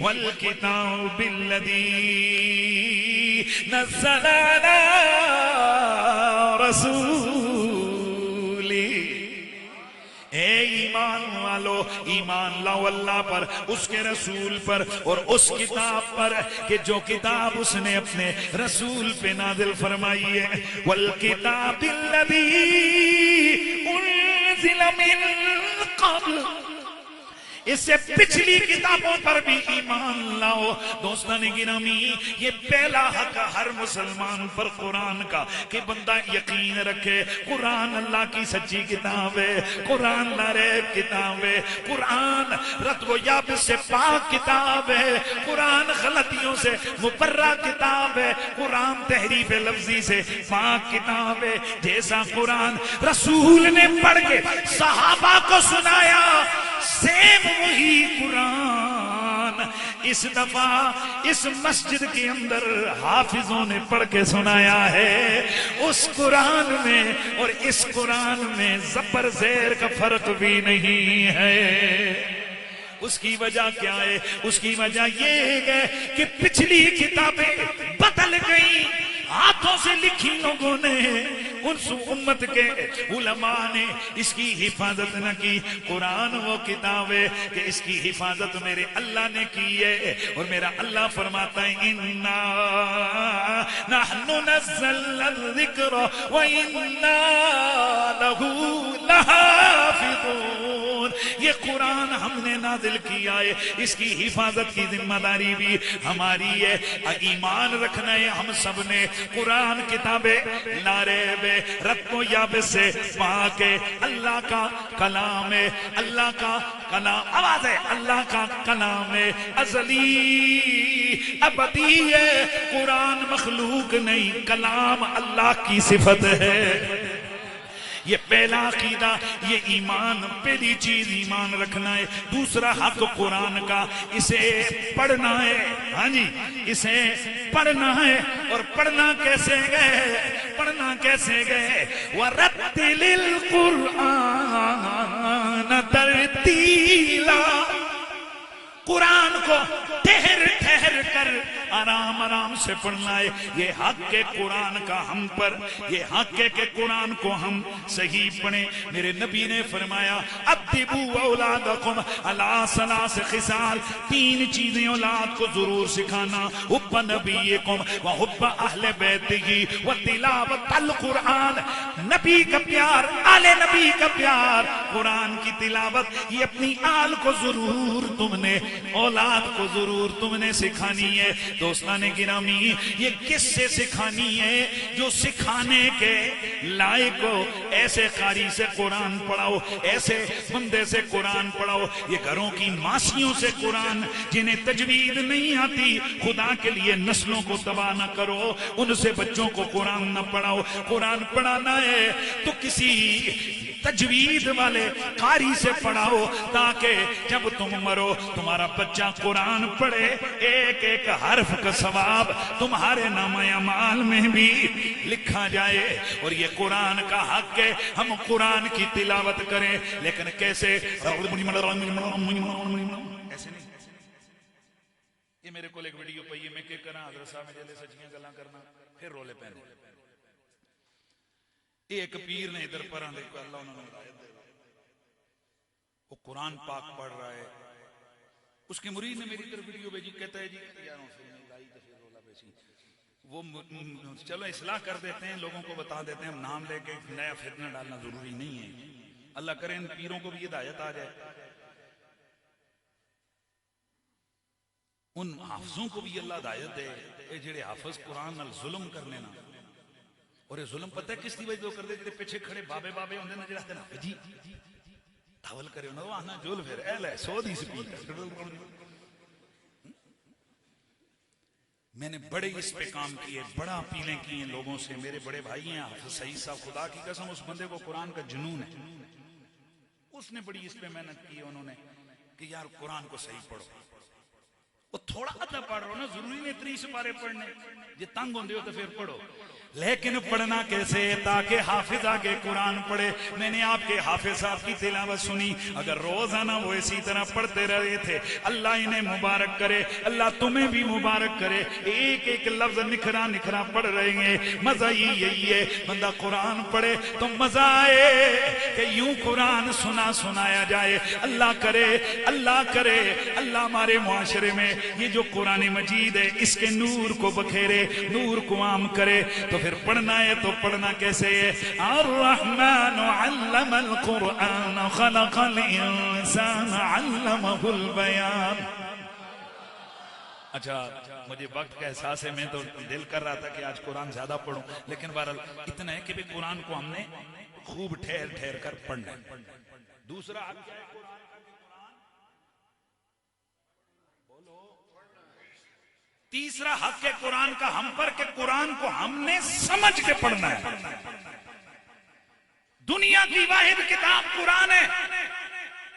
वल किताबिल्लज़ी नज़्ज़ला अला रसूली। ए ईमान वालो, ईमान लाओ अल्लाह पर, उसके रसूल पर और उस किताब पर कि जो किताब उसने अपने रसूल पे नाजिल फरमाई है। वल किताबिल्लज़ी उन्ज़िला मिन क़ब्ल, इससे पिछली किताबों पर भी ईमान लाओ। दोस्तों ने गिरामी, ये पहला हक हर मुसलमान पर कुरान का कि बंदा यकीन रखे कुरान अल्लाह की सच्ची किताब है, कुरान नारेब किताब है, कुरान रत्व याब से पाक किताब है, कुरान गलतियों से मुकर्रा किताब है, कुरान तहरीफ लफ्जी से पाक किताब है। जैसा कुरान रसूल ने पढ़ के सहाबा को सुनाया, सेम वही कुरान इस दफा इस मस्जिद के अंदर हाफिजों ने पढ़ के सुनाया है। उस कुरान में और इस कुरान में जबर ज़ेर का फर्क भी नहीं है। उसकी वजह क्या है? उसकी वजह ये है कि पिछली किताबें बदल गई, हाथों से लिखी लोगों ने, उस उम्मत के उलमा ने इसकी हिफाजत न की। कुरान वो किताब है कि इसकी हिफाजत मेरे अल्लाह ने की है। और मेरा अल्लाह फरमाता है इन्ना नहनु नज़्ज़लना ज़िक्र व इन्ना लहू लहाफ़िज़ून। ये कुरान हमने नाजिल किया है, इसकी हिफाजत की जिम्मेदारी भी हमारी है। ईमान रखना है हम सब ने। कुरान किताबे नारेब रत्तो याब से पाक है, अल्लाह का कलाम है, अल्लाह का कलाम, आवाज है, अल्लाह का कलाम है, अज़ली अबदी है। कुरान मखलूक नहीं, कलाम अल्लाह की सिफत है। ये पहला अकीदा, ये ईमान, पहली चीज ईमान रखना है। दूसरा हक कुरान का, इसे पढ़ना है। हाँ जी, इसे पढ़ना है। और पढ़ना कैसे है? पढ़ना कैसे गए, वरत्तिलिल कुरआन तरतीला, कुरान को ठहर ठहर कर आराम आराम से पढ़ना है। ये हक के कुरान का हम पर, ये हक है कि कुरान को हम सही पढ़ें। मेरे नबी ने फरमाया अद्दिबू औलादकुम अला सलास खिसाल, 3 चीजें औलाद को जरूर सिखाना, हुब्ब नबीयकुम व हुब्ब अहले बैतिही व तिलावतल कुरान, नबी का प्यार, आले नबी का प्यार, कुरान की तिलावत, ये अपनी आल को जरूर तुमने, औलाद को जरूर तुमने सिखानी है। दोस्ताने गिरामी, ये किससे सिखानी है? जो सिखाने के लायक हो। ऐसे कारी से कुरान पढ़ाओ, ऐसे बंदे से कुरान पढ़ाओ। ये घरों की मासियों से कुरान, जिन्हें तजवीद नहीं आती, खुदा के लिए नस्लों को तबाह न करो, उनसे बच्चों को कुरान न पढ़ाओ। कुरान पढ़ाना है तो किसी तजवीद वाले कारी से पढ़ाओ, ताकि जब तुम मरो तुम्हारा बच्चा कुरान पढ़े, एक एक हर्फ का सवाब तुम्हारे नामा अमाल में भी लिखा जाए। और ये कुरान का हक है हम कुरान की तिलावत करें, लेकिन कैसे? ऐसे नहीं। ये मेरे को एक वीडियो पे मैं क्या करा, हजरत साहब में जले सचियां गल्लां करना, फिर रोले पैने। एक पीर ने इधर पर देखो, अल्लाह उन्होंने हिदायत दे, वो कुरान पाक पढ़ रहा है, उसके मुरीद ने मेरी तरफ वीडियो भेजी, कहता है जी यारों से लाई तो फिर रोला बेसी, वो चलो इस्लाह कर देते हैं, लोगों को बता देते हैं, हम नाम लेके नया फितना डालना जरूरी नहीं है। अल्लाह करे इन पीरों को भी हिदायत आ जाए, उन हाफिजों को भी अल्लाह हिदायत दे, जेड़े हाफिज कुरान नाल जुल्म करने ना। और ये जुल्म पता है किस दी वजह कर दे, जेड़े पीछे खड़े बाबे बाबे होंदे ना, जेड़ा ना जी धावल करे ना, वो आना जोल फिर एल है 100 दी स्पीड। मैंने बड़े इस पे काम किए, बड़ा अपीलें की हैं लोगों से, मेरे बड़े भाई हैं हाफिज सईद साहब, खुदा की कसम उस बंदे को कुरान का जुनून है, उसने बड़ी इस पे मेहनत की है उन्होंने कि यार कुरान को सही पढ़ो। वो थोड़ा अद्धा पढ़ रहे हो ना, जरूरी नहीं 30 पारे पढ़ने, जे तंग होंदे हो तो फिर पढ़ो, लेकिन पढ़ना कैसे? ताकि हाफिज आगे कुरान पढ़े। मैंने आपके हाफिज साहब की तिलावत सुनी, अगर रोजाना वो इसी तरह पढ़ते रहे थे, अल्लाह इन्हें मुबारक करे, अल्लाह तुम्हें भी मुबारक करे। एक एक लफ्ज निखरा निखरा पढ़ रहे हैं। मजा यही है, बंदा कुरान पढ़े तो मजा आए कि यूं कुरान सुना सुनाया जाए। अल्लाह करे, अल्लाह करे, अल्लाह हमारे मुआशरे में ये जो कुरान मजीद है इसके नूर को बखेरे, नूर को आम करे। तो फिर पढ़ना है तो पढ़ना कैसे है? अर्रहमान अल्लमल कुरान खलकल इंसान अल्लमहुल बयान। अच्छा, मुझे वक्त का एहसास है, मैं तो दिल कर रहा था कि आज कुरान ज्यादा पढ़ूं, लेकिन बहरहाल इतना है कि भी कुरान को हमने खूब ठहर ठहर कर पढ़ना है। दूसरा हक क्या है? तीसरा हक है कुरान का हम पर कि कुरान को हमने समझ के पढ़ना है। दुनिया की वाहिद किताब कुरान है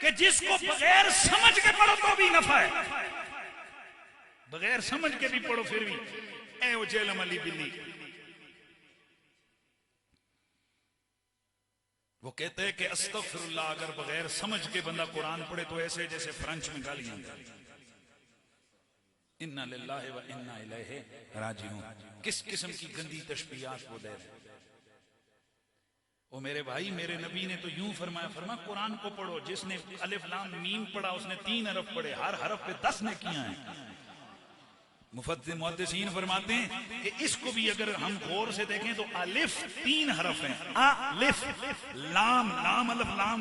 कि जिसको बगैर समझ के पढ़ो तो भी नफा है, बगैर समझ के भी पढ़ो फिर भी। ए जेलम अली बिल्ली, वो कहते हैं कि अस्तगफिरुल्लाह, अगर बगैर समझ के बंदा कुरान पढ़े तो ऐसे जैसे फ्रेंच में गालियां दे। इन्ना लिल्लाहि व इन्ना इलैहि राजिऊन। किस किस्म की गंदी तशबीहात वो दे रहे। ओ मेरे भाई, मेरे नबी ने तो यूं फरमाया, कुरान को पढ़ो, जिसने अलिफ लाम मीम पढ़ा उसने 3 हरफ पढ़े, हर हरफ पे 10 नेकियां हैं। मुफस्सिरीन फरमाते हैं कि इसको भी अगर हम गौर से देखें तो अलिफ 3 हरफ हैं, अलिफ लाम, लाम अलिफ लाम,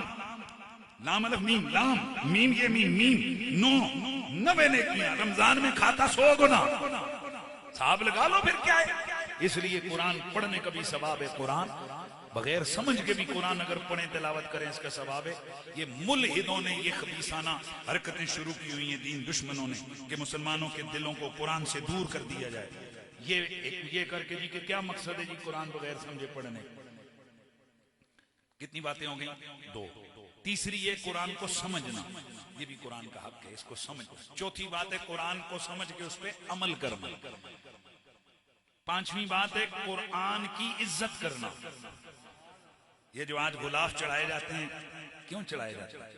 लाम अलिफ मीम, लाम मीम ये मीम, मीम 9 नेकियां। रमजान में खाता 100 गुना, साहब लगा लो फिर क्या है। इसलिए कुरान पढ़ने का भी सवाब है। कुरान बगैर समझ के भी कुरान अगर पढ़ें, तिलावत करें, इसका सवाब है। ये मुल्हिदों ने ये खबीसाना हरकतें शुरू की हुई हैं, दीन दुश्मनों ने, कि मुसलमानों के दिलों को कुरान से दूर कर दिया जाए। ये करके जी कि क्या मकसद है जी कुरान बगैर समझे पढ़ने? कितनी बातें हो गई? 2। तीसरी है कुरान को समझना, ये भी कुरान का हक है, इसको समझ। चौथी बात है कुरान को समझ के उस पर अमल करना। पांचवी बात है कुरान की इज्जत करना। ये जो आज गुलाफ चढ़ाए जाते हैं, क्यों चढ़ाए जाते हैं?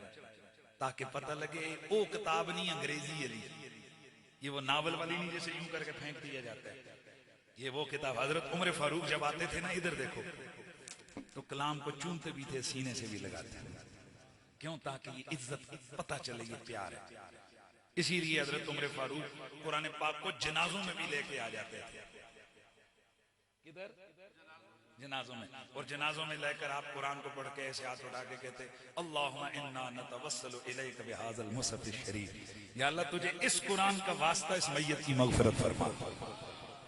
ताकि पता लगे वो किताब नहीं अंग्रेजी वाली, ये वो नावल वाली नहीं जैसे यूं करके फेंक दिया जाता है। ये वो किताब हजरत उमर फारूक जब आते थे ना, इधर देखो, तो कलाम को चूमते भी थे, सीने से भी लगाते थे। क्यों? ताकि ये इज्जत पता चले, ये प्यार है। इसीलिए हजरत उमर फारूक कुरान पाक को जनाजों में भी लेके आ जाते थे। किधर? जनाजों में। और जनाजों में लेकर आप कुरान को पढ़ के ऐसे हाथ उठा के कहते, अल्लाहुम्मा इन्ना नतवस्सलु इलैका बिहाज़ल मुसहफ़ शरीफ, या अल्लाह तुझे इस कुरान का वास्ता इस मैयत की मग़फ़िरत फरमा।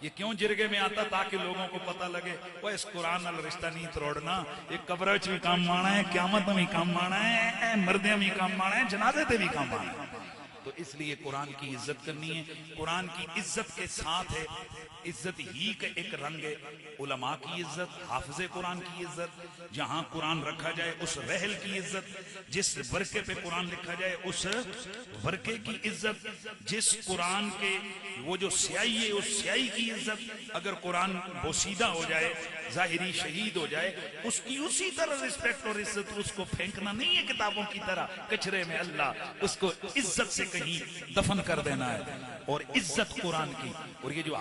ये क्यों जिरगे में आता? ताकि लोगों को पता लगे वो इस कुरान नाल रिश्ता नहीं तोड़ना, एक कब्र च भी काम आना है, क़यामत में भी काम आना है, मरदे भी काम आना है, जनाजे ते भी काम आना है। तो इसलिए कुरान की इज्जत करनी है। कुरान की इज्जत के साथ है, इज्जत ही का एक रंग है उलमा की इज्जत, हाफिज़े कुरान की इज्जत, जहां कुरान रखा जाए उस रहल की इज्जत, जिस वर्के पे कुरान लिखा जाए उस वर्के की इज्जत, जिस कुरान के वो जो स्याही है उस स्याही की इज्जत। अगर कुरान बोसीदा हो जाए, जाहिरी शहीद हो जाए, उसकी उसी तरह रिस्पेक्ट और इज्जत। उसको फेंकना नहीं है किताबों की तरह कचरे में, अल्लाह उसको इज्जत से कहीं दफन कर देना है। और इज्जत कुरान की, और ये जो